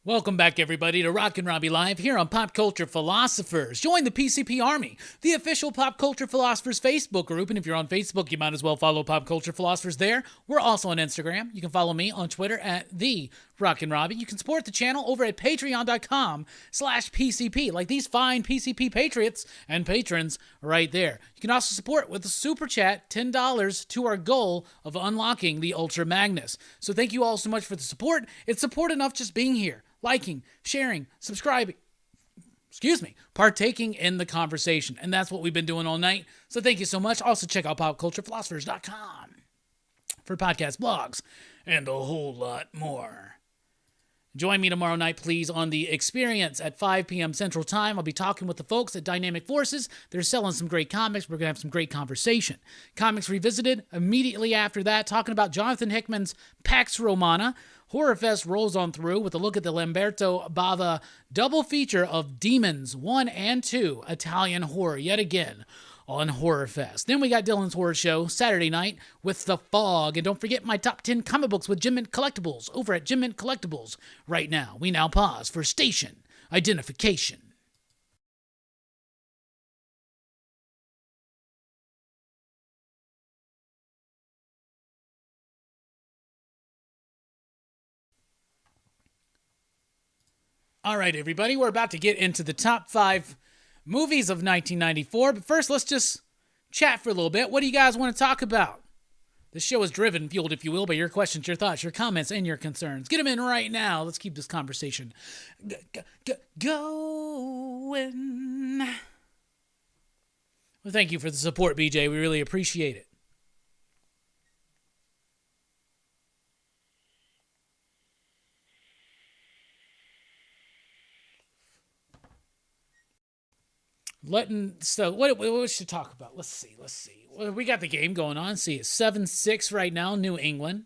Welcome back, everybody, to Rockin Robbie Live here on Pop Culture Philosophers. Join the PCP Army, the official Pop Culture Philosophers Facebook group. And if you're on Facebook, you might as well follow Pop Culture Philosophers there. We're also on Instagram. You can follow me on Twitter at the Rockin Robbie. You can support the channel over at patreon.com/PCP, like these fine PCP patriots and patrons right there. You can also support with a super chat, $10 to our goal of unlocking the Ultra Magnus. So thank you all so much for the support. It's support enough just being here, liking, sharing, subscribing, partaking in the conversation. And that's what we've been doing all night. So thank you so much. Also check out popculturephilosophers.com for podcasts, blogs, and a whole lot more. Join me tomorrow night, please, on The Experience at 5 p.m. Central Time. I'll be talking with the folks at Dynamic Forces. They're selling some great comics. We're going to have some great conversation. Comics Revisited immediately after that, talking about Jonathan Hickman's Pax Romana. Horror Fest rolls on through with a look at the Lamberto Bava double feature of Demons 1 and 2, Italian horror, yet again on Horror Fest. Then we got Dylan's Horror Show Saturday night with The Fog. And don't forget my top 10 comic books with Jim Mint Collectibles over at Jim Mint Collectibles right now. We now pause for station identification. All right, everybody, we're about to get into the top 5 movies of 1994, but first let's just chat for a little bit. What do you guys want to talk about? This show is driven, fueled, if you will, by your questions, your thoughts, your comments, and your concerns. Get them in right now. Let's keep this conversation going. Well, thank you for the support, BJ. We really appreciate it. So what should we talk about? Let's see. Well, we got the game going on. Let's see, it's 7-6 right now, New England.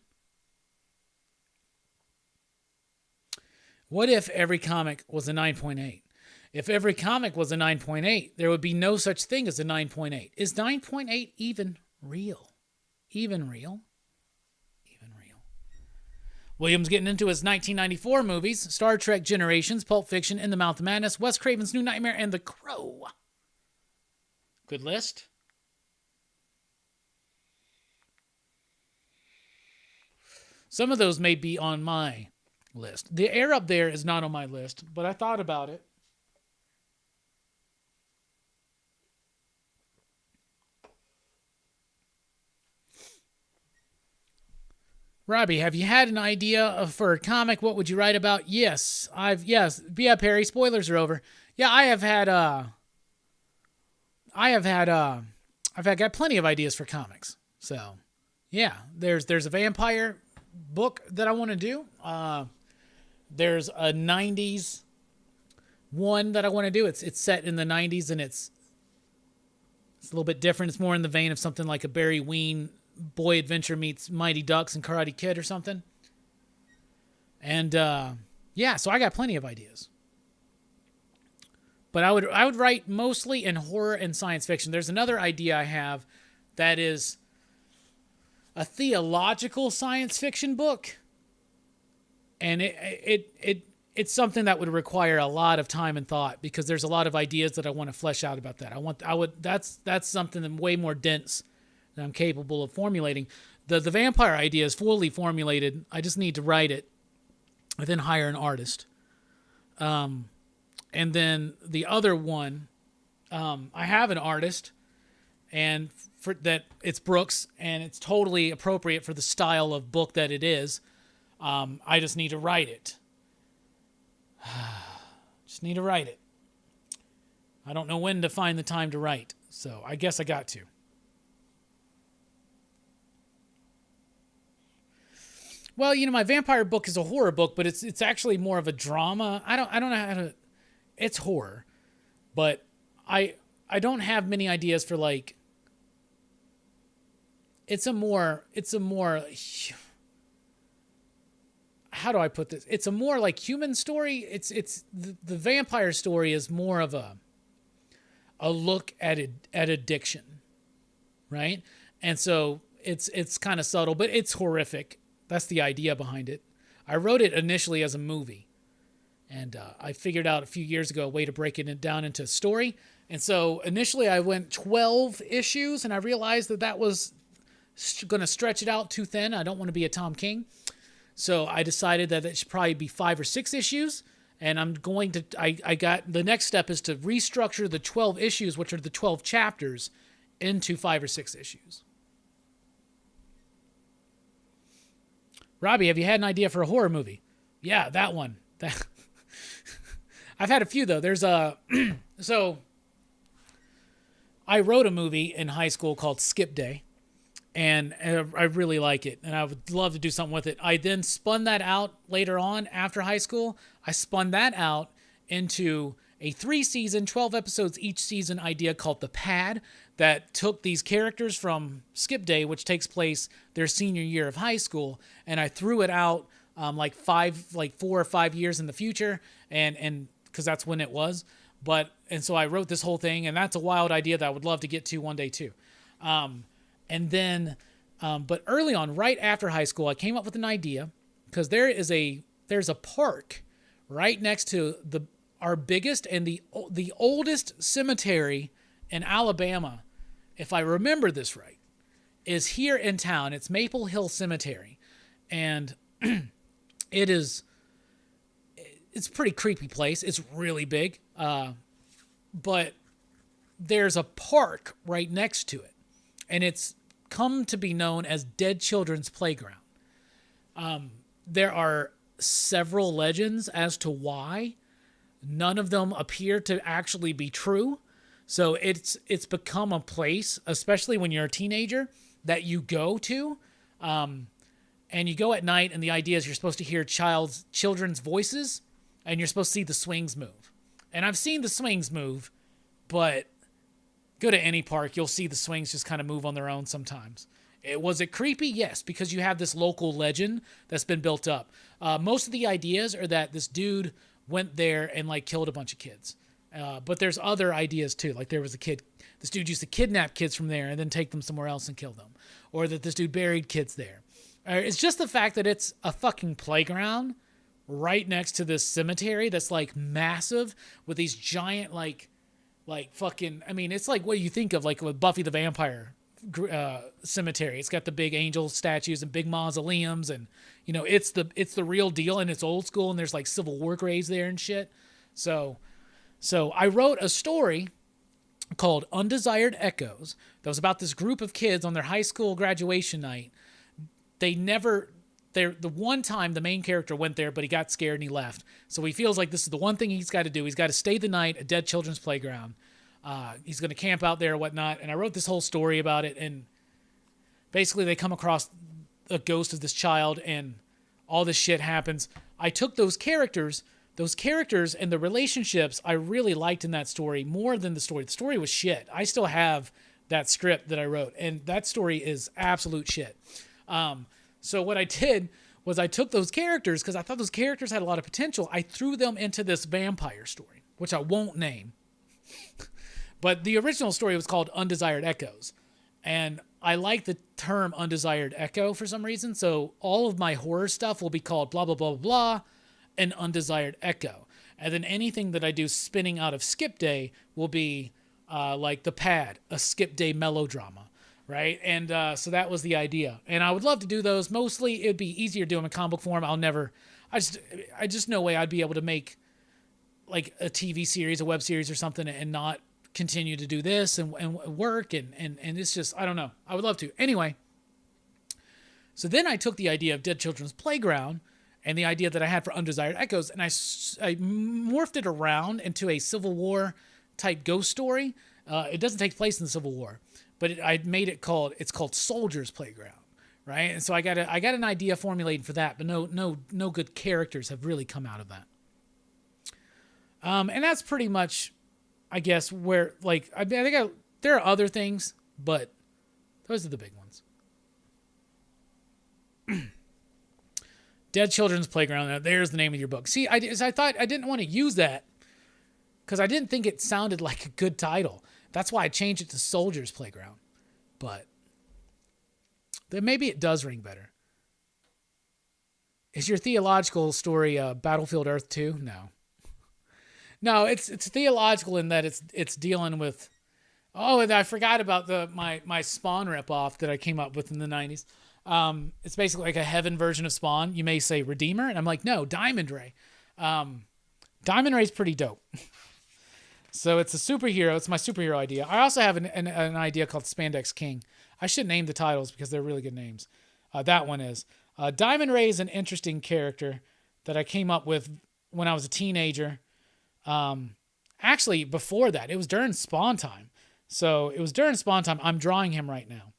What if every comic was a 9.8? If every comic was a 9.8, there would be no such thing as a 9.8. Is 9.8 even real? Even real? Williams getting into his 1994 movies: Star Trek Generations, Pulp Fiction, In the Mouth of Madness, Wes Craven's New Nightmare, and The Crow. Good list. Some of those may be on my list. The Air Up There is not on my list, but I thought about it. Robbie, have you had an idea for a comic? What would you write about? Yes. Yeah, Perry, spoilers are over. Yeah, I've got plenty of ideas for comics. So, yeah, there's a vampire book that I want to do. There's a 90s one that I want to do. It's set in the 90s, and it's a little bit different. It's more in the vein of something like a Barry Ween Boy Adventure meets Mighty Ducks and Karate Kid or something. And yeah, so I got plenty of ideas. But I would write mostly in horror and science fiction. There's another idea I have that is a theological science fiction book. And it's something that would require a lot of time and thought, because there's a lot of ideas that I want to flesh out about that. That's something that way more dense that I'm capable of formulating. The vampire idea is fully formulated. I just need to write it and then hire an artist. And then the other one, I have an artist, and for that it's Brooks, and it's totally appropriate for the style of book that it is. I just need to write it. Just need to write it. I don't know when to find the time to write, so I guess I got to. Well, my vampire book is a horror book, but it's actually more of a drama. I don't know how to. It's horror, but I don't have many ideas for, like. It's a more. How do I put this? It's a more like human story. It's the vampire story is more of a look at addiction, right? And so it's kind of subtle, but it's horrific. That's the idea behind it. I wrote it initially as a movie, And I figured out a few years ago a way to break it down into a story. And so initially I went 12 issues, and I realized that was going to stretch it out too thin. I don't want to be a Tom King. So I decided that it should probably be 5 or 6 issues. And I'm going to, I got, the next step is to restructure the 12 issues, which are the 12 chapters, into 5 or 6 issues. Robbie, have you had an idea for a horror movie? Yeah, that one. I've had a few, though. There's a... So, I wrote a movie in high school called Skip Day, and I really like it, and I would love to do something with it. I then spun that out later on after high school. I spun that out into a 3-season, 12 episodes each season idea called The Pad that took these characters from Skip Day, which takes place their senior year of high school, and I threw it out 4 or 5 years in the future, and because that's when it was. And so I wrote this whole thing, and that's a wild idea that I would love to get to one day too. And then, but early on, right after high school, I came up with an idea because there's a park right next to our biggest and the oldest cemetery in Alabama, if I remember this right, is here in town. It's Maple Hill Cemetery, and it's a pretty creepy place. It's really big, but there's a park right next to it, and it's come to be known as Dead Children's Playground. There are several legends as to why. None of them appear to actually be true. So it's become a place, especially when you're a teenager, that you go to. And you go at night, and the idea is you're supposed to hear children's voices, and you're supposed to see the swings move. And I've seen the swings move, but go to any park, you'll see the swings just kind of move on their own sometimes. Was it creepy? Yes, because you have this local legend that's been built up. Most of the ideas are that this dude went there and killed a bunch of kids. But there's other ideas too. Like there was this dude used to kidnap kids from there and then take them somewhere else and kill them. Or that this dude buried kids there. It's just the fact that it's a fucking playground right next to this cemetery that's massive with these giant fucking, I mean, it's like what you think of with Buffy the Vampire cemetery. It's got the big angel statues and big mausoleums, and it's the real deal, and it's old school, and there's Civil War graves there and shit. So I wrote a story called Undesired Echoes that was about this group of kids on their high school graduation night. The one time the main character went there, but he got scared and he left. So he feels like this is the one thing he's got to do. He's got to stay the night at Dead Children's Playground. He's going to camp out there or whatnot. And I wrote this whole story about it. And basically they come across a ghost of this child and all this shit happens. I took those characters and the relationships I really liked in that story more than the story. The story was shit. I still have that script that I wrote, and that story is absolute shit. So what I did was I took those characters, because I thought those characters had a lot of potential. I threw them into this vampire story, which I won't name. But the original story was called Undesired Echoes. And I like the term Undesired Echo for some reason. So all of my horror stuff will be called blah, blah, blah, blah, an Undesired Echo. And then anything that I do spinning out of Skip Day will be The Pad, a Skip Day melodrama. Right. And so that was the idea. And I would love to do those. Mostly it'd be easier to do them in comic book form. I just no way I'd be able to make a TV series, a web series or something and not continue to do this and work. And it's just, I don't know. I would love to. Anyway. So then I took the idea of Dead Children's Playground and the idea that I had for Undesired Echoes, and I morphed it around into a Civil War type ghost story. It doesn't take place in the Civil War. But I made it's called Soldier's Playground, right? And so I got an idea formulated for that, but no good characters have really come out of that. And that's pretty much, I guess, where I think there are other things, but those are the big ones. Dead Children's Playground. Now, there's the name of your book. See, I thought I didn't want to use that because I didn't think it sounded like a good title. That's why I changed it to Soldier's Playground. But then maybe it does ring better. Is your theological story Battlefield Earth 2? No. No, it's theological in that it's dealing with. Oh, and I forgot about my Spawn ripoff that I came up with in the '90s. It's basically like a heaven version of Spawn. You may say Redeemer, and I'm like, no, Diamond Ray. Diamond Ray's pretty dope. So it's a superhero. It's my superhero idea. I also have an idea called Spandex King. I should name the titles because they're really good names. That one is. Diamond Ray is an interesting character that I came up with when I was a teenager. Actually, before that, it was during Spawn time. So it was during Spawn time. I'm drawing him right now.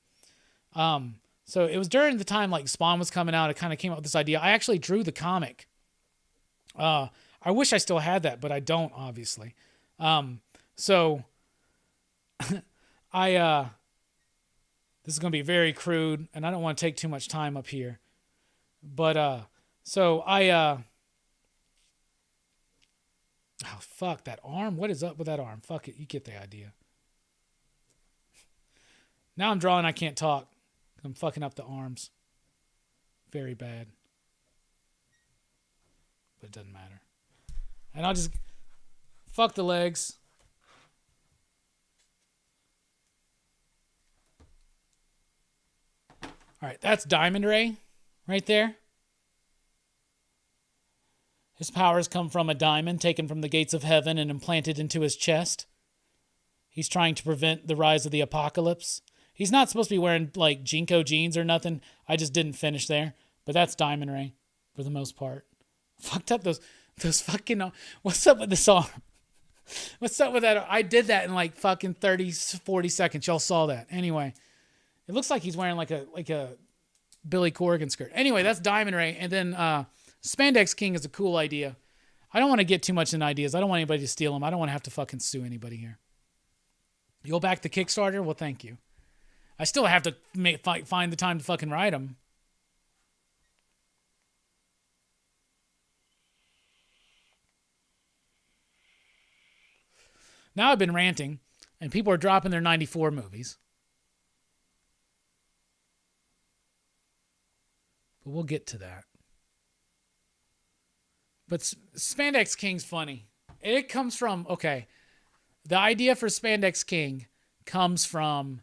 So it was during the time like Spawn was coming out. I kind of came up with this idea. I actually drew the comic. I wish I still had that, but I don't, obviously. So this is going to be very crude, and I don't want to take too much time up here. But, oh, fuck, that arm. What is up with that arm? Fuck it. You get the idea. Now I'm drawing, I can't talk. I'm fucking up the arms. Very bad. But it doesn't matter. And I'll just fuck the legs. All right, that's Diamond Ray right there. His powers come from a diamond taken from the gates of heaven and implanted into his chest. He's trying to prevent the rise of the apocalypse. He's not supposed to be wearing like Jinko jeans or nothing. I just didn't finish there. But that's Diamond Ray for the most part. Fucked up those fucking... What's up with this arm? What's up with that? I did that in like fucking 30, 40 seconds. Y'all saw that. Anyway, it looks like he's wearing like a Billy Corgan skirt. Anyway, that's Diamond Ray. And then Spandex King is a cool idea. I don't want to get too much in ideas. I don't want anybody to steal them. I don't want to have to fucking sue anybody here. You go back to Kickstarter? Well, thank you. I still have to find the time to fucking write them. Now I've been ranting, and people are dropping their 94 movies. But we'll get to that. But Spandex King's funny. It comes from, okay, the idea for Spandex King comes from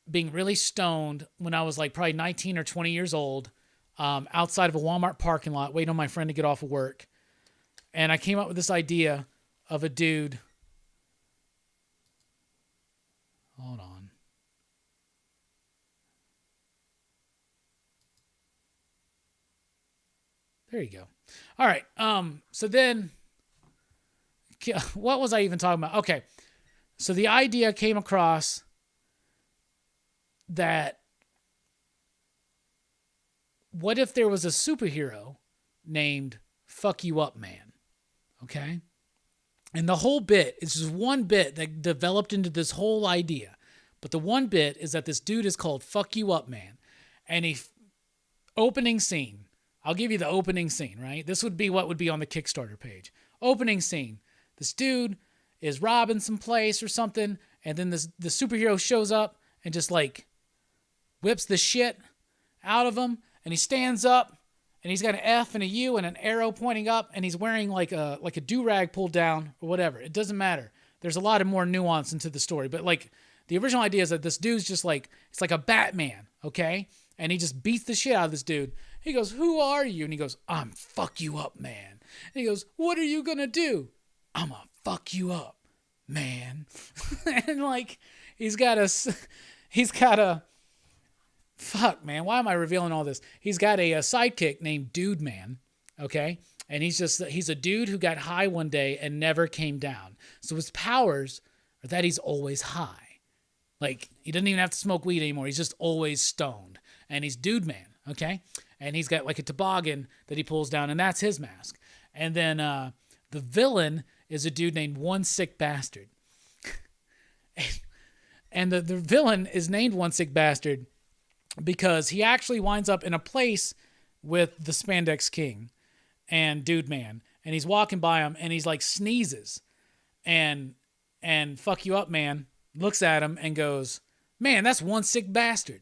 being really stoned when I was like probably 19 or 20 years old, outside of a Walmart parking lot, waiting on my friend to get off of work. And I came up with this idea of a dude. Hold on. There you go. All right. So then, what was I even talking about? Okay. So the idea came across that what if there was a superhero named Fuck You Up Man? Okay. And the whole bit is just one bit that developed into this whole idea. But the one bit is that this dude is called Fuck You Up Man. And opening scene. I'll give you the opening scene, right? This would be what would be on the Kickstarter page. Opening scene. This dude is robbing some place or something. And then the superhero shows up and just like whips the shit out of him. And he stands up. And he's got an F and a U and an arrow pointing up, and he's wearing like a do-rag pulled down or whatever. It doesn't matter. There's a lot of more nuance into the story. But like the original idea is that this dude's just like, it's like a Batman, okay? And he just beats the shit out of this dude. He goes, "Who are you?" And he goes, "I'm Fuck You Up Man." And he goes, "What are you gonna do?" "I'm gonna fuck you up, man." And like he's got a fuck, man, why am I revealing all this? He's got a sidekick named Dude Man, okay? And he's a dude who got high one day and never came down. So his powers are that he's always high. Like, he doesn't even have to smoke weed anymore. He's just always stoned. And he's Dude Man, okay? And he's got like a toboggan that he pulls down, and that's his mask. And then the villain is a dude named One Sick Bastard. And the villain is named One Sick Bastard because he actually winds up in a place with the Spandex King and Dude Man. And he's walking by him and he's like sneezes. And Fuck You Up Man looks at him and goes, "Man, that's one sick bastard."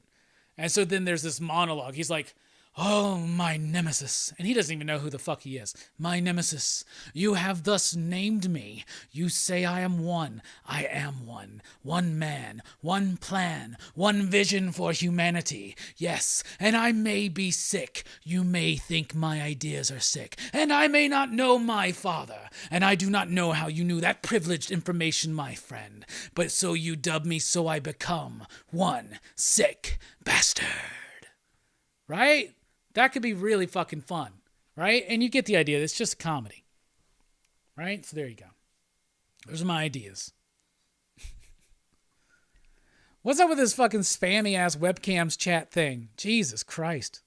And so then there's this monologue. He's like, Oh, my nemesis. And he doesn't even know who the fuck he is. My nemesis, you have thus named me. You say I am one. I am one. One man, one plan, one vision for humanity. Yes, and I may be sick. You may think my ideas are sick. And I may not know my father. And I do not know how you knew that privileged information, my friend. But so you dub me, so I become one sick bastard. Right? That could be really fucking fun, right? And you get the idea. It's just a comedy, right? So there you go. Those are my ideas. What's up with this fucking spammy-ass webcams chat thing? Jesus Christ.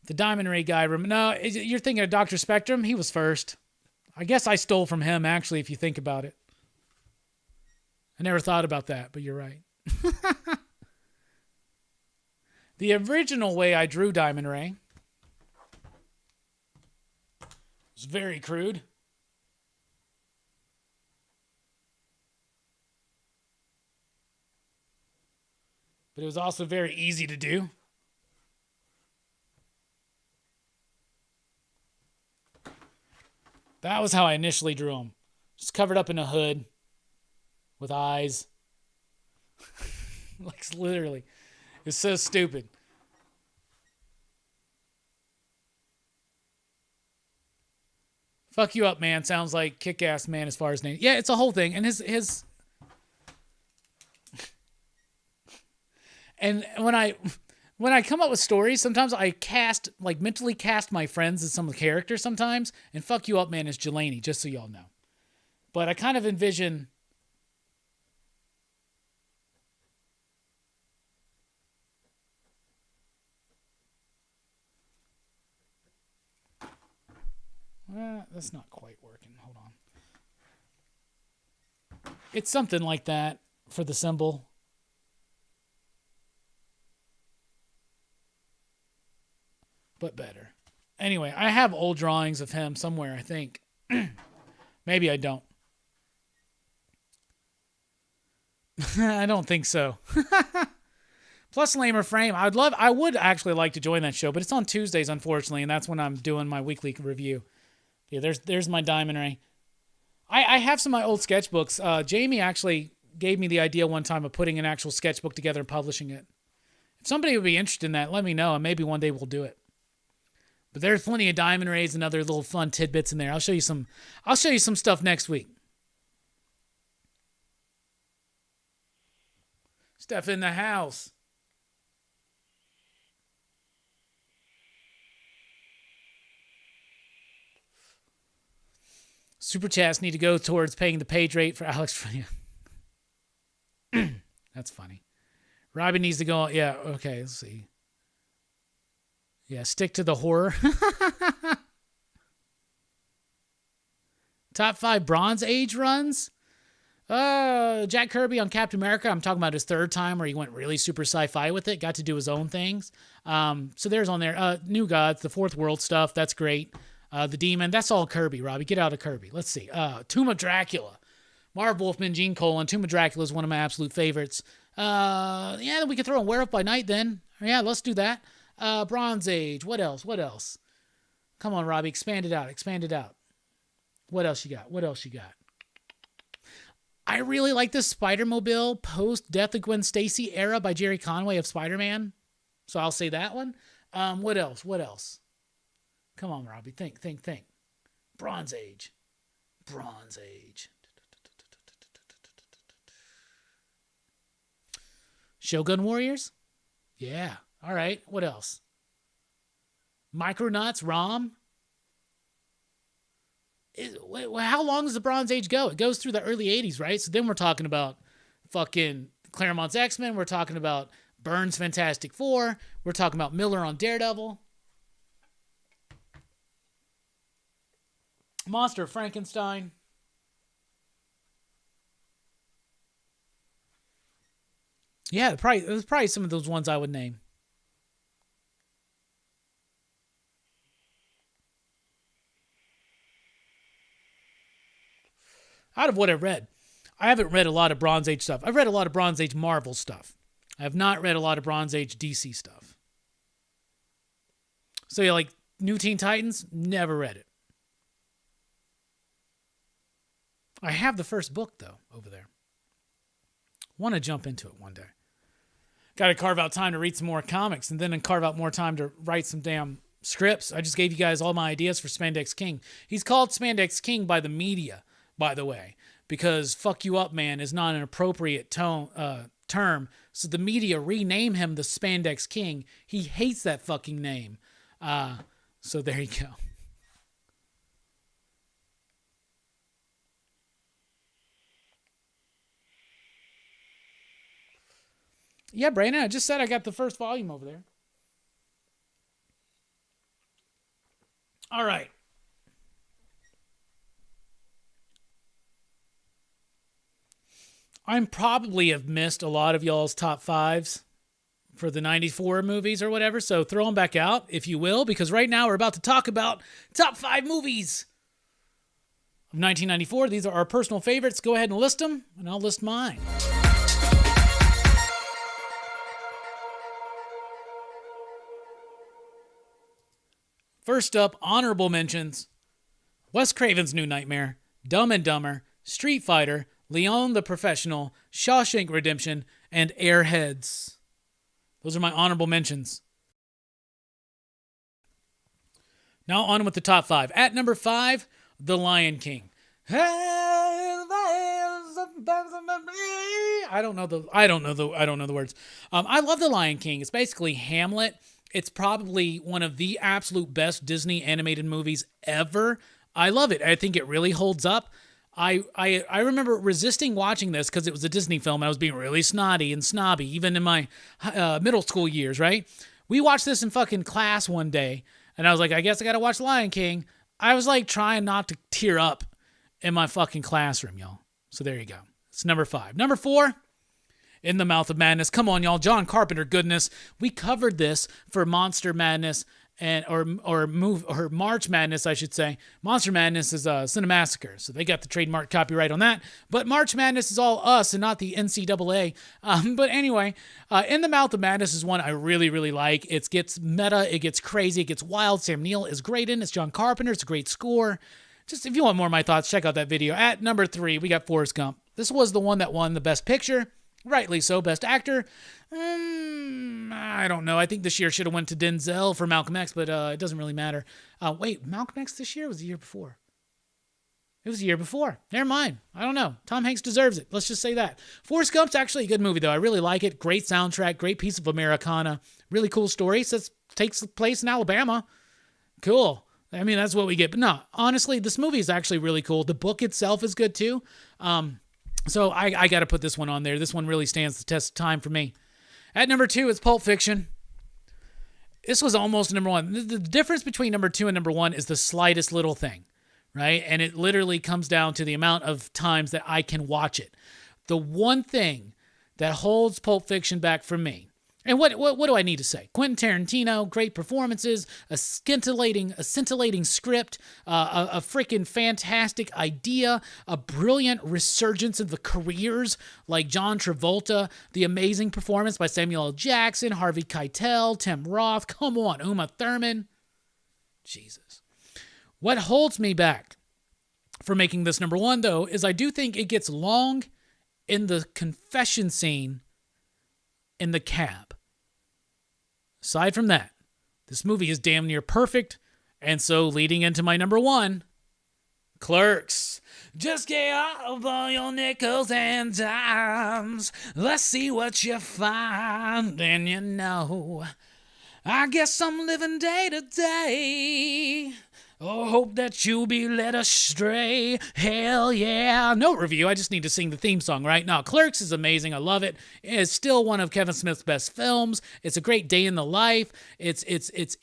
The Diamond Ray guy. No, you're thinking of Dr. Spectrum? He was first. I guess I stole from him, actually, if you think about it. I never thought about that, but you're right. The original way I drew Diamond Ray was very crude. But it was also very easy to do. That was how I initially drew him. Just covered up in a hood. With eyes. Like, literally. It's so stupid. Fuck you up, man. Sounds like Kick-Ass Man as far as name. Yeah, it's a whole thing. And his... And when I come up with stories, sometimes I mentally cast my friends as some of the characters sometimes. And Fuck You Up, Man is Jelani, just so y'all know. But I kind of envision... That's not quite working. Hold on. It's something like that for the symbol. But better. Anyway, I have old drawings of him somewhere, I think. Maybe I don't. I don't think so. Plus lamer frame. I would actually like to join that show, but it's on Tuesdays, unfortunately, and that's when I'm doing my weekly review. Yeah, there's my Diamond Ray. I have some of my old sketchbooks. Jamie actually gave me the idea one time of putting an actual sketchbook together and publishing it. If somebody would be interested in that, let me know, and maybe one day we'll do it. But there's plenty of Diamond Rays and other little fun tidbits in there. I'll show you some stuff next week. Stuff in the house. Super chats need to go towards paying the page rate for Alex. That's funny. Robbie needs to go. Yeah, okay, let's see. Yeah, stick to the horror. Top 5 Bronze Age runs? Jack Kirby on Captain America. I'm talking about his third time where he went really super sci-fi with it. Got to do his own things. So there's on there. New Gods, the Fourth World stuff. That's great. The Demon. That's all Kirby, Robbie. Get out of Kirby. Let's see. Tomb of Dracula. Marv Wolfman, Gene Colan. Tomb of Dracula is one of my absolute favorites. Yeah, we could throw in Wear Up by Night then. Yeah, let's do that. Bronze Age. What else? Come on, Robbie. Expand it out. What else you got? I really like this Spider-Mobile post-Death of Gwen Stacy era by Jerry Conway of Spider-Man. So I'll say that one. What else? Come on, Robbie. Think. Bronze Age. Shogun Warriors? Yeah. All right. What else? Micronauts, ROM? How long does the Bronze Age go? It goes through the early 80s, right? So then we're talking about fucking Claremont's X-Men. We're talking about Byrne's Fantastic Four. We're talking about Miller on Daredevil. Monster of Frankenstein. Yeah, it was probably some of those ones I would name. Out of what I read, I haven't read a lot of Bronze Age stuff. I've read a lot of Bronze Age Marvel stuff. I have not read a lot of Bronze Age DC stuff. So yeah, like New Teen Titans, never read it. I have the first book, though, over there. Want to jump into it one day. Got to carve out time to read some more comics and then carve out more time to write some damn scripts. I just gave you guys all my ideas for Spandex King. He's called Spandex King by the media, by the way, because fuck you up, man, is not an appropriate term. So the media rename him the Spandex King. He hates that fucking name. So there you go. Yeah, Brandon, I just said I got the first volume over there. All right. I probably have missed a lot of y'all's top fives for the 94 movies or whatever, so throw them back out, if you will, because right now we're about to talk about top 5 movies of 1994. These are our personal favorites. Go ahead and list them, and I'll list mine. First up, honorable mentions. Wes Craven's New Nightmare, Dumb and Dumber, Street Fighter, Leon the Professional, Shawshank Redemption, and Airheads. Those are my honorable mentions. Now on with the top 5. At number 5, The Lion King. I don't know the words. I love The Lion King. It's basically Hamlet. It's probably one of the absolute best Disney animated movies ever. I love it. I think it really holds up. I remember resisting watching this because it was a Disney film. I was being really snotty and snobby, even in my middle school years, right? We watched this in fucking class one day, and I was like, I guess I got to watch Lion King. I was like trying not to tear up in my fucking classroom, y'all. So there you go. It's number 5. Number 4, In the Mouth of Madness. Come on, y'all. John Carpenter goodness. We covered this for Monster Madness or March Madness, I should say. Monster Madness is Cinemassacre, so they got the trademark copyright on that. But March Madness is all us and not the NCAA. But anyway, In the Mouth of Madness is one I really, really like. It gets meta, it gets crazy, it gets wild. Sam Neill is great in it. It's John Carpenter. It's a great score. Just if you want more of my thoughts, check out that video. At number 3, we got Forrest Gump. This was the one that won the Best Picture. Rightly so. Best Actor. I don't know. I think this year should have went to Denzel for Malcolm X, but it doesn't really matter. Wait, Malcolm X this year was the year before? It was the year before. Never mind. I don't know. Tom Hanks deserves it. Let's just say that. Forrest Gump's actually a good movie, though. I really like it. Great soundtrack. Great piece of Americana. Really cool story. Takes place in Alabama. Cool. I mean, that's what we get. But no, honestly, this movie is actually really cool. The book itself is good, too. So I got to put this one on there. This one really stands the test of time for me. At number 2, it's Pulp Fiction. This was almost number 1. The difference between number 2 and number 1 is the slightest little thing, right? And it literally comes down to the amount of times that I can watch it. The one thing that holds Pulp Fiction back from me, and what do I need to say? Quentin Tarantino, great performances, a scintillating script, a freaking fantastic idea, a brilliant resurgence of the careers like John Travolta, the amazing performance by Samuel L. Jackson, Harvey Keitel, Tim Roth, come on, Uma Thurman. Jesus. What holds me back for making this number 1, though, is I do think it gets long in the confession scene in the cab. Aside from that, this movie is damn near perfect, and so leading into my number 1, Clerks. Just get out of all your nickels and dimes. Let's see what you find, and you know, I guess I'm living day to day. Oh, hope that you'll be led astray. Hell yeah. No review. I just need to sing the theme song right now. Clerks is amazing. I love it. It's still one of Kevin Smith's best films. It's a great day in the life. It's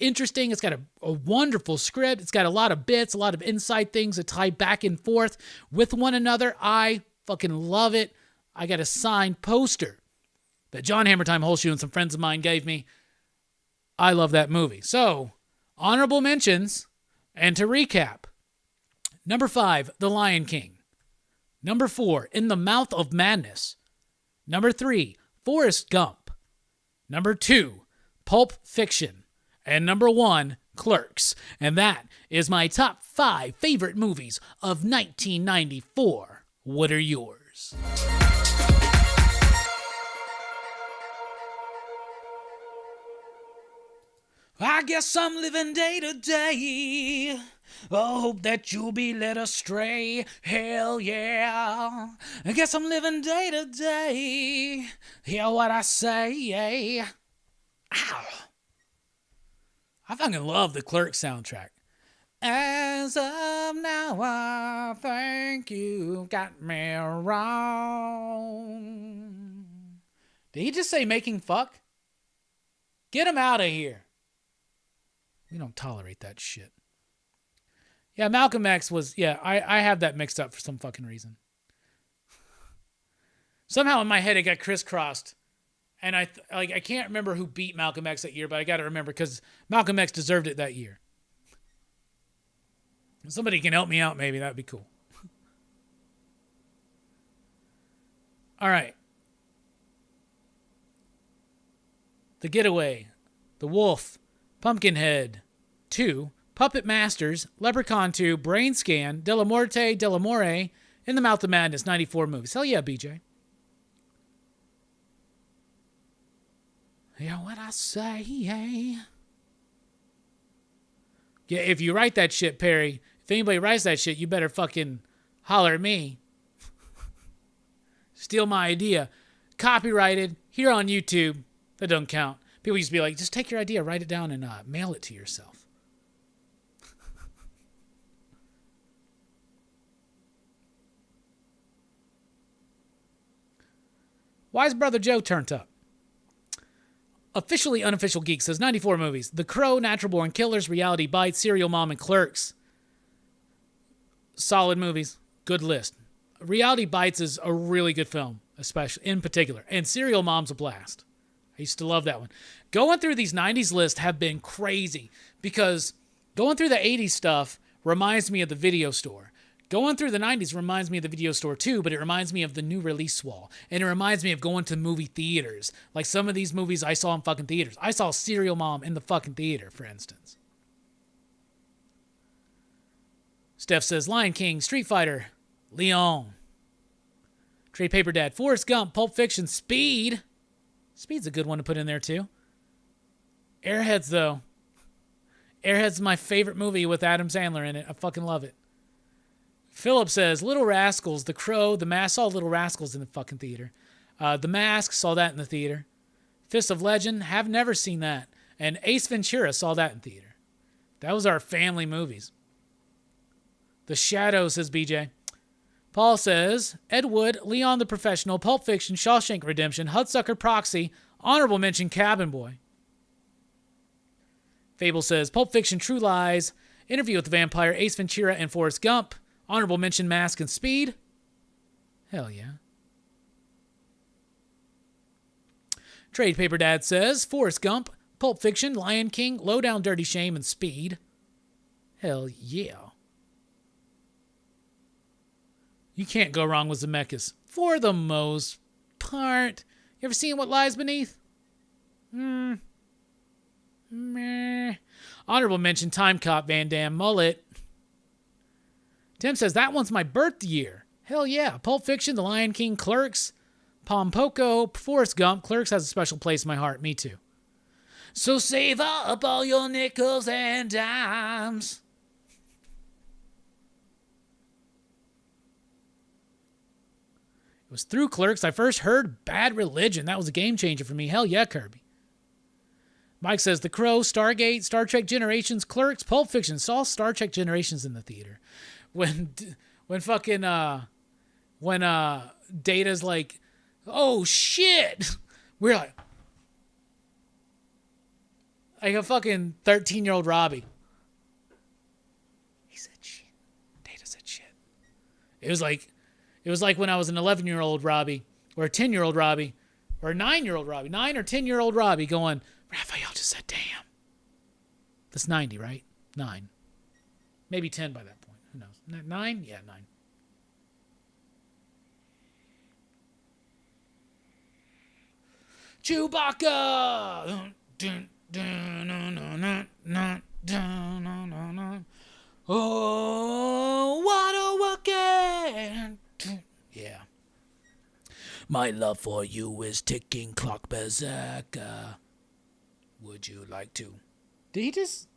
interesting. It's got a wonderful script. It's got a lot of bits, a lot of inside things that tie back and forth with one another. I fucking love it. I got a signed poster that John Hammertime Holshoe and some friends of mine gave me. I love that movie. So, honorable mentions. And to recap, number 5, The Lion King. Number 4, In the Mouth of Madness. Number 3, Forrest Gump. Number 2, Pulp Fiction. And number 1, Clerks. And that is my top 5 favorite movies of 1994. What are yours? I guess I'm living day to day. I hope that you'll be led astray. Hell yeah. I guess I'm living day to day. Hear what I say. Ow. I fucking love the Clerks soundtrack. As of now, I think you got me wrong. Did he just say making fuck? Get him out of here. We don't tolerate that shit. Yeah, Malcolm X was... Yeah, I have that mixed up for some fucking reason. Somehow in my head it got crisscrossed. And I can't remember who beat Malcolm X that year, but I got to remember because Malcolm X deserved it that year. If somebody can help me out, maybe. That would be cool. All right. The Getaway. The Wolf. Pumpkinhead 2, Puppet Masters, Leprechaun 2, Brain Scan, De La Morte, De La More, In the Mouth of Madness, 94 movies. Hell yeah, BJ. Yeah, what I say, hey. Yeah, if you write that shit, Perry, if anybody writes that shit, you better fucking holler at me. Steal my idea. Copyrighted, here on YouTube. That doesn't count. People used to be like, just take your idea, write it down, and mail it to yourself. Why's Brother Joe turned up? Officially Unofficial Geek says 94 movies. The Crow, Natural Born Killers, Reality Bites, Serial Mom, and Clerks. Solid movies. Good list. Reality Bites is a really good film, especially in particular. And Serial Mom's a blast. I used to love that one. Going through these 90s lists have been crazy because going through the 80s stuff reminds me of the video store. Going through the 90s reminds me of the video store too, but it reminds me of the new release wall. And it reminds me of going to movie theaters. Like some of these movies I saw in fucking theaters. I saw Serial Mom in the fucking theater, for instance. Steph says Lion King, Street Fighter, Leon. Trade Paper Dad, Forrest Gump, Pulp Fiction, Speed. Speed's a good one to put in there, too. Airheads, though. Airheads is my favorite movie with Adam Sandler in it. I fucking love it. Philip says, Little Rascals, The Crow, The Mask. Saw Little Rascals in the fucking theater. The Mask, saw that in the theater. Fist of Legend, have never seen that. And Ace Ventura, saw that in theater. That was our family movies. The Shadow, says BJ. Paul says, Ed Wood, Leon the Professional, Pulp Fiction, Shawshank Redemption, Hudsucker Proxy, honorable mention Cabin Boy. Fable says, Pulp Fiction, True Lies, Interview with the Vampire, Ace Ventura, and Forrest Gump, honorable mention Mask and Speed. Hell yeah. Trade Paper Dad says, Forrest Gump, Pulp Fiction, Lion King, Low Down Dirty Shame, and Speed. Hell yeah. You can't go wrong with Zemeckis, for the most part. You ever seen What Lies Beneath? Meh. Honorable mention, Time Cop, Van Damme, Mullet. Tim says, that one's my birth year. Hell yeah. Pulp Fiction, The Lion King, Clerks, Pompoko, Forrest Gump. Clerks has a special place in my heart. Me too. So save up all your nickels and dimes. It was through Clerks I first heard Bad Religion. That was a game changer for me. Hell yeah, Kirby. Mike says The Crow, Stargate, Star Trek Generations, Clerks, Pulp Fiction. Saw Star Trek Generations in the theater. When Data's like, oh shit. We're like a fucking 13-year-old Robbie. He said shit. Data said shit. It was like when I was an 11-year-old Robbie, or a 10-year-old Robbie, or a 9-year-old Robbie, 9 or 10-year-old Robbie going, Raphael just said, damn. That's 90, right? 9. Maybe 10 by that point. Who knows? 9? Yeah, 9. Chewbacca. Oh, what a weekend. Yeah. My love for you is ticking clock berserker. Would you like to? Did he just...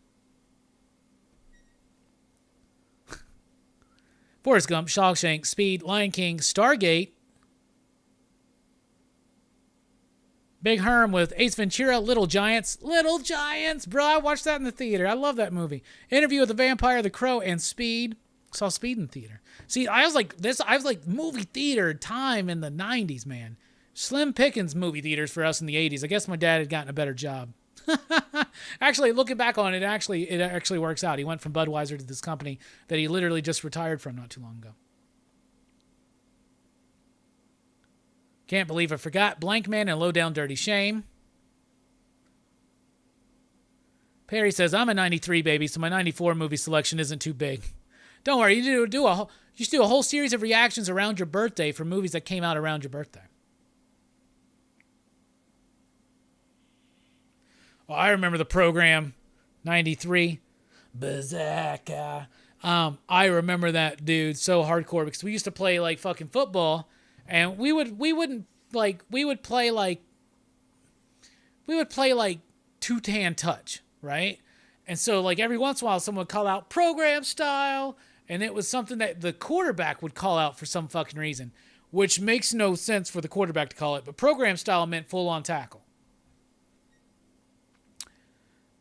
Forrest Gump, Shawshank, Speed, Lion King, Stargate, Big Herm with Ace Ventura, Little Giants. Little Giants, bro. I watched that in the theater. I love that movie. Interview with the Vampire, The Crow, and Speed. Saw Speed in the theater. See, I was like movie theater time in the 90s, man. Slim pickings movie theaters for us in the 80s. I guess my dad had gotten a better job. Actually, looking back on it, it actually works out. He went from Budweiser to this company that he literally just retired from not too long ago. Can't believe I forgot. Blank Man and Low Down Dirty Shame. Perry says, I'm a 93 baby, so my 94 movie selection isn't too big. Don't worry, you do a whole series of reactions around your birthday for movies that came out around your birthday. Oh, I remember the program, 93. Berserker. I remember that, dude, so hardcore because we used to play like fucking football, and we would play like two-hand touch, right? And so like every once in a while someone would call out program style, and it was something that the quarterback would call out for some fucking reason, which makes no sense for the quarterback to call it, but program style meant full-on tackle.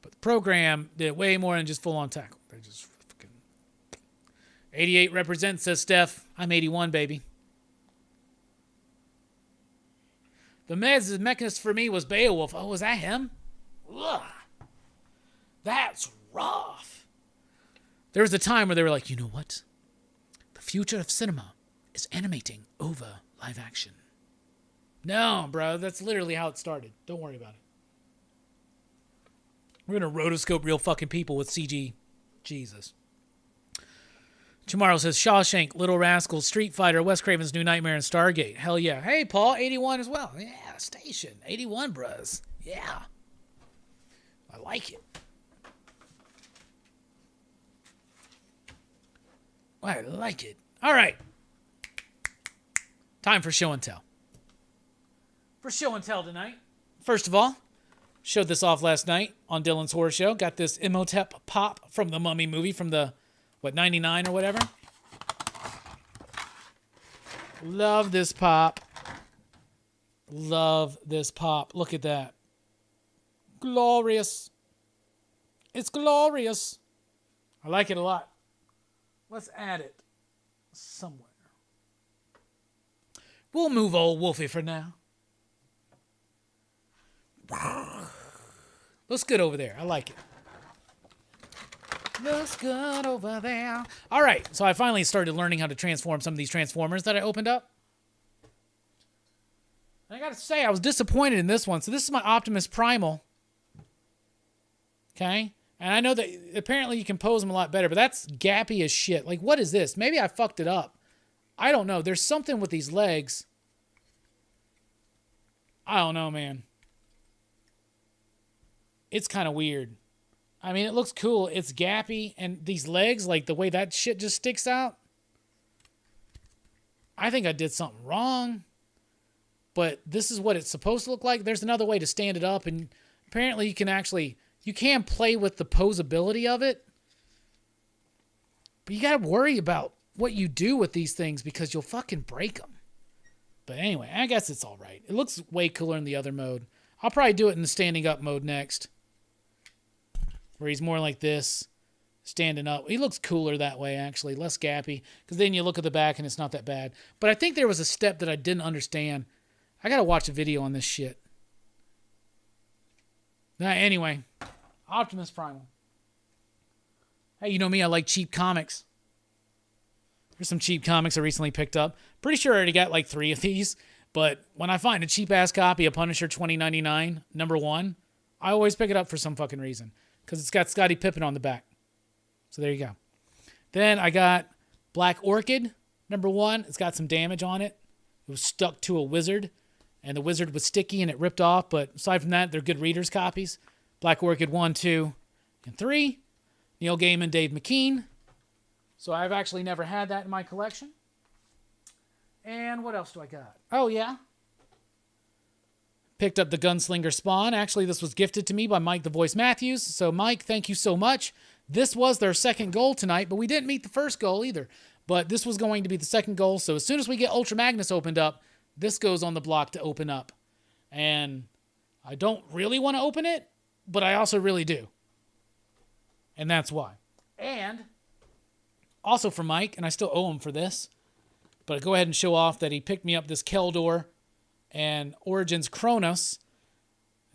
But the program did way more than just full-on tackle. They just fucking... 88 represents, says Steph. I'm 81, baby. The Mechanist for me was Beowulf. Oh, was that him? Ugh. That's rough. There was a time where they were like, you know what? The future of cinema is animating over live action. No, bro, that's literally how it started. Don't worry about it. We're going to rotoscope real fucking people with CG. Jesus. Tomorrow says Shawshank, Little Rascals, Street Fighter, Wes Craven's New Nightmare, and Stargate. Hell yeah. Hey, Paul, 81 as well. Yeah, station. 81, bros. Yeah. I like it. I like it. All right. Time for show and tell. For show and tell tonight. First of all, showed this off last night on Dylan's Horror Show. Got this Imhotep pop from the Mummy movie from the, 99 or whatever. Love this pop. Love this pop. Look at that. Glorious. It's glorious. I like it a lot. Let's add it somewhere. We'll move old Wolfie for now. Looks good over there. I like it. Looks good over there. All right. So I finally started learning how to transform some of these Transformers that I opened up. And I got to say, I was disappointed in this one. So this is my Optimus Primal. Okay. And I know that apparently you can pose them a lot better, but that's gappy as shit. Like, what is this? Maybe I fucked it up. I don't know. There's something with these legs. I don't know, man. It's kind of weird. I mean, it looks cool. It's gappy. And these legs, like the way that shit just sticks out. I think I did something wrong. But this is what it's supposed to look like. There's another way to stand it up. And apparently you can actually... You can play with the posability of it. But you got to worry about what you do with these things because you'll fucking break them. But anyway, I guess it's all right. It looks way cooler in the other mode. I'll probably do it in the standing up mode next. Where he's more like this. Standing up. He looks cooler that way, actually. Less gappy. Because then you look at the back and it's not that bad. But I think there was a step that I didn't understand. I got to watch a video on this shit. Anyway. Optimus Primal. Hey, you know me, I like cheap comics. There's some cheap comics I recently picked up. Pretty sure I already got like 3 of these. But when I find a cheap-ass copy of Punisher 2099, #1, I always pick it up for some fucking reason. Because it's got Scottie Pippen on the back. So there you go. Then I got Black Orchid, #1. It's got some damage on it. It was stuck to a wizard. and the Wizard was sticky and it ripped off. But aside from that, they're good readers' copies. Black Orchid 1, 2, and 3. Neil Gaiman, Dave McKean. So I've actually never had that in my collection. And what else do I got? Oh, yeah. Picked up the Gunslinger Spawn. Actually, this was gifted to me by Mike the Voice Matthews. So, Mike, thank you so much. This was their second goal tonight, but we didn't meet the first goal either. But this was going to be the second goal. So as soon as we get Ultra Magnus opened up, this goes on the block to open up. And I don't really want to open it, but I also really do. And that's why. And also for Mike, and I still owe him for this, but I go ahead and show off that he picked me up this Keldor and Origins Cronus.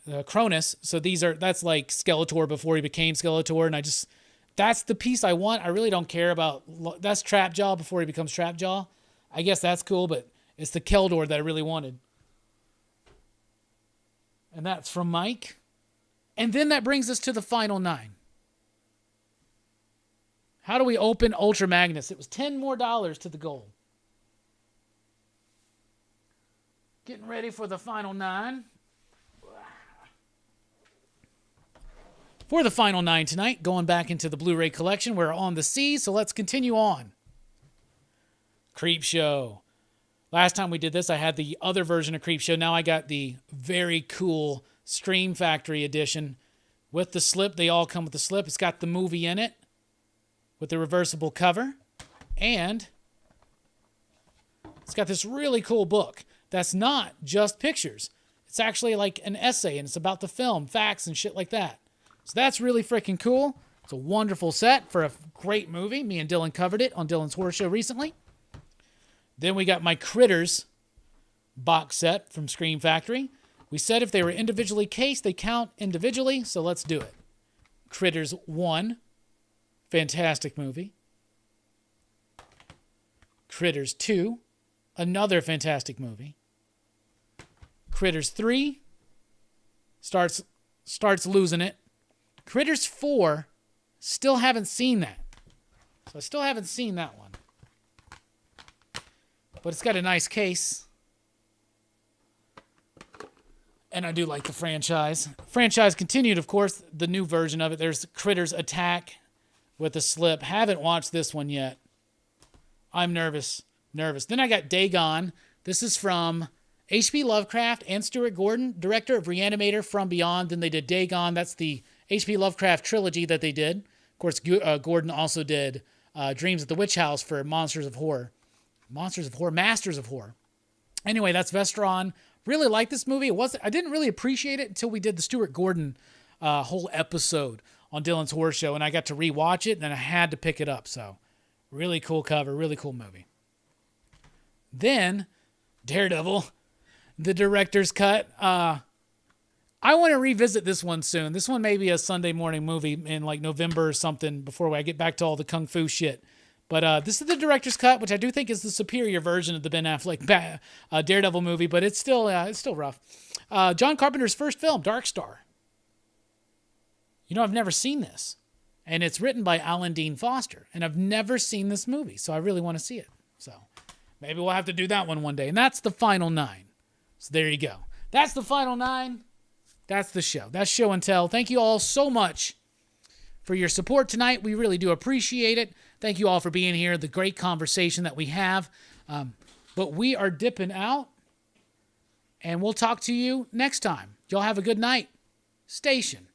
So that's like Skeletor before he became Skeletor, and that's the piece I want. I really don't care about, that's Trapjaw before he becomes Trapjaw. I guess that's cool, but it's the Keldor that I really wanted. And that's from Mike. And then that brings us to the final 9. How do we open Ultra Magnus? It was $10 more to the goal. Getting ready for the final 9. For the final 9 tonight, going back into the Blu-ray collection, we're on the C, so let's continue on. Creepshow. Last time we did this, I had the other version of Creepshow. Now I got the very cool Scream Factory edition with the slip. They all come with the slip. It's got the movie in it with the reversible cover. And it's got this really cool book that's not just pictures. It's actually like an essay, and it's about the film, facts, and shit like that. So that's really freaking cool. It's a wonderful set for a great movie. Me and Dylan covered it on Dylan's Horror Show recently. Then we got my Critters box set from Scream Factory. We said if they were individually cased, they count individually, so let's do it. Critters 1, fantastic movie. Critters 2, another fantastic movie. Critters 3 starts losing it. Critters 4, still haven't seen that. So I still haven't seen that one. But it's got a nice case. And I do like the franchise. Franchise continued, of course, the new version of it. There's Critters Attack with a slip. Haven't watched this one yet. I'm nervous. Then I got Dagon. This is from H.P. Lovecraft and Stuart Gordon, director of Reanimator, From Beyond. Then they did Dagon. That's the H.P. Lovecraft trilogy that they did. Of course, Gordon also did Dreams at the Witch House for Masters of Horror. Anyway, that's Vestron. Really like this movie. I didn't really appreciate it until we did the Stuart Gordon whole episode on Dylan's Horror Show, and I got to rewatch it, and then I had to pick it up. So, really cool cover, really cool movie. Then, Daredevil, the director's cut. I want to revisit this one soon. This one may be a Sunday morning movie in like November or something before I get back to all the kung fu shit. But this is the director's cut, which I do think is the superior version of the Ben Affleck Daredevil movie, but it's still rough. John Carpenter's first film, Dark Star. You know, I've never seen this. And it's written by Alan Dean Foster. And I've never seen this movie, so I really want to see it. So maybe we'll have to do that one day. And that's the final 9. So there you go. That's the final 9. That's the show. That's Show and Tell. Thank you all so much for your support tonight. We really do appreciate it. Thank you all for being here, the great conversation that we have. But we are dipping out, and we'll talk to you next time. Y'all have a good night. Station.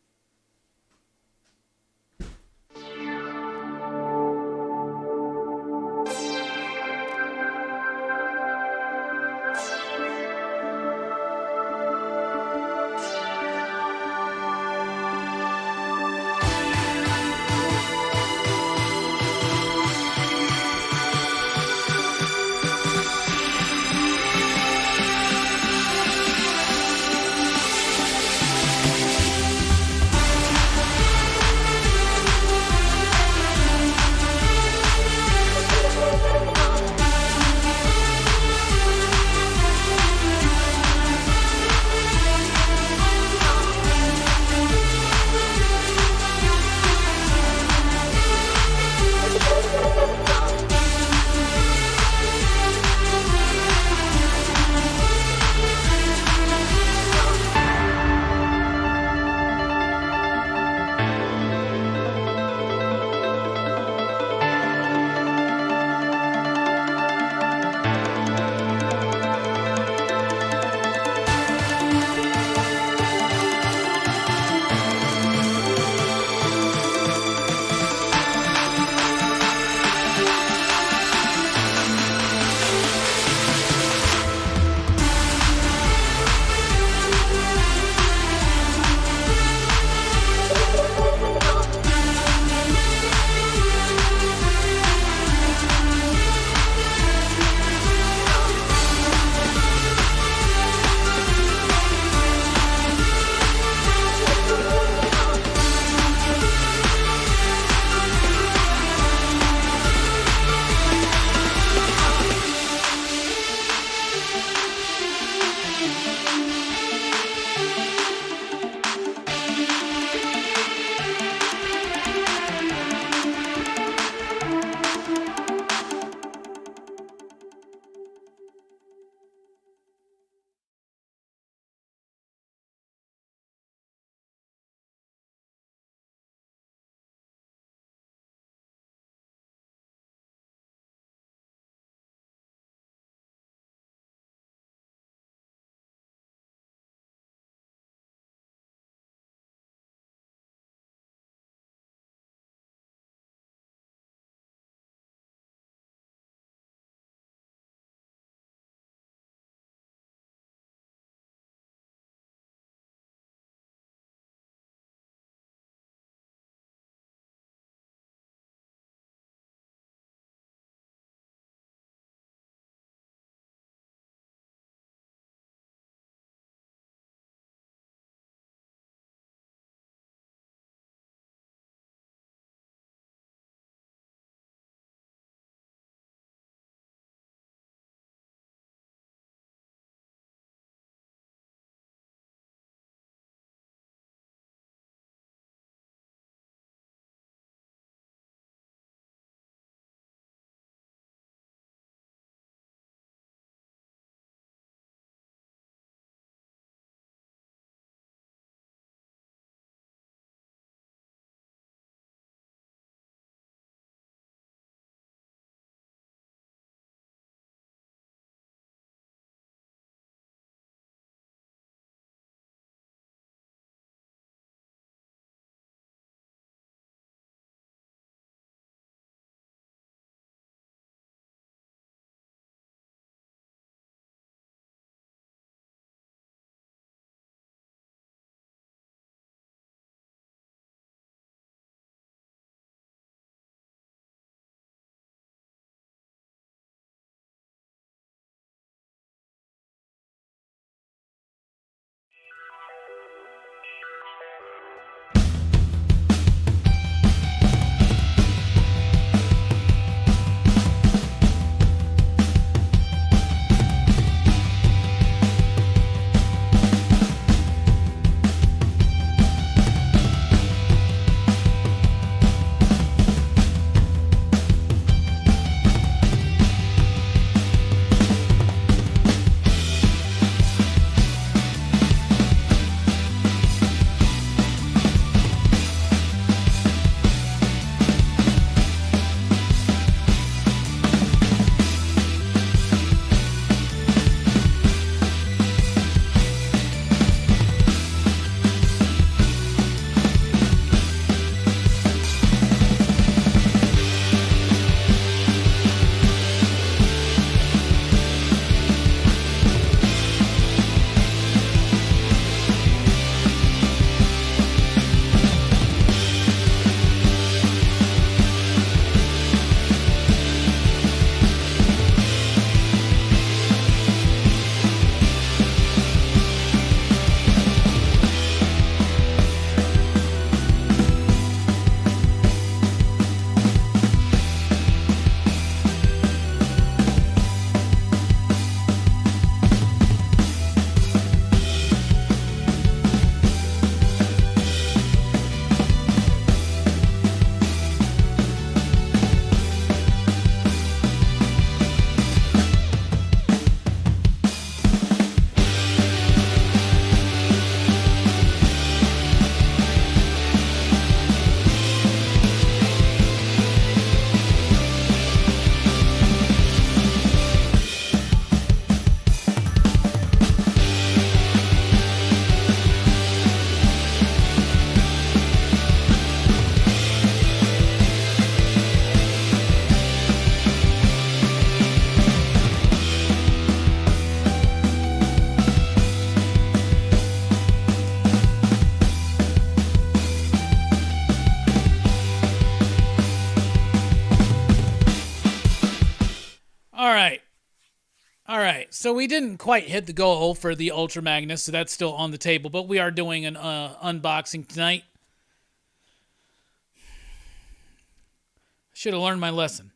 So we didn't quite hit the goal for the Ultra Magnus, so that's still on the table, but we are doing an unboxing tonight. Should have learned my lesson.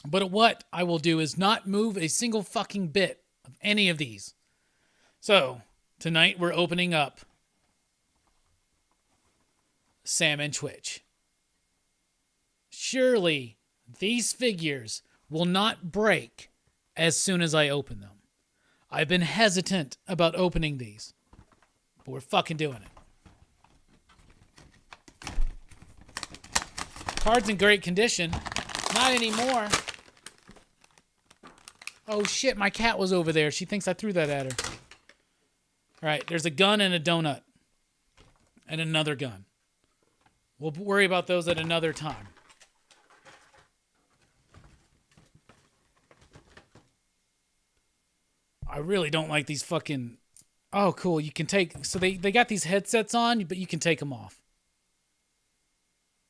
But what I will do is not move a single fucking bit of any of these. So, tonight we're opening up Sam and Twitch. Surely these figures will not break as soon as I open them. I've been hesitant about opening these, but we're fucking doing it. Card's in great condition. Not anymore. Oh shit, my cat was over there. She thinks I threw that at her. All right, there's a gun and a donut. And another gun. We'll worry about those at another time. I really don't like these fucking... Oh, cool. You can take... So they got these headsets on, but you can take them off.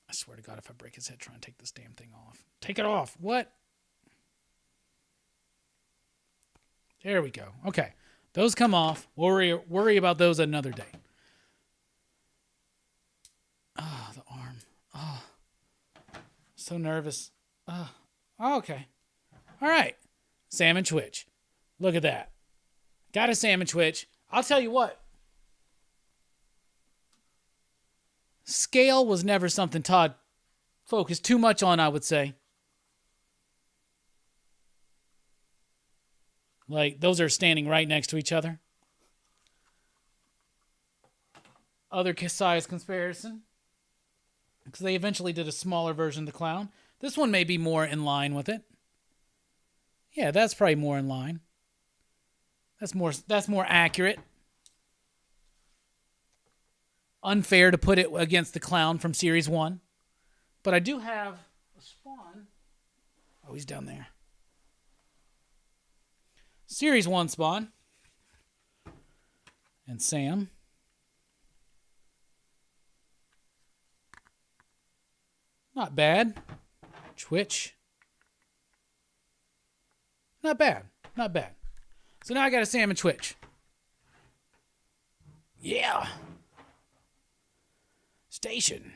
I swear to God, if I break his head trying to take this damn thing off. Take it off. What? There we go. Okay. Those come off. Worry about those another day. Oh, the arm. Oh. So nervous. Oh, okay. All right. Sam and Twitch. Look at that. Got a Sam and Twitch. I'll tell you what. Scale was never something Todd focused too much on, I would say. Like, those are standing right next to each other. Other size comparison. Because they eventually did a smaller version of the clown. This one may be more in line with it. Yeah, that's probably more in line. That's more accurate. Unfair to put it against the clown from Series 1. But I do have a Spawn. Oh, he's down there. Series 1 Spawn. And Sam. Not bad. Twitch. Not bad. Not bad. So now I got a Sam and Twitch. Yeah. Station.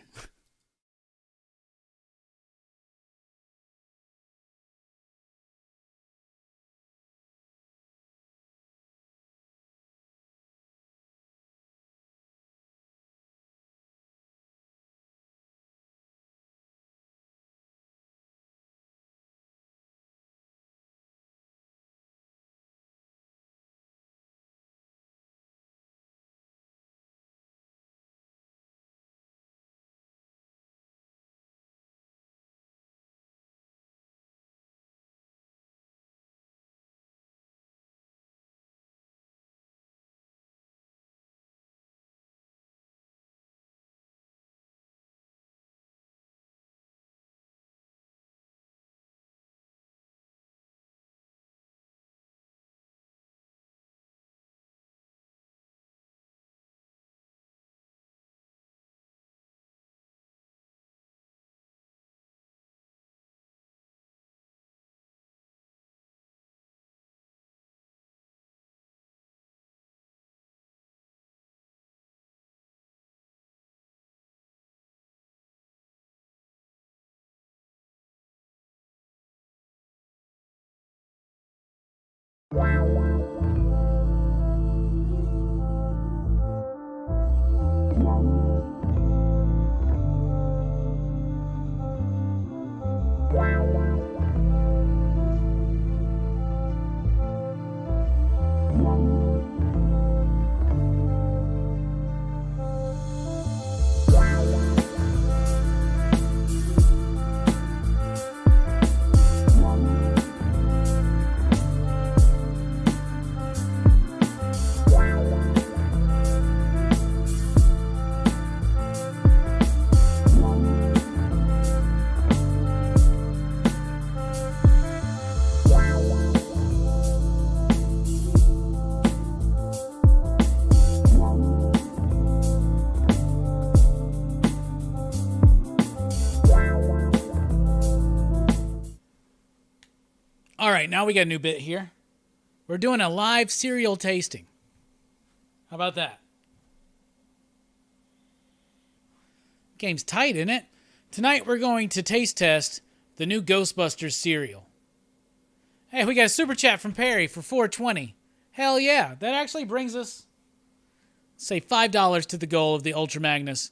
All right, now we got a new bit here. We're doing a live cereal tasting. How about that? Game's tight, isn't it? Tonight we're going to taste test the new Ghostbusters cereal. Hey, we got a super chat from Perry for $4.20. Hell yeah. That actually brings us, say, $5 to the goal of the Ultra Magnus.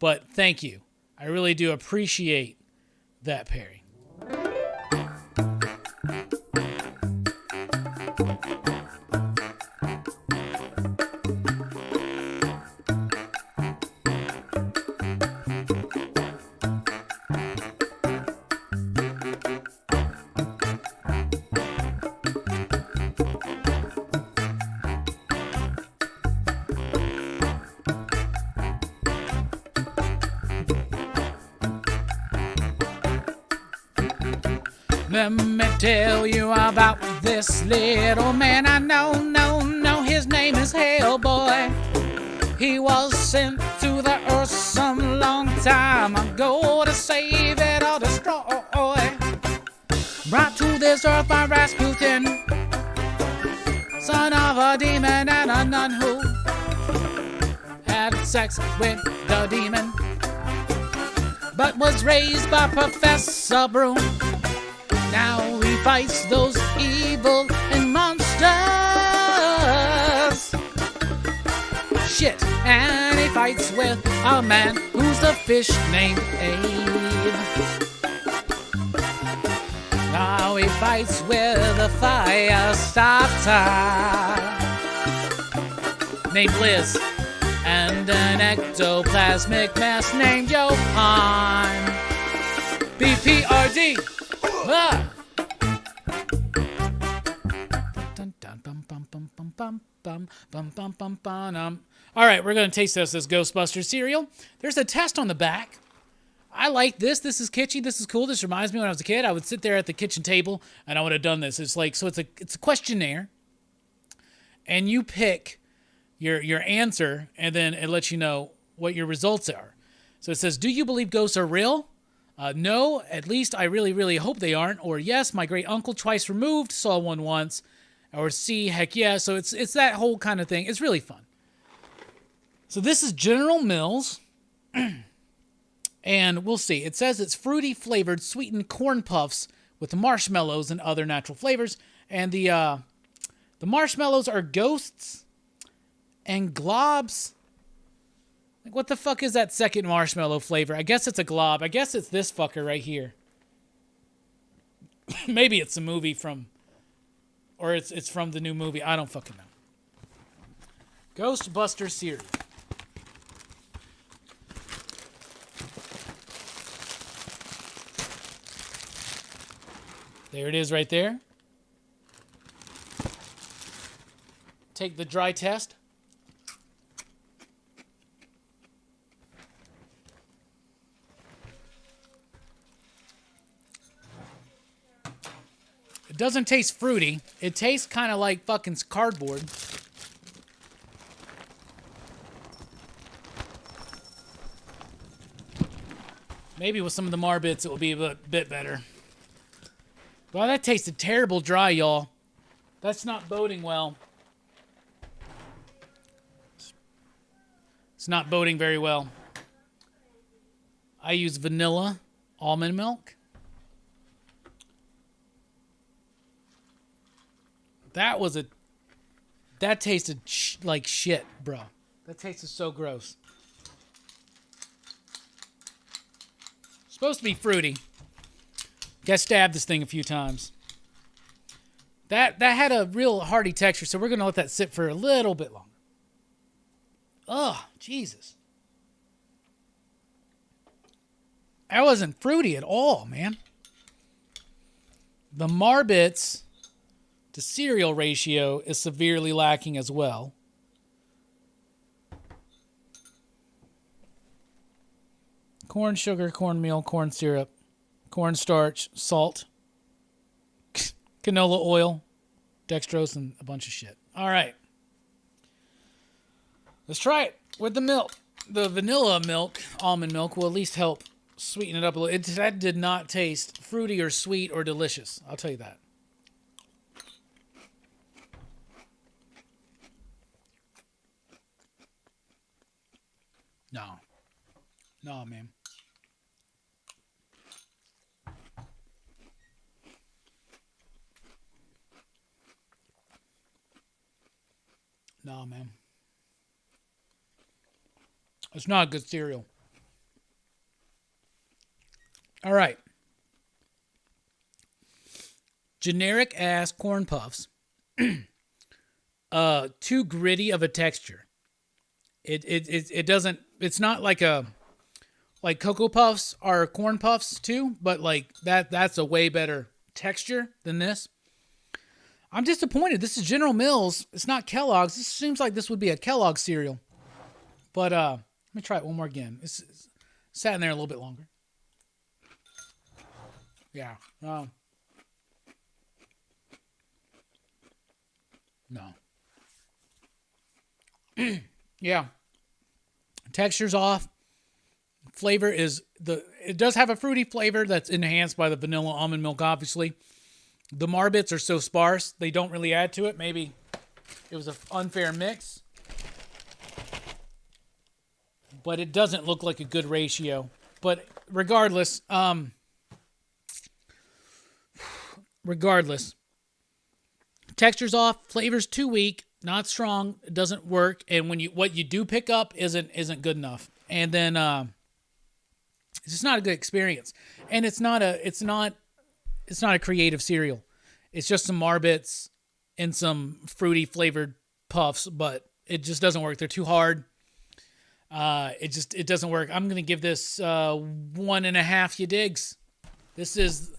But thank you. I really do appreciate that, Perry. Let me tell you about this little man I know, his name is Hellboy. He was sent to the earth some long time ago to save it or destroy. Brought to this earth by Rasputin, son of a demon and a nun who had sex with the demon, but was raised by Professor Broom. Now he fights those evil and monsters. Shit, and he fights with a man who's a fish named Abe. Now he fights with a fire starter named Liz, and an ectoplasmic mess named Johan. BPRD. Ah. All right, we're going to taste this Ghostbusters cereal. There's a test on the back. I like this. This is kitschy. This is cool. This reminds me when I was a kid. I would sit there at the kitchen table and I would have done this. It's like, so it's a questionnaire, and you pick your answer, and then it lets you know what your results are. So it says, do you believe ghosts are real? No, at least I really, really hope they aren't. Or yes, my great uncle twice removed saw one once. Or C, heck yeah. So it's that whole kind of thing. It's really fun. So this is General Mills. And we'll see. It says it's fruity flavored sweetened corn puffs with marshmallows and other natural flavors. And the marshmallows are ghosts and globs. Like, what the fuck is that second marshmallow flavor? I guess it's a glob. I guess it's this fucker right here. Maybe it's a movie from, or it's from the new movie. I don't fucking know. Ghostbuster cereal. There it is right there. Take the dry test. It doesn't taste fruity. It tastes kind of like fucking cardboard. Maybe with some of the Marbits it will be a bit better. Well, that tasted terrible dry, y'all. That's not boding well. It's not boding very well. I use vanilla almond milk. That tasted like shit, bro. That tasted so gross. Supposed to be fruity. Got stabbed this thing a few times. That had a real hearty texture, so we're going to let that sit for a little bit longer. Ugh, Jesus. That wasn't fruity at all, man. The Marbits to cereal ratio is severely lacking as well. Corn sugar, cornmeal, corn syrup, cornstarch, salt, canola oil, dextrose, and a bunch of shit. All right. Let's try it with the milk. The vanilla milk, almond milk, will at least help sweeten it up a little. That did not taste fruity or sweet or delicious. I'll tell you that. No. No, man. No, man. It's not a good cereal. All right. Generic ass corn puffs. Too gritty of a texture. It doesn't. It's not like Cocoa Puffs are corn puffs too, but like that's a way better texture than this. I'm disappointed. This is General Mills. It's not Kellogg's. This seems like this would be a Kellogg cereal. But let me try it one more again. It's sat in there a little bit longer. Yeah. No. Yeah. Texture's off. Flavor is it does have a fruity flavor that's enhanced by the vanilla almond milk, obviously. The Marbits are so sparse, they don't really add to it. Maybe it was an unfair mix. But it doesn't look like a good ratio. But regardless, texture's off, flavor's too weak, not strong, it doesn't work, and what you do pick up isn't good enough. And then it's just not a good experience. And it's not a creative cereal. It's just some Marbits and some fruity flavored puffs, but it just doesn't work. They're too hard. It doesn't work. I'm gonna give this 1.5 you digs. This is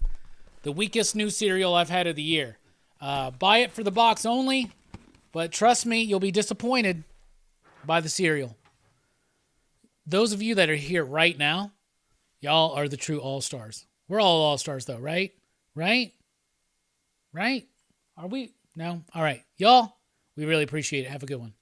the weakest new cereal I've had of the year. Buy it for the box only, but trust me, you'll be disappointed by the cereal. Those of you that are here right now, y'all are the true all-stars. We're all all-stars though, right? Right? Are we? No? All right. Y'all, we really appreciate it. Have a good one.